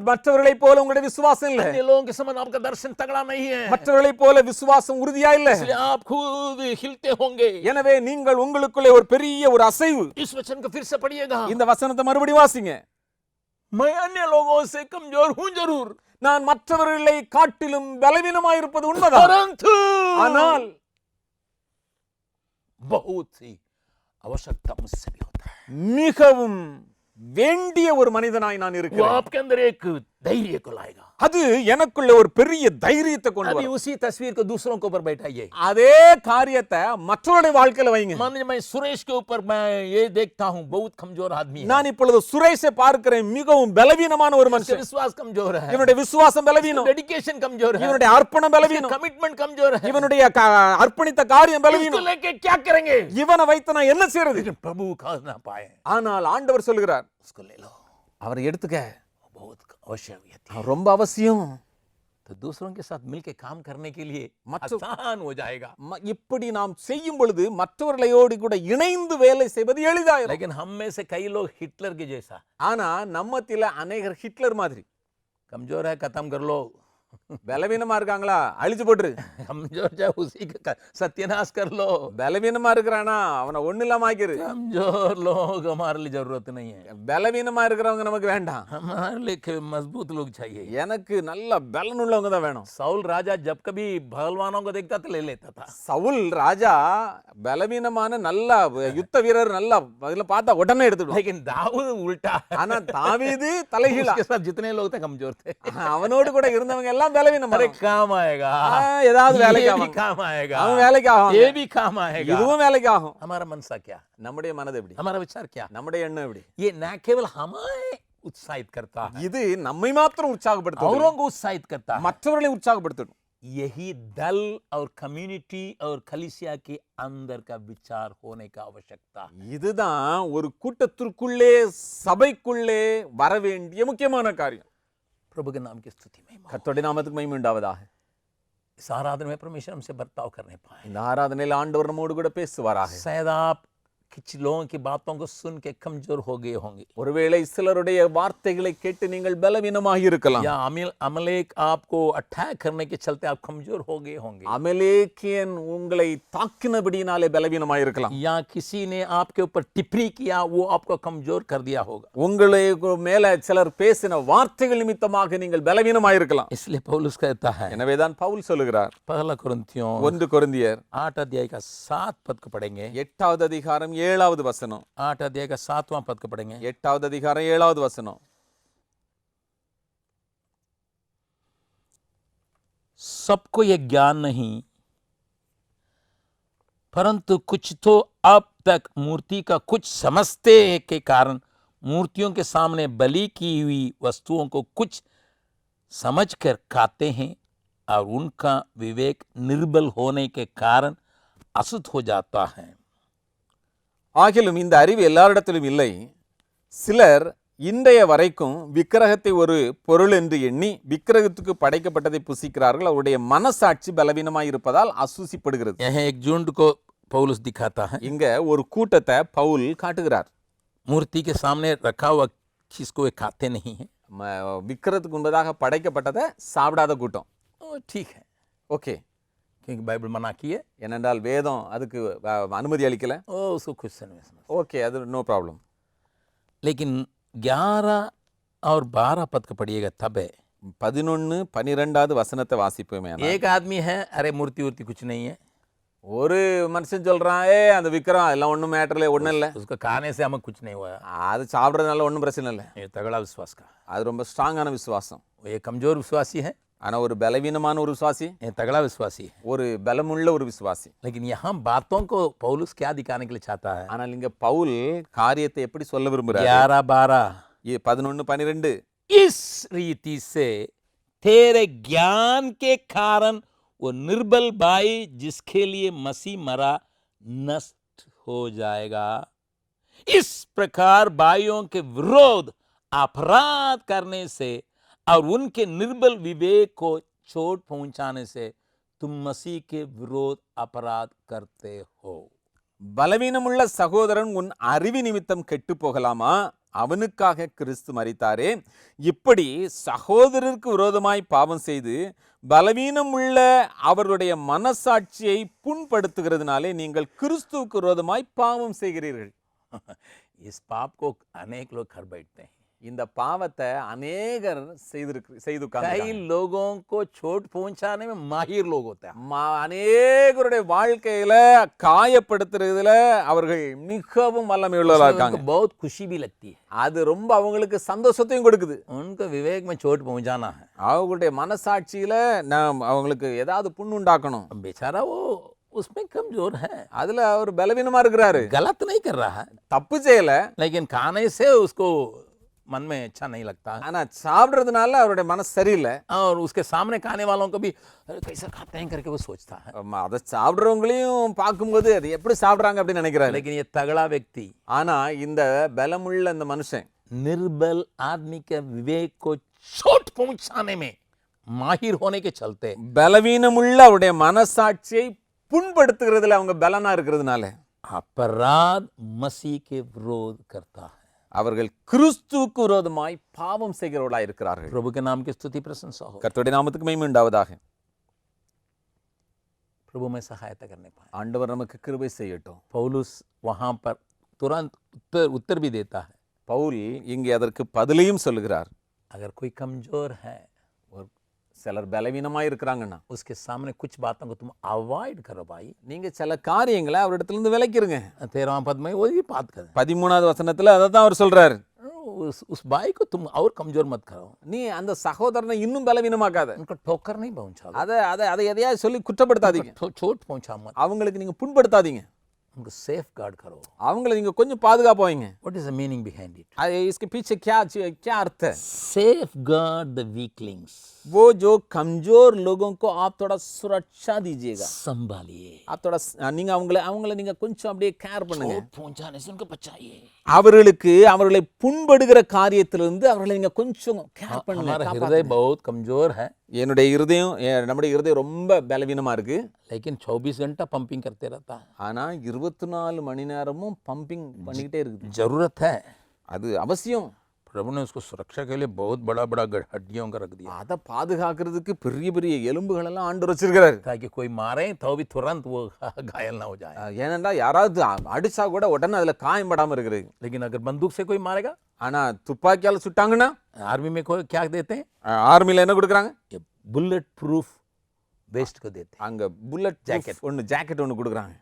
மற்றவர்களைப் போல உங்களுடைய விசுவாசம் இல்ல. अन्य लोगों के समान आपका दर्शन तगड़ा नहीं है, மற்றவர்களைப் போல விசுவாசம் உறுதியா இல்ல. इसलिए आप खुद हिलते होंगे. எனவே நீங்கள் உங்களுக்குள்ளே ஒரு பெரிய ஒரு அசைவு. इस वचन को फिर से पढ़िएगा. இந்த வசனத்தை மறுபடியும் வாசிங்க. मैं अन्य लोगों से कमजोर हूं जरूर, நான் மற்றவர்களை காட்டிலும் பலவீனமாயிருப்பது உண்மைதான். परंतु ஆனால் बहुत ही आवश्यकता मुझसे भी होता है. மிகவும் வேண்டிய ஒரு மனிதனாய் நான் वो இருக்கிறேன். आपके अंदर एक धैर्य को लाएगा. அது எனக்குள்ள ஒரு பெரிய தைரியத்தை கொண்டு अभी வரும். उसी तस्वीर को दूसरों के ऊपर बैठाइए. அதே காரியத்தை மற்றவருடைய வாழ்க்கையில வைங்க. मान लीजिए मैं सुरेश के ऊपर मैं ये देखता हूँ बहुत कमजोर आदमी है, நான் இப்பொழுது சுரேஷை பார்க்கிறேன், மிகவும் பலவீனமான ஒரு उसका மனுஷன். विश्वास कमजोर है, இவனுடைய விசுவாசம் பலவீனம், डेडिकेशन कमजोर है, இவனுடைய அர்ப்பணம் பலவீனம், कमिटमेंट कमजोर है. இவனுடைய அர்ப்பணித்த காரியம் इसको பலவீனம். लेके क्या करेंगे? இவனை வைத்து நான் என்ன செய்யறது? लेकिन प्रभु खा ना पाए, ஆனால் ஆண்டவர் சொல்லுகிறார், उसको ले लो, அவரை எடுத்துக்க, बहुत आवश्यक है. அவர் ரொம்ப அவசியம். तो दूसरों के साथ मिलके काम करने के लिए मत- आसान हो जाएगा. இப்படி நாம் செய்யும் பொழுது மற்றவர்களோடு கூட இணைந்து வேலை செய்வது எளிதாயிரும். लेकिन हम में से कई लोग हिटलर के जैसा, ஆனா நம்மத்தில அநேகர் ஹிட்லர் மாதிரி कमजोर है खत्म कर लो, பலவீனமா இருக்காங்களா, அழிச்சு போட்டுரு. कमजोर है उसी का सत्यानाश कर लो. பலவீனமா இருக்கிறானா அவனை ஒண்ணு இல்லாம ஆக்கிரு. कमजोर लोग हमारे लिए जरूरत नहीं है, பலவீனமா இருக்கிறவங்க நமக்கு வேண்டாம், हमारे लिए मजबूत लोग चाहिए. எனக்கு நல்ல பலன் உள்ளவங்க தான் வேணும். साउल राजा जब कभी पहलवानों को देखता तो ले लेता था, சவுல் ராஜா பலவீனமான நல்ல யுத்த வீரர் நல்ல அதுல பார்த்தா உடனே எடுத்துடுவான். लेकिन दाऊद उल्टा है. ஆனா தாவீது தலைகீழா, उसके साथ जितने लोग थे कमजोर थे. அவனோடு கூட இருந்தவங்க எல்லாம் பலவீனம். अरे काम आएगा, ஏதாவது வேலைக்கு ये भी ஆகும், काम आएगा, அவன் வேலைக்கு ஆகும், ये भी काम आएगा. இதுவும் வேலைக்கு ஆகும். हमारा मनसा क्या, நம்முடைய மனது எப்படி, हमारा विचार क्या, நம்முடைய எண்ணம் எப்படி, ये न केवल हमें उत्साहित करता है, இது நம்மை மாத்திரம் உற்சாகப்படுத்தும், औरों को उत्साहित करता है. மற்றவர்களை உற்சாகப்படுத்தணும். यही दल और कम्युनिटी और कलीसिया के अंदर का विचार होने का आवश्यकता है. இதுதான் ஒரு கூட்டத்திற்குள்ளே சபைக்குள்ளே வர வேண்டிய முக்கியமான காரியம். प्रभु के नाम की स्तुति में கர்த்தருடைய நாமத்துக்கு மகிமை உண்டாவதாக. इस आराधना में परमेश्वर हमसे बर्ताव करने पाए. இந்த ஆராதனையில் ஆண்டவர் நம்மோடு கூட பேசுவாராக. शायद आप कुछ लोगों की बातों को सुन के कमजोर हो गए होंगे, ஒருவேளை சிலருடைய வார்த்தைகளை கேட்டு நீங்கள் பலவீனமாக இருக்கலாம். या अमलेक आपको अटैक करने के चलते आप कमजोर हो गए होंगे, அமலேக்கியன் உங்களை தாக்கினபடியினாலே பலவீனமாக இருக்கலாம். या किसी ने आपके ऊपर टिप्पणी किया वो आपको कमजोर कर दिया होगा. உங்களுக்கு மேல சிலர் பேசின வார்த்தைகள் நிமித்தமாக நீங்கள் பலவீனமாக இருக்கலாம். इसलिए पौलुस कहता है, எனவேதான் பவுல் சொல்லுகிறார், पहला कुरिन्थियों 1 கொரிந்தியர் 8 अध्याय का 7 पद को पढ़ेंगे. 8வது அதிகாரம் 7வது வசனம். 8 अध्याय का 7वां पद को पढ़ेंगे. 8வது அதிகாரம் 7வது வசனம். सबको ये ज्ञान नहीं, परंतु कुछ तो अब तक मूर्ति का कुछ समझते के कारण मूर्तियों के सामने बलि की हुई वस्तुओं को कुछ समझकर खाते हैं और उनका विवेक निर्बल होने के कारण अशुद्ध हो जाता है. ஆகிலும் இந்த அறிவு எல்லாரிடத்திலும் இல்லை. சிலர் இன்றைய வரைக்கும் விக்கிரகத்தை ஒரு பொருள் என்று எண்ணி விக்கிரகத்துக்கு படைக்கப்பட்டதை புசிக்கிறார்கள். அவருடைய மனசாட்சி பலவீனமாய் இருப்பதால் அசூசிப்படுகிறது. यह एक झुंड को पौलुस दिखाता है. இங்க ஒரு கூட்டத்தை பவுல் காட்டுகிறார். मूर्ति के सामने रखा हुआ चीज को वे खाते नहीं है. விக்கிரகத்துக்கு முன்பதாக படைக்கப்பட்டதை சாப்பிடாத கூட்டம். ठीक है, ஓகே, क्योंकि बाइबल मना की है. ஏனென்றால் வேதம் அதுக்கு அனுமதி அளிக்கல. उसको कुछ नहीं समझ. ஓகே, அது நோ ப்ராப்ளம். लेकिन 11 और 12 पद को पढ़िएगा तब है. 11 12வது வசனத்தை வாசிப்போமே. एक आदमी है, अरे मूर्ति वूर्ति कुछ नहीं है, ஒரு மனுஷன் சொல்றான், அந்த விக்கிரம் எல்லாம் ஒன்றும் மேட்டர்ல ஒன்றும் இல்லை, उसको खाने से हमें कुछ नहीं हुआ. அது சாப்பிட்றதுனால ஒன்றும் பிரச்சனை இல்லை. ये तगड़ा विश्वास का, அது ரொம்ப ஸ்ட்ராங்கான விசுவாசம். ये कमजोर विश्वासी है, ஆனா ஒரு பலவீனமான ஒரு விசுவாசி, ये तगड़ा विश्वासी है. ஒரு பலமுள்ள ஒரு விசுவாசி. लेकिन यहाँ बातों को पौलुस क्या दिखाने के लिए चाहता है? ஆனால் இங்க பவுல் காரியத்தை எப்படி சொல்ல விரும்புறாரு? 11 12 11 12 इस रीति से तेरे ज्ञान के कारण वो निर्बल भाई जिसके लिए मसीह मरा नष्ट हो जाएगा. इस प्रकार भाइयों के विरोध अपराध करने से और उनके निर्बल विवेक को चोट पहुंचाने से तुम मसीह के विरोध अपराध करते हो. பலவீனமுள்ள சகோதரன் உன் அறிவு நிமித்தம் கெட்டு போகலாமா? அவனுக்காக கிறிஸ்து மரித்தாரே. இப்படி சகோதரருக்கு விரோதமாய் பாவம் செய்து பலவீனம் உள்ள அவர்களுடைய மனசாட்சியை புண்படுத்துகிறதுனாலே நீங்கள் கிறிஸ்துவுக்கு விரோதமாய் பாவம் செய்கிறீர்கள். इस पाप को अनेक लोग कर बैठते हैं. இந்த பாவத்தை அநேகர் செய்து कई लोगों को चोट पहुंचाने में माहिर लोग होते हैं. அநேகருடைய வாழ்க்கையில காயப்படுத்துறதுல அவர்கள் மிகவும் வல்லமை உள்ளவர்களா இருக்காங்க. उनको बहुत खुशी भी लगती है. அது ரொம்ப அவங்களுக்கு சந்தோஷத்தையும் கொடுக்குது. उनको विवेक में चोट पहुंचाना है. அவங்களுடைய மனசாட்சியில நாம் அவங்களுக்கு ஏதாவது புண்ணு உண்டாக்கணும். बेचारा वो उसमें कमजोर है. அதுல அவர் பலவீனமா இருக்கிறாரு. गलत नहीं कर रहा है, தப்பு செய்யல. लेकिन खाने से उसको मन में अच्छा नहीं लगता है. ஆனா சாப்பிடுறதுனால அவருடைய மனசு சரியில்லை. और उसके सामने खाने वालों को भी अरे कैसा खाते हैं करके वो सोचता है. அதை சாப்பிடுறவங்களையும் பார்க்கும்போது அது எப்படி சாப்பிடுறாங்க அப்படின்னு நினைக்கிறாரு. लेकिन ये तगड़ा व्यक्ति, ஆனா இந்த பலமுள்ள இந்த மனுஷன் निर्बल आदमी के विवेक को चोट पहुंचाने में माहिर होने के चलते பலவீனமுள்ள அவருடைய மனசாட்சியை புண்படுத்துகிறதுல அவங்க பலனா இருக்கிறதுனால अपराध मसीह के विरोध करता है. அவர்கள் கிறிஸ்துவுக்கு விரோதமாய் பாவம் செய்கிறவர்களாய் இருக்கிறார்கள். प्रभु के नाम की स्तुति प्रशंसा हो. கர்த்தருடைய நாமத்துக்கு மகிமை உண்டாவதாக. प्रभु में सहायता करने पाए. ஆண்டவர் நமக்கு கிருபை செய்யட்டும். पौलुस वहां पर तुरंत उत्तर भी देता है. பவுல் இங்கே அதற்கு பதிலையும் சொல்லுகிறார். अगर कोई कमजोर है, சிலர் பலவீனமாய் இருக்கிறாங்கன்னா उसके सामने कुछ बातों को तुम अवॉइड करो भाई. நீங்க சில காரியங்களை அவரிடத்துல இருந்து விலக்கிருங்க. 13वां पद में वही बात कर. 13வது வசனத்துல அதை தான் அவர் சொல்றாரு. उस भाई को तुम और कमजोर मत करो. நீ அந்த சகோதரனை இன்னும் பலவீனமாக்காத. उनको ठोकर नहीं पहुंचाओ. அதை எதையாவது சொல்லி குற்றப்படுத்தாதீங்க. चोट पहुंचा मत. அவங்களுக்கு நீங்க புண்படுத்தாதீங்க. उनको सेफ गार्ड करो. அவங்களை நீங்க கொஞ்சம் பாதுகாப்பா வைங்க. What is the meaning behind it? इसके पीछे क्या अर्थ है? Safe guard the weaklings. वो जो कमजोर लोगों को आप थोड़ा सुरक्षा दीजिएगा. संभालिए. आप थोड़ा நீங்க அவங்களை நீங்க கொஞ்சம் அப்படியே கேர் பண்ணுங்க. चोट पहुंचाने से उनको बचाइए. அவர்களை புண்படுகிற காரியத்திலிருந்து அவர்களை நீங்க கொஞ்சம் கேர் பண்ணுங்க. हमारा हृदय बहुत कमजोर है. நம்முடைய இருதயம் ரொம்ப பலவீனமா இருக்கு. लेकिन 24 घंटा पंपिंग करते रहता है. ஆனா 24 மணி நேரமும் பம்பிங் பண்ணிக்கிட்டே இருக்குது. जरूरत है. அது அவசியம். प्रभु ने उसको सुरक्षा के लिए बहुत बड़ा बड़ा हड्डियों का रख दिया. அதை பாதுகாக்கிறதுக்கு பெரிய பெரிய எலும்புகள் எல்லாம் ஆண்டவர் வச்சிருக்காரு. ताकि कोई मारे तो भी तुरंत वो घायल ना हो जाए. ஏனென்றா யாராவது அடிச்சா கூட உடனே அதுல காயம் படாம இருக்குது. लेकिन अगर बंदूक से कोई मारेगा, ஆனா துப்பாக்கியால சுட்டாங்கன்னா आर्मी में कोई क्या देते हैं? ஆர்மில என்ன கொடுக்குறாங்க? बुलेट प्रूफ वेस्ट को देते हैं. அங்க புல்லட் ஜாக்கெட் ஒன்னு கொடுக்குறாங்க.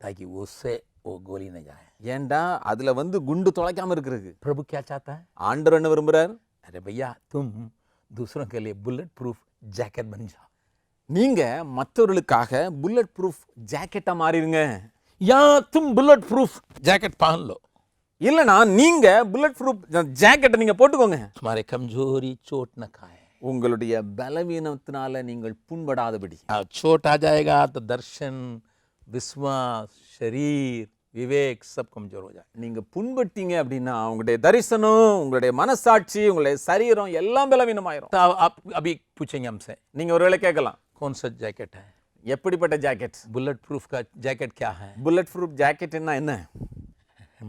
ताकि उससे वो गोली न जाए. ஏண்டா அதுல குண்டு தொலைக்காம இருக்கிறது. प्रभु क्या चाहता है? ஆண்டவர் என்ன விரும்புறார்? अरे भैया तुम दूसरों के लिए बुलेट प्रूफ जैकेट बन जाओ. நீங்க மற்றவர்களுக்காக புல்லட் ப்ரூஃப் ஜாக்கெட்டா மாறிடுங்க. या तुम बुलेट प्रूफ जैकेट पहन लो. இல்லனா நீங்க புல்லட் ப்ரூஃப் ஜாக்கெட்டை நீங்க போட்டுக்கோங்க. तुम्हारे कमजोरी चोट न खाए. உங்களுடைய பலவீனத்தினால நீங்கள் புண்படாதபடி. चोट आ जाएगा तो दर्शन, विश्वास, शरीर, विवेक सब कमजोर हो जाए. நீங்க புண்பட்டீங்க அப்படின்னா உங்களுடைய தரிசனம், உங்களுடைய மனசாட்சி, உங்களுடைய சரீரம் எல்லாம் பலவீனமாயிரும். तो आप अभी पूछेंगे हमसे, நீங்க ஒருவேளை கேட்கலாம், कौन सा जैकेट है? எப்படிப்பட்ட ஜாக்கெட்? बुलेट प्रूफ का जैकेट क्या है? புல்லட் ப்ரூஃப் ஜாக்கெட்னா என்ன?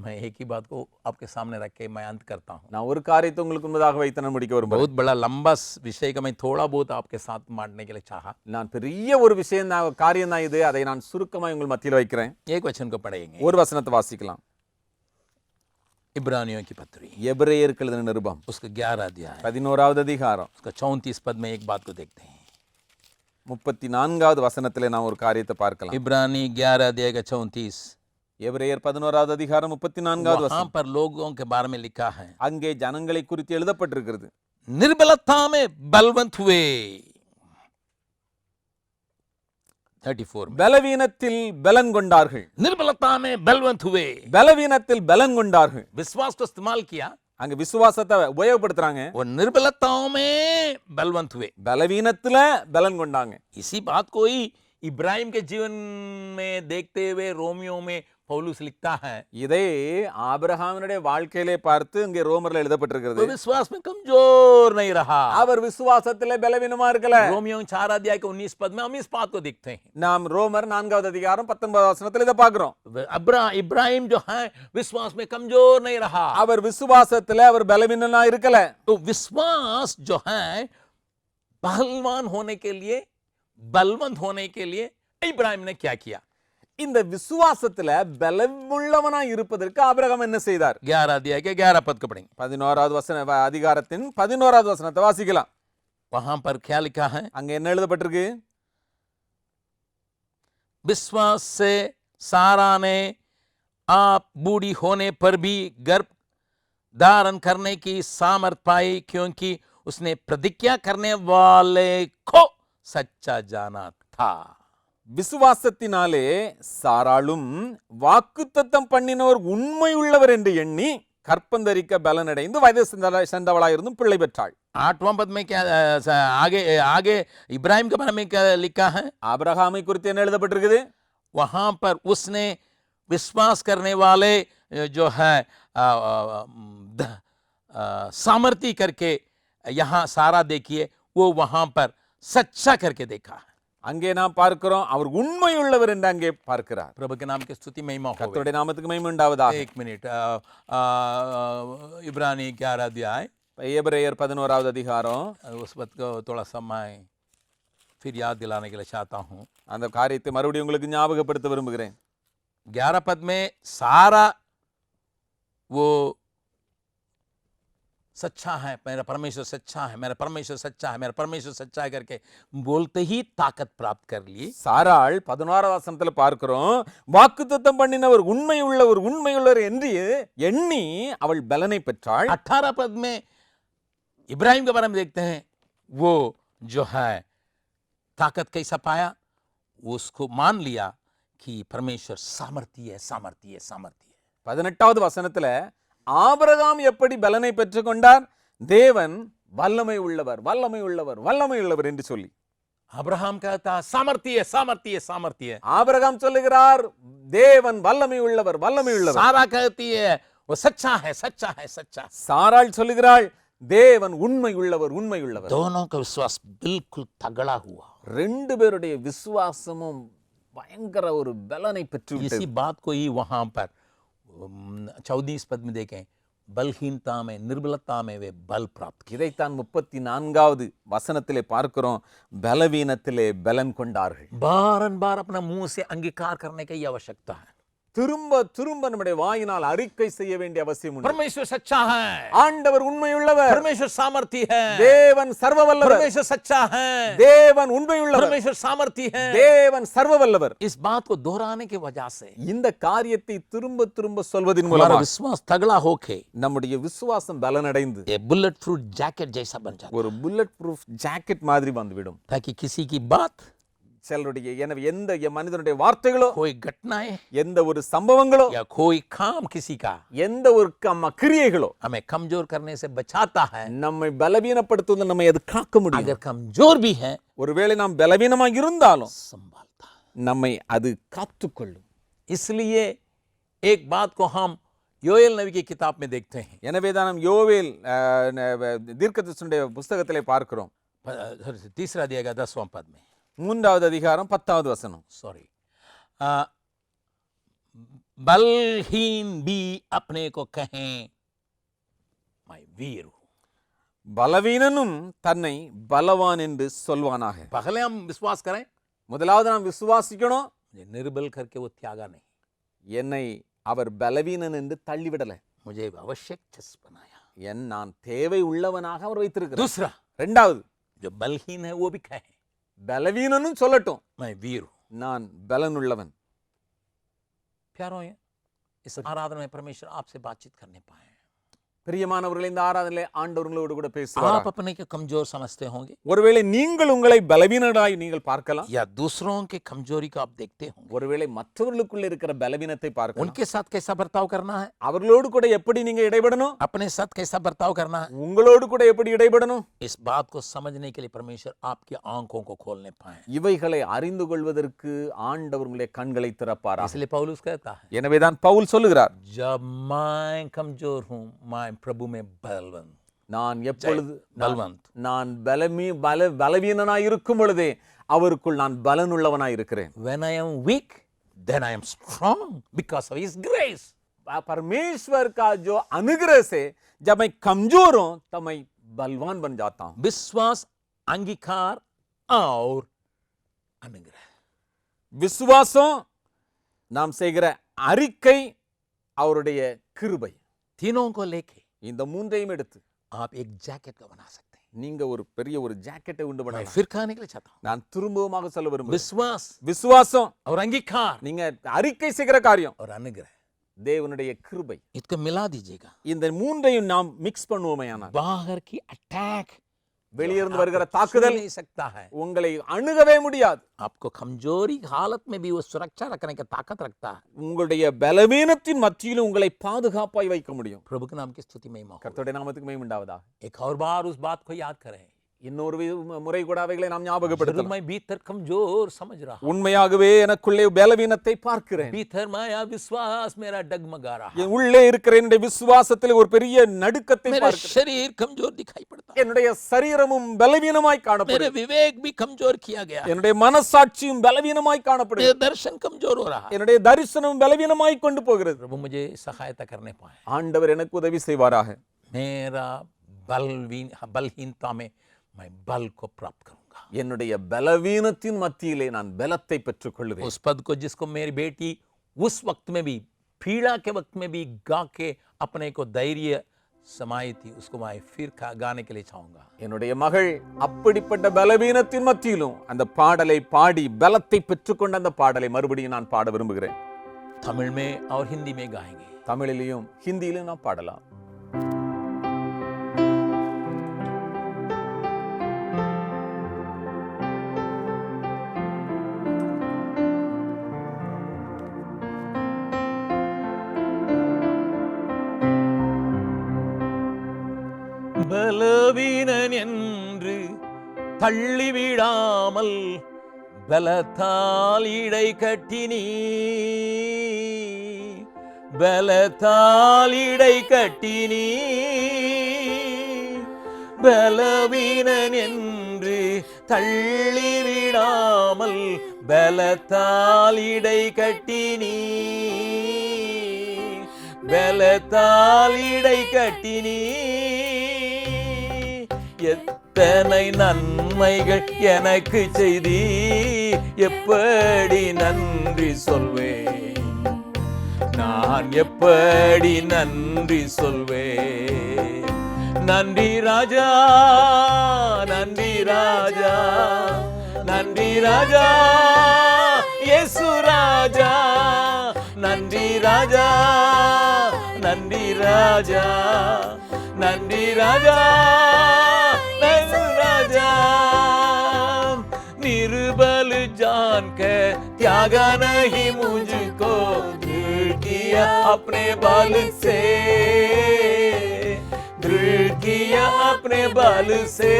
मैं एक ही बात को आपके सामने रख के मैं अंत करता हूँ. நான் ஒரு காரியத்தை உங்களுக்கு முன்னதாக வைத்து நான் முடிக்க விரும்புகிறேன். बहुत बड़ा लंबा विषय का मैं थोड़ा बहुत आपके साथ बांटने के लिए चाहा. நான் பெரிய ஒரு விஷயம் தான், காரியம் தான் இது. அதை நான் சுருக்கமாக உங்கள் மத்தியில் வைக்கிறேன். एक वचन को पढ़ेंगे. ஒரு வசனத்தை வாசிக்கலாம். इब्रानियों की पत्री, எபிரேயருக்கு எழுதின நிருபம், उसका 11 अध्याय, 11வது அதிகாரம், उसका 34 पद में एक बात को देखते हैं. 34வது வசனத்திலே நாம் ஒரு காரியத்தை பார்க்கலாம். इब्रानी 11 अध्याय का 34. எபிரேயர் 11வது அதிகாரம் 34வது वहां வசனம். पर लोगों के बारे में लिखा है, அங்கே ஜனங்களை குறித்து எழுதப்பட்டிருக்கிறது. निर्बलता में बलवंत हुए. 34 में, பலவீனத்தில் பலன் கொண்டார்கள். निर्बलता में बलवंत हुए. பலவீனத்தில் பலன் கொண்டார்கள். विश्वास को इस्तेमाल किया. அங்க விசுவாசத்தை உபயோகப்படுத்துறாங்க. वो निर्बलताओं में बलवंत हुए. பலவீனத்துல பலன் கொண்டாங்க. इसी बात को ही इब्राहिम के जीवन में देखते हुए रोमियो में पौलुस लिखता है இதை ஆபிரகாமினுடைய வாழ்க்கையிலே பார்த்து இங்கே ரோமர்ல எழுதப்பட்டிருக்கிறது. वो विश्वास में कमजोर नहीं रहा। அவர் விசுவாசத்திலே பலவீனமா இருக்கல. रोमियो 4 अध्याय के 19 पद में हम इस बात को देखते हैं। நாம் ரோமர் 4வது அதிகாரம் 19வது வசனத்தில் இதை பார்க்கிறோம். इब्राहिम जो है विश्वास में कमजोर नहीं रहा। அவர் விசுவாசத்திலே அவர் பலவீனனா இருக்கல. तो विश्वास जो है बलवान होने के लिए, बलवंत होने के लिए इब्राहिम ने क्या किया? இந்த விசுவாசத்துல பலமுள்ளவனா இருப்பதற்கு ஆபிரகாம் என்ன செய்தார்? 11 अध्याय के 11 पद को पढ़ेंगे। 11வது அதிகாரத்தின் 11வது வசனத்தை வாசிக்கலாம். वहां पर क्या लिखा है? அங்க என்ன எழுதப்பட்டிருக்கு? विश्वास से सारा ने आप बूढ़ी होने पर भी गर्भ धारण करने की सामर्थ पाई, क्योंकि उसने प्रतिज्ञा करने वाले को सच्चा जाना था। விசுவாசத்தினாலே சாராளும் வாக்குத்தத்தம் பண்ணினவர் உண்மை உள்ளவர் என்று எண்ணி கற்பந்தரிக்க பலனடைந்து வயது சென்றவளாயிருந்தும் பிள்ளை பெற்றாள். 8वां पद में क्या आगे आगे इब्राहिम के बारे में क्या लिखा है? ஆபிரகாமை குறித்து என்ன எழுதப்பட்டிருக்குது? वहां पर उसने विश्वास करने वाले जो है सामर्थी करके, यहां सारा देखिए वो वहां पर सच्चा करके देखा है। அங்கே நாம் பார்க்கிறோம் அவர் உண்மை உள்ளவர் என்று அங்கே பார்க்கிறார். प्रभु के नाम की स्तुति महिमा हो। கர்த்தருடைய நாமத்துக்கு மகிமை உண்டாவதாக. एक मिनट, इब्रानी 11 अध्याय, எபிரேயர் 11வது அதிகாரம், उस पद को थोड़ा सा मैं फिर याद दिलाने के लिए चाहता हूँ। அந்த காரியத்தை மறுபடியும் உங்களுக்கு ஞாபகப்படுத்த விரும்புகிறேன். 11 पद में सारा वो सच्चा है, मेरा परमेश्वर सच्चा है, मेरा परमेश्वर सच्चा है, मेरा परमेश्वर सच्चा है करके बोलते ही ताकत प्राप्त कर ली। சாராள் 11வது வசனத்துல பார்க்கிறோம் வாக்குத்தத்தம் பண்ணினவர் உண்மை உள்ளவர் என்று எண்ணி அவள் பலனை பெற்றாள். 18 पद में इब्राहिम के बारे में देखते हैं, वो जो है ताकत कैसा पाया? उसको मान लिया कि परमेश्वर सामर्थी है, सामर्थी है, सामर्थी है। 18வது வசனத்துல ஆபிரகாம் எப்படி பலனை பெற்றுக் கொண்டார்? தேவன் வல்லமை உள்ளவர் என்று சொல்லி अब्राहम कहता सामर्थी है, सामर्थी है, सामर्थी है। ஆபிரகாம் சொல்லுகிறார் தேவன் வல்லமை உள்ளவர். सारा कहती है वो सच्चा है, सच्चा है, सच्चा। சாராள் சொல்லுகிறாள் தேவன் உண்மை உள்ளவர். दोनों का विश्वास बिल्कुल तगड़ा हुआ। ரெண்டு பேருடைய விசுவாசமும் பயங்கர ஒரு பலனை பெற்று इसी விட்டது. बात को ही वहां पर 14 पद में देखें, बलहीनता में, निर्बलता में वे बल प्राप्त किए। இதைத்தான் 34வது வசனத்திலே பார்க்கிறோம், பலவீனத்திலே பலன் கொண்டார்கள். बार अपना मुंह से अंगीकार करने की आवश्यकता है। திரும்ப நம்முடைய வாயினால் அறிக்கை செய்ய வேண்டிய அவசியம் உண்டு. परमेश्वर सच्चा है, ஆண்டவர் உண்மையுள்ளவர். परमेश्वर सामर्थी है, தேவன் சர்வவல்லவர். परमेश्वर सच्चा है, தேவன் உண்மையுள்ளவர். परमेश्वर सामर्थी है। தேவன் சர்வவல்லவர். इस बात को दोहराने की वजह से இந்த காரியத்தை திரும்ப சொல்வதின் हमारा மூலமாக विश्वास तगड़ा होके நம்முடைய விசுவாசம் பலனடைந்து ये बुलेट प्रूफ जैकेट जैसा बन जाता ஒரு புல்லட் ப்ரூஃப் ஜாக்கெட் மாதிரி வந்துவிடும். है, ताकि किसी की बात, சிலருடைய எனவே எந்த மனிதனுடைய வார்த்தைகளோ, कोई घटनाएं எந்த ஒரு சம்பவங்களோ, या कोई काम किसी का எந்த ஒரு கிரியைகளோ हमें कमजोर करने से बचाता है। நம்மை பலவீனப்படுத்துவதில் நம்மை அது காக்க முடியும். अगर कमजोर भी है ஒருவேளை நாம் பலவீனமாக இருந்தாலும் संभालता है। நம்மை அது காத்துக்கொள்ளும். इसलिए एक बात को हम योएल नबी की किताब में देखते हैं। எனவே தான் நாம் யோவேல் தீர்க்கதரிசியுடைய புத்தகத்திலே பார்க்கிறோம். तीसरा अध्याय का 10वां पद में, 3வது அதிகாரம் 10வது வசனம். सॉरी, बलहीन भी अपने को कहें मैं वीर हूं। பலவீனனும் தன்னை பலவான் என்று சொல்வானாக. पहले हम विश्वास करें, முதலாவது நாம் விசுவாசிக்கணும், मुझे निर्बल करके वो त्यागा नहीं, என்னை அவர் பலவீனன் என்று தள்ளிவிடல, मुझे आवश्यक जस बनाया। நான் தேவை உள்ளவனாக அவர் வைத்திருக்கிறார். दूसरा, இரண்டாவது जो बलहीन है वो भी कहे பலவீனனும் சொல்லட்டும் मैं वीर हूं। நான் பலனுள்ளவன். प्यारों, इस आराधना में परमेश्वर आपसे बातचीत करने पाए। பிரியமானவர்களே, இந்த ஆராதனையிலே ஆண்டவர்களோடு கூட பேசுவார். आप अपने को कमजोर समझते होंगे ஒருவேளை நீங்கள் உங்களை பலவீனராய் நீங்கள் பார்க்கலாம். या दूसरों के कमजोरी को आप देखते होंगे। ஒருவேளை மற்றவர்களுக்குள்ள இருக்கிற பலவீனத்தை பார்க்கலாம். उनके साथ कैसा बर्ताव करना है, அவர்களோடு கூட எப்படி நீங்க இடைபடணும், अपने साथ कैसा बर्ताव करना है, உங்களோடு கூட எப்படி இடைபடணும், इस बात को समझने के लिए परमेश्वर आपकी आंखों को खोलने पाए। இவைகளை அறிந்து கொள்வதற்கு ஆண்டவர்களுடைய கண்களை திறப்பாரா. इसलिए पौलुस कहता है, எனவேதான் பவுல் சொல்லுகிறார், जब मैं कमजोर हूं मैं प्रभु में बलवंत நான் எப்பொழுது बलवंत நான் பலவீனனாய் இருக்கும் பொழுதே அவருக்குள் நான் பலனுள்ளவனாய் இருக்கிறேன். when I am weak then I am strong because of his grace। परमेश्वर का जो अनुग्रह से जब मैं कमजोर हूं तब मैं बलवान बन जाता हूं। विश्वास, अंगीकार और अनुग्रह। விசுவாசம், நாம் செய்கிற அறிக்கை, அவருடைய கிருபை, तीनों को लेके இந்த மூன்றையும் எடுத்து आप एक जैकेट का बना सकते हैं। நீங்க ஒரு பெரிய ஒரு ஜாக்கெட்டை உண்டு मैं பண்ணலாம். फिर कहने के लिए चाहता हूं, நான் திரும்பவுமாக சொல்ல விரும்புகிறேன், विश्वास விசுவாசம், और अंगीकार நீங்க அறிக்கை செய்கிற காரியம், और अनुग्रह, தேவனுடைய கிருபை, इसको मिला दीजिएगा। இந்த மூன்றையும் நாம் மிக்ஸ் பண்ணுவோமேயானால் बाहर की अटैक வெளியிருந்து வருகிற தாக்குதல் नहीं सकता है, உங்களை அணுகவே முடியாது. आपको कमजोरी हालत में भी वो सुरक्षा रखने की ताकत रखता है। உங்களுடைய பலவீனத்தின் மத்தியிலும் உங்களை பாதுகாப்பாய் வைக்க முடியும். प्रभु के नाम की स्तुति महिमा हो। கர்த்தருடைய நாமத்துக்கு மகிமை உண்டாவதாக. एक और बार उस बात को याद करें, இன்னொரு முறை கூட அவைகளை நாம் जरूर ஞாபகப்படுத்தலாம். मैं भीतर कमजोर समझ रहा हूं, உண்மையாகவே எனக்குள்ளே பலவீனத்தை பார்க்கிறேன். भीतर माया विश्वास मेरा डगमगा रहा है, என் உள்ளே இருக்கிற என்னுடைய விசுவாசத்தில் ஒரு பெரிய நடுக்கத்தை मेरा பார்க்கிறேன். शरीर कमजोर दिखाई पड़ता है, என்னுடைய சரீரமும் பலவீனமாய் मेरे காணப்படுகிறது. विवेक भी कमजोर किया गया है, என்னுடைய மனசாட்சியும் பலவீனமாய் காணப்படுகிறது. मेरा दर्शन कमजोर हो रहा है। என்னுடைய தரிசனம் பலவீனமாய் கொண்டு போகிறது. प्रभु मुझे सहायता करने पाए, ஆண்டவர் எனக்கு உதவி செய்வாராக. मेरा बलहीनता में मैं बल को प्राप्त करूंगा। என்னுடைய பலவீனத்தின் மத்தியிலே நான் பலத்தை பெற்றுக் கொள்ளுவேன். उस पद को जिसको मेरी बेटी उस वक्त में भी, पीड़ा के वक्त में भी गा के अपने को धैर्य समाई थी, उसको मैं फिर गाने के लिए चाहूंगा। என்னுடைய மகள் அப்படிப்பட்ட பலவீனத்தின் மத்தியிலும் அந்த பாடலை பாடி பலத்தை பெற்றுக்கொண்ட அந்த பாடலை மறுபடியும் நான் பாட விரும்புகிறேன். तमिल में और हिंदी में गाएंगे। தமிழிலையும் ஹிந்தியிலும் நான் பாடலாம். பலவீனன் என்று தள்ளிவிடாமல் பலத்தால் இடை கட்டினீ, பலத்தால் இடை கட்டினீ, பலவீனன் என்று தள்ளிவிடாமல் பலத்தால் இடை கட்டினீ, பலத்தால் இடை கட்டினீ, எத்தனை நன்மைகள் எனக்கு செய்தி, எப்படி நன்றி சொல்வேன், நான் எப்படி நன்றி சொல்வேன். நன்றி ராஜா, நன்றி ராஜா, நன்றி ராஜா, இயேசு ராஜா, நன்றி ராஜா, நன்றி ராஜா, நன்றி ராஜா, நன்றி ராஜா। निर्बल जान के त्यागा नहीं मुझको, दृढ़ किया अपने बल से, दृढ़ किया अपने बल से।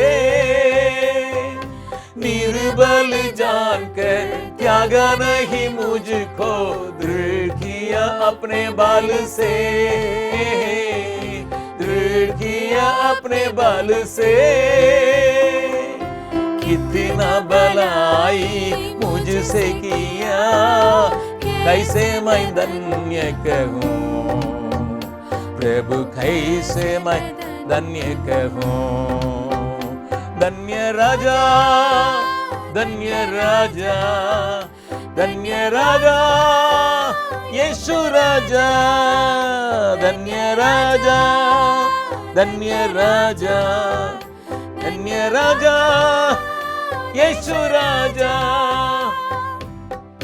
निर्बल जान के त्यागा नहीं मुझको, दृढ़ किया अपने बल से, दृढ़ किया अपने बल से। कितना भलाई मुझसे किया, कैसे मैं धन्य कहूँ प्रभु, कैसे मैं धन्य कहूँ। धन्य राजा, धन्य राजा, धन्य राजा, यीशु राजा, धन्य राजा, धन्य राजा, धन्य राजा, यीशु राजा।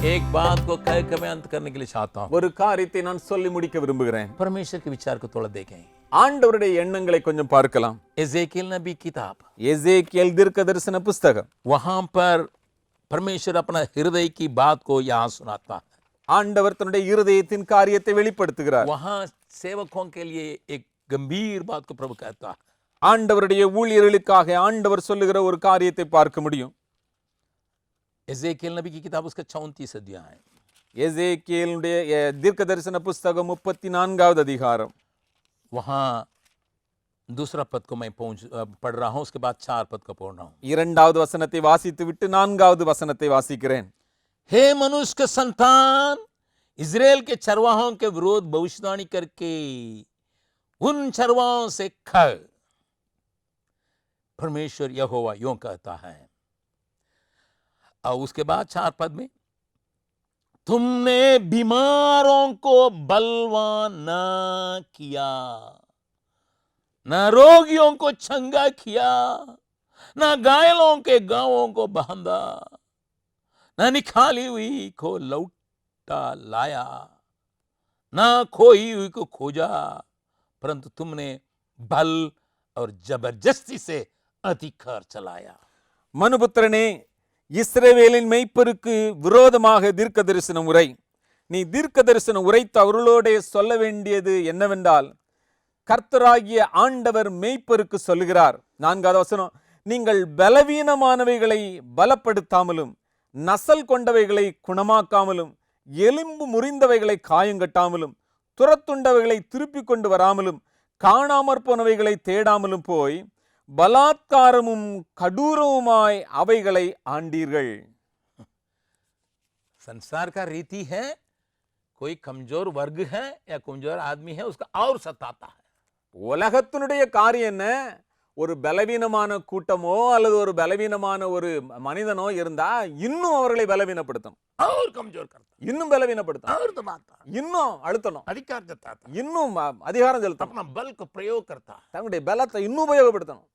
एक बात को कह के मैं अंत करने के लिए चाहता हूं। ஒரு காரியத்தை நான் சொல்லி முடிக்க விரும்புகிறேன். परमेश्वर के विचार को थोड़ा देखें। ஆண்டவருடைய எண்ணங்களை கொஞ்சம் பார்க்கலாம். एजेकियल नबी किताब, எசேக்கியேல் தீர்க்கதரிசன புஸ்தகம். वहां पर परमेश्वर अपना हृदय की बात को यहाँ सुनाता है. ஆண்டவர் தன்னுடைய இருதயத்தின் காரியத்தை வெளிப்படுத்துகிறார். वहां सेवकों के लिए एक गंभीर बात को प्रभु कहता है. ஆண்டவருடைய ஊழியர்களுக்காக ஆண்டவர் சொல்லுகிற ஒரு காரியத்தை பார்க்க முடியும். एजेकियल नबी की किताब उसका 34 अध्याय, எசேக்கியேலுடைய தீர்க்கதரிசன புஸ்தகம் 34வது அதிகாரம். वहां दूसरा पद को मैं पढ़ रहा हूं, उसके बाद 4 पद को पढ़ रहा हूं. 2வது வசனத்தை வாசித்து விட்டு 4வது வசனத்தை வாசிக்கிறேன். हे मनुष्य के संतान, इजराइल के चरवाहों के विरोध भविष्यवाणी करके उन चरवाहों से कह, परमेश्वर यहोवा यूं कहता है. और उसके बाद 4 पद में, तुमने बीमारों को बलवान न किया, न रोगियों को चंगा किया, न घायलों के गांवों को बांधा, न निकाली हुई को लौटा लाया, न खोई हुई को खोजा, परंतु तुमने बल और जबरदस्ती से अधिकार चलाया. மனுபுத்திரனே, இஸ்ரவேலின் மெய்ப்பருக்கு விரோதமாக தீர்க்க தரிசனம் உரை. நீ தீர்க்க தரிசனம் உரைத்து அவர்களோட சொல்ல வேண்டியது என்னவென்றால், கர்த்தராகிய ஆண்டவர் மெய்ப்பருக்கு சொல்லுகிறார். 4வது வசனம், நீங்கள் பலவீனமானவைகளை பலப்படுத்தாமலும் நசல் கொண்டவைகளை குணமாக்காமலும் எலும்பு முறிந்தவைகளை காயங்கட்டாமலும் துரத்துண்டவைகளை திருப்பி கொண்டு வராமலும் காணாமற் போனவைகளை தேடாமலும் போய் பலாத்காரமும் கடூரவுமாய் அவைகளை ஆண்டீர்கள். संसार का रीति है, कोई कमजोर वर्ग है या कमजोर आदमी है, उसका और सताता है. உலகத்தினுடைய காரியம் என்ன? ஒரு பலவீனமான கூட்டமோ அல்லது ஒரு பலவீனமான ஒரு மனிதனோ இருந்தா இன்னும் அவர்களை பலவீனப்படுத்தணும், और कमजोर करता இன்னும் பலவீனப்படுத்தணும், और दबाता, இன்னும் அழுத்தணும், अधिकार जताता, இன்னும் அதிகாரம் செலுத்தணும், अपना बल को प्रयोग करता है. தங்களுடைய பலத்தை இன்னும் உபயோகப்படுத்தணும்.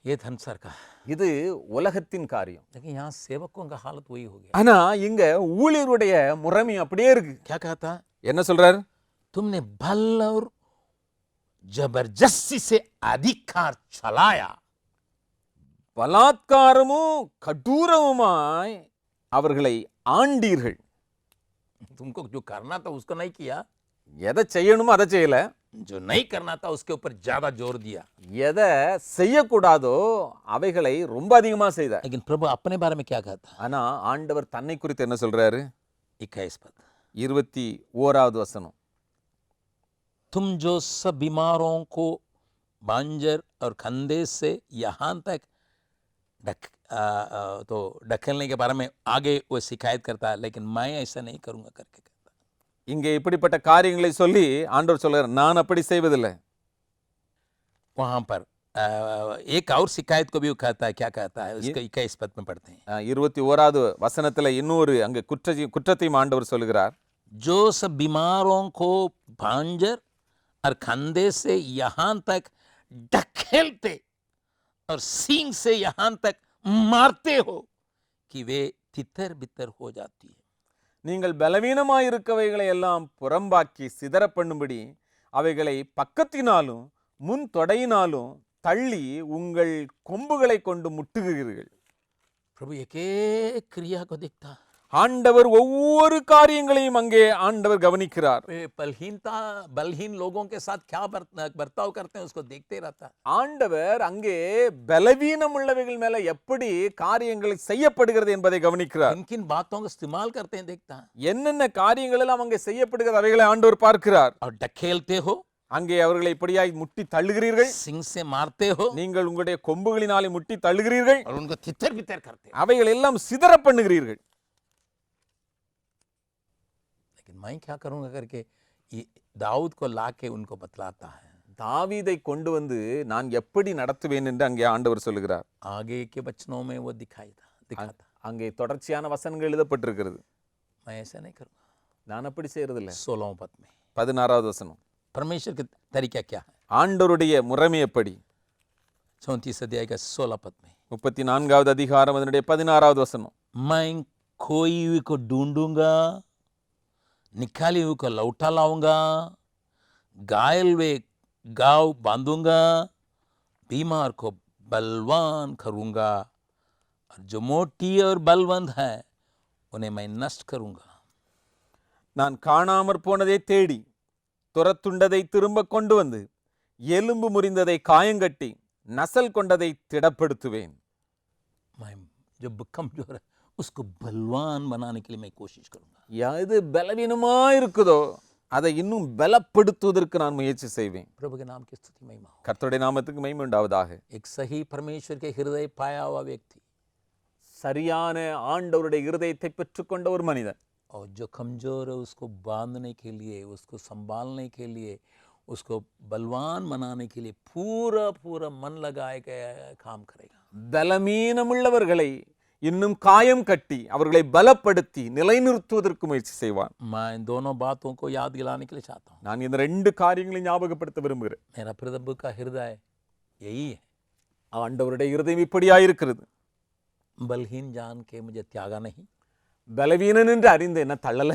ये संसार का है. இது உலகத்தின் காரியம். लेकिन यहाँ सेवकों का हालत वही हो गया. ஆனா இங்க ஊழியருடைய முறைமை அப்படியே இருக்கு. क्या कहता? என்ன சொல்றாரு? तुमने बल और जबरदस्ती से अधिकार चलाया. பலாத்காரமும் கடூரவுமாய் அவர்களை ஆண்டீர்கள். तुमको जो करना था उसको नहीं किया, எதை செய்யணுமோ அதை செய்யல, जो नहीं करना था उसके ऊपर ज्यादा जोर दिया. எதை செய்யக்கூடாதோ அவைகளை ரொம்ப அதிகமா செய்தார். लेकिन प्रभु अपने बारे में क्या कहता है? ஆனா ஆண்டவர் தன்னை குறித்து என்ன சொல்றாரு? 21 पद, 21வது வசனம், तुम जो सब बीमारों को बांजर और कंधे से यहाँ तक तो ढकेलने के बारे में आगे वो शिकायत करता है, लेकिन मैं ऐसा नहीं करूंगा करके कहता. இங்கே இப்படிப்பட்ட காரியங்களை சொல்லி ஆண்டவர் சொல்றார், நான் அப்படி செய்வதில்லை. वहां पर एक और शिकायत को भी वो कहता है. क्या कहता है? उसका 21 पद में पढ़ते हैं. 21வது வசனத்துல இன்னொரு அங்க குற்றத்தையும் ஆண்டவர் சொல்லுகிறார். जो सब बीमारों को बांजर और कंधे से यहाँ तक ढकेलते और सींग से यहाँ तक मारते हो कि वे तितर बितर हो जाती है. நீங்கள் பலவீனமாயிருக்கவைகளை எல்லாம் புறம்பாக்கி சிதற பண்ணும்படி அவைகளை பக்கத்தினாலும் முன் தொடையினாலும் தள்ளி உங்கள் கொம்புகளை கொண்டு முட்டுகிறீர்கள். प्रभु एक एक क्रिया को देखता. ஆண்டவர் ஒவ்வொரு காரியங்களையும் அங்கே ஆண்டவர் கவனிக்கிறார். बलहीन लोगों के साथ क्या बर्ताव करते हैं उसको देखते रहता. ஆண்டவர் அங்கே பலவீனம் உள்ளவைகள் மேல எப்படி காரியங்கள் செய்யப்படுகிறது என்பதை கவனிக்கிறார். किन बातों का इस्तेमाल करते हैं देखता. என்னென்ன காரியங்கள் எல்லாம் அங்கே செய்யப்படுகிறது அவைகளை ஆண்டவர் பார்க்கிறார். और ढकेलते हो, அங்கே அவர்களை இப்படியாய் முட்டி தள்ளுகிறீர்கள், सिंग से मारते हो, நீங்கள் உங்களுடைய கொம்புகளினாலே முட்டி தள்ளுகிறீர்கள், और उनको तितर बितर करते हो. அவைகள் எல்லாம் சிதற பண்ணுகிறீர்கள். मैं क्या करूंगा करके दाऊद को लाके उनको बतलाता है. தாவீதை கொண்டு வந்து நான் எப்படி நடத்துவேன் என்று அங்கே ஆண்டவர் சொல்லுகிறார். आगे के वचनों में वो दिखाता. அங்கே தொடர்ச்சியான வசனங்கள் எழுதப்பட்டிருக்கிறது. मैं ऐसा नहीं करूंगा, நான் அப்படி செய்யறதில்லை. 16 पद में 16வது வசனம், परमेश्वर का तरीका क्या है? ஆண்டவருடைய முறைமை எப்படி? 34 अध्याय का 16 पद में 34வது அதிகாரம் அதனுடைய 16வது வசனம், मैं खोई हुई को ढूंढूंगा, निकाली हुई को लौटा लाऊंगा, घायल वे गांव बांधूंगा, बीमार को बलवान करूंगा, और जो मोटी और बलवंत है उन्हें मैं नष्ट करूंगा. நான் காணாமற் போனதை தேடி துரத்துண்டதை திரும்ப கொண்டு வந்து எலும்பு முறிந்ததை காயங்கட்டி நசல் கொண்டதை திடப்படுத்துவேன். मैं जो कमजोर है उसको बलवान बनाने के लिए मैं कोशिश करूंगा. எது பலவீனமா இருக்குதோ அதை இன்னும் பலப்படுத்துவதற்கு நான் முயற்சி செய்வேன். प्रभु के नाम की स्तुति महिमा हो. கர்த்தருடைய நாமத்துக்கு மகிமை உண்டாவதாக. एक सही परमेश्वर के हृदय पाया हुआ व्यक्ति சரியான ஆண்டவருடைய இருதயத்தை பெற்றுக்கொண்ட ஒரு மனிதன், और जो कमजोर है उसको बांधने के लिए, उसको संभालने के लिए, उसको बलवान बनाने के लिए पूरा पूरा मन लगाए के काम करेगा. பலமீனமுள்ளவர்களை இன்னும் காயம் கட்டி அவர்களை பலப்படுத்தி நிலைநிறுத்துவதற்கு முயற்சி செய்வான். मैं इन दोनों बातों को याद दिलाने के लिए चाहता हूँ. நான் இந்த ரெண்டு காரியங்களையும் ஞாபகப்படுத்த விரும்புகிறேன். मेरा प्रभु का हृदय यही है. ஆண்டவருடைய இருதயம் இப்படியாயிருக்கிறது. बलहीन जान के मुझे त्यागा नहीं, பலவீனன் என்று அறிந்து என்ன தள்ளல,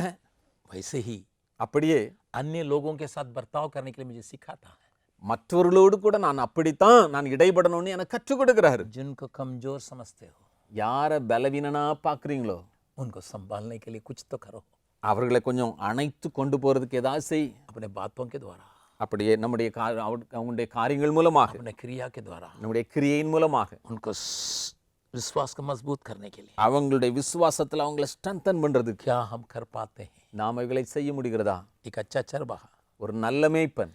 वैसे ही அப்படியே अन्य लोगों के साथ बर्ताव करने के लिए मुझे सिखाता है. மற்றவர்களோடு கூட நான் அப்படித்தான் நான் இடைப்படணும்னு எனக்கு கற்றுக் கொடுக்கிறாரு. जिनको कमजोर समझते हो யார பலவீனனா பாக்குறீங்களோ उनको संभालने के लिए कुछ तो करो. அவர்களை கொஞ்சம் அணைத்து கொண்டு போறதுக்கு ஏதாவது செய். अपने बातों के द्वारा, அப்படியே நம்முடைய அவங்களுடைய காரியங்கள் மூலமாக, अपने क्रिया के द्वारा நம்முடைய கிரியையின் மூலமாக उनको विश्वास को मजबूत करने के लिए அவங்களுடைய விசுவாசத்துல அவங்களை ஸ்ட்ரென்தன் பண்றதுக்கு क्या हम कर पाते हैं. நாம இவைகளை செய்ய முடிகிறதா? एक अच्छा चरवाहा ஒரு நல்ல மேய்ப்பன்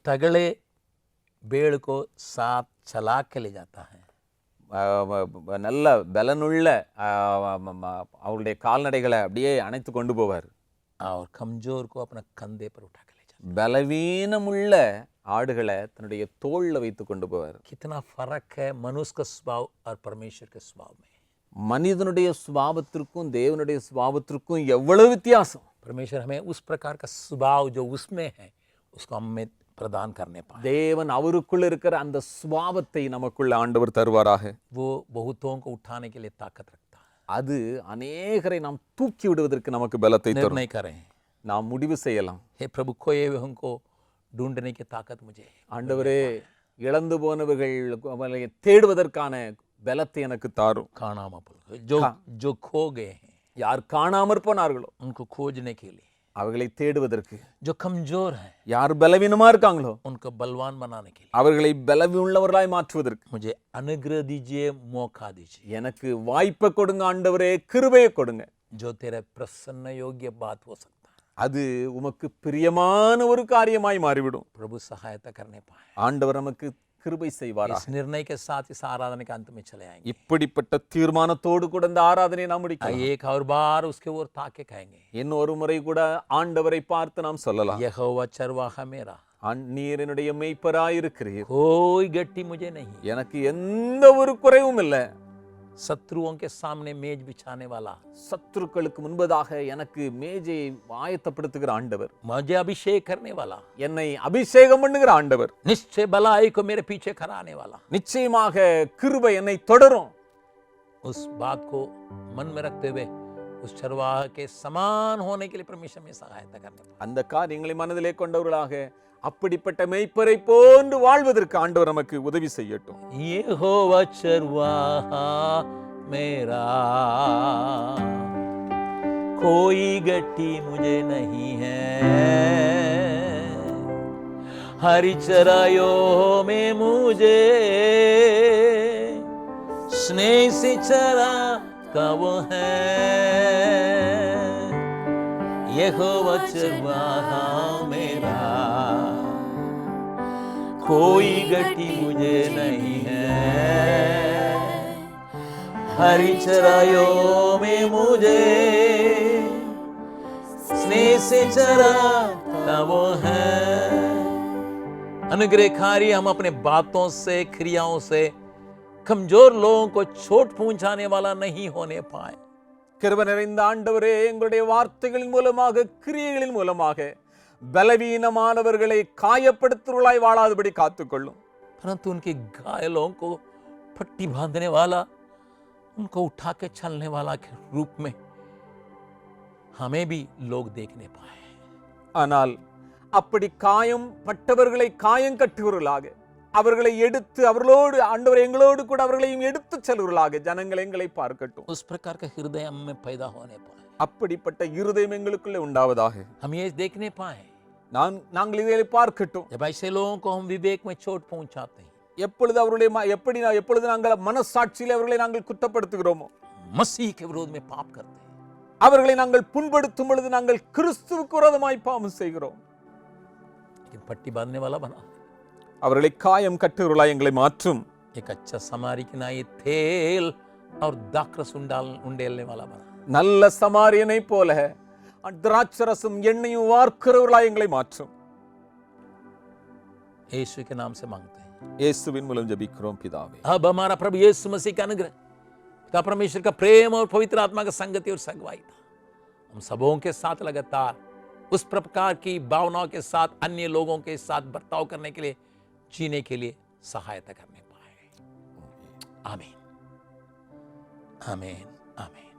तगड़े भेड़ को साथ चला के ले जाता है. நல்ல பலனுள்ள அவருடைய கால்நடைகளை அப்படியே அணைத்து கொண்டு போவார். और कमजोर को अपना कंधे पर उठा के ले जाता பலவீனமுள்ள ஆடுகளை தன்னுடைய தோள்ல வைத்து கொண்டு போவார். है. कितना फर्क है मनुष्य का स्वभाव और परमेश्वर के स्वभाव में. மனிதனுடைய சுபாவத்திற்கும் தேவனுடைய சுபாவத்திற்கும் எவ்வளவு வித்தியாசம். परमेश्वर हमें उस प्रकार का स्वभाव जो उसमें है उसको हमें प्रदान करने पाए. தேவன் அவருக்குள்ள இருக்கிற அந்த சுபாவத்தை நமக்குள்ள ஆண்டவர் தருவாராக. वो बहुतों को उठाने के लिए ताकत रखता है. அது अनेகரை நாம் தூக்கி விடுவதற்கு நமக்கு பலத்தை தரும். निर्णय करें, நாம் முடிவு செய்யலாம். हे प्रभु खोए हुए को ढूंढने की ताकत मुझे. ஆண்டவரே, இழந்து போனவர்களை தேடுவதற்கான பலத்தை எனக்கு தாரும். खाना जो खो गए हैं யார் காணாமற் போனார்களோ उनको खोजने के लिए, அவர்களை தேடுவதற்கு, जो कमजोर हैं யார் பலவீனமா இருக்காங்களோ उनको बलवान बनाने के लिए அவர்களை பலவீனமுள்ளவர்களாய் மாற்றுவதற்கு मुझे अनुग्रह दीजिए, मौका दीजिए. எனக்கு வாய்ப்பை கொடுங்க ஆண்டவரே, கிருபையை கொடுங்க. जो तेरे प्रसन्न योग्य बात हो सकता है, அது உமக்கு பிரியமான ஒரு காரியமாய் மாறிவிடும். प्रभु सहायता करने पाए. ஆண்டவர் நமக்கு கிருபை செய்வாரா. इस निर्णय के साथ इस आराधना के अंत में चले आएंगे. இப்படிப்பட்ட தீர்மானத்தோடு கூட இந்த ஆராதனையை நாம் முடிக்கலாம். एक और बार उसके ओर ताके कहेंगे, இன்னொரு முறை கூட ஆண்டவரை பார்த்து நாம் சொல்லலாம், यहोवा चरवाहा मेरा, நீர் என்னுடைய மேய்ப்பராயிருக்கிறீர், कोई गट्टी मुझे नहीं. எனக்கு எந்த ஒரு குறைவும் இல்லை. शत्रुओं के सामने मेज बिछाने वाला, சத்துருக்களுக்கு முன்பதாக எனக்கு மேஜை ஆயத்தப்படுத்துகிற ஆண்டவர், मुझे अभिषेक करने वाला, என்னை அபிஷேகம் பண்ணுகிற ஆண்டவர், निश्चय भलाई को मेरे पीछे कराने वाला. நிச்சயமாக கிருபை என்னை தொடரும். उस बात को मन में रखते हुए उस चरवाह के समान होने के लिए परमेश्वर में सहायता करने पाए. அந்த காரியங்களை மனதிலே கொண்டவர்களாக அப்படிப்பட்ட மேய்ப்பரை போன்று வாழ்வதற்கு ஆண்டவர் நமக்கு உதவி செய்யட்டும். यहोवा चरवाहा मेरा, कोई गट्टी मुझे नहीं है. हरी चराइयों में मुझे स्नेह से चराता वो है. यहोवा चरवाहा मेरा, कोई गट्टी मुझे नहीं है. हरी चराइयों में मुझे स्नेह से चराता वो है. अनुग्रहकारी हम अपने बातों से, क्रियाओं से कमजोर लोगों को चोट पहुंचाने वाला नहीं होने पाए. கிருபை நிறைந்த ஆண்டவரே, எங்களுடைய வார்த்தைகளின் மூலமாக, கிரியைகளின் மூலமாக பலவீனமானவர்களை காயப்படுத்துவர்களாய் வாழாதபடி காத்துக்கொள்ளும். परंतु उनके घायलों को पट्टी बांधने वाला, उनको उठा के चलने वाला के रूप में हमें भी लोग देखने पाए. ஆனால் அப்படி காயம் பட்டவர்களை காயம் கட்டுவர்களாக அவர்களை எடுத்து அவர்களோடு ஆண்டவர் எங்களோடு கூட அவர்களையும் எடுத்து செல்வர்களாக ஜனங்கள் எங்களை பார்க்கட்டும். उस प्रकार का हृदय हम में पैदा होने पाए, அப்படிப்பட்ட இருதயம் எங்களுக்குள்ளே உண்டாவதாக. हम ये देखने पाए நாங்கள் இதை பார்க்கட்டும். जब ऐसे लोगों को हम विवेक में चोट पहुंचाते हैं, எப்பொழுது அவருடைய எப்பொழுது நாங்கள் மனசாட்சியிலே அவர்களை நாங்கள் குற்றப்படுத்துகிறோமோ, मसीह के विरोध में पाप करते हैं, அவர்களை நாங்கள் புண்படுத்தும் பொழுது நாங்கள் கிறிஸ்துவுக்கு விரோதமாய் பாவம் செய்கிறோம். लेकिन पट्टी बांधने वाला बना, அவர்களை காயம் கட்டுகிறவர்களாய் எங்களை மாற்றும். एक अच्छा समारिकन ये तेल और दाखरस उंडेलने वाला बना, நல்ல சமாரியனை போல திராட்சரசம் எண்ணெயும் வார்க்கிறவர்களாய் எங்களை மாற்றும். यीशु के नाम से मांगते हैं, இயேசுவின் மூலம் ஜெபிக்கிறோம் பிதாவே. अब हमारा प्रभु यीशु मसीह का अनुग्रह, पिता परमेश्वर का प्रेम और पवित्र आत्मा का संगति और सगवाई था हम सबों के साथ लगातार उस प्रकार की भावनाओं के साथ अन्य लोगों के साथ बर्ताव करने के लिए, जीने के लिए सहायता करने पाए. आमीन, आमीन, आमीन.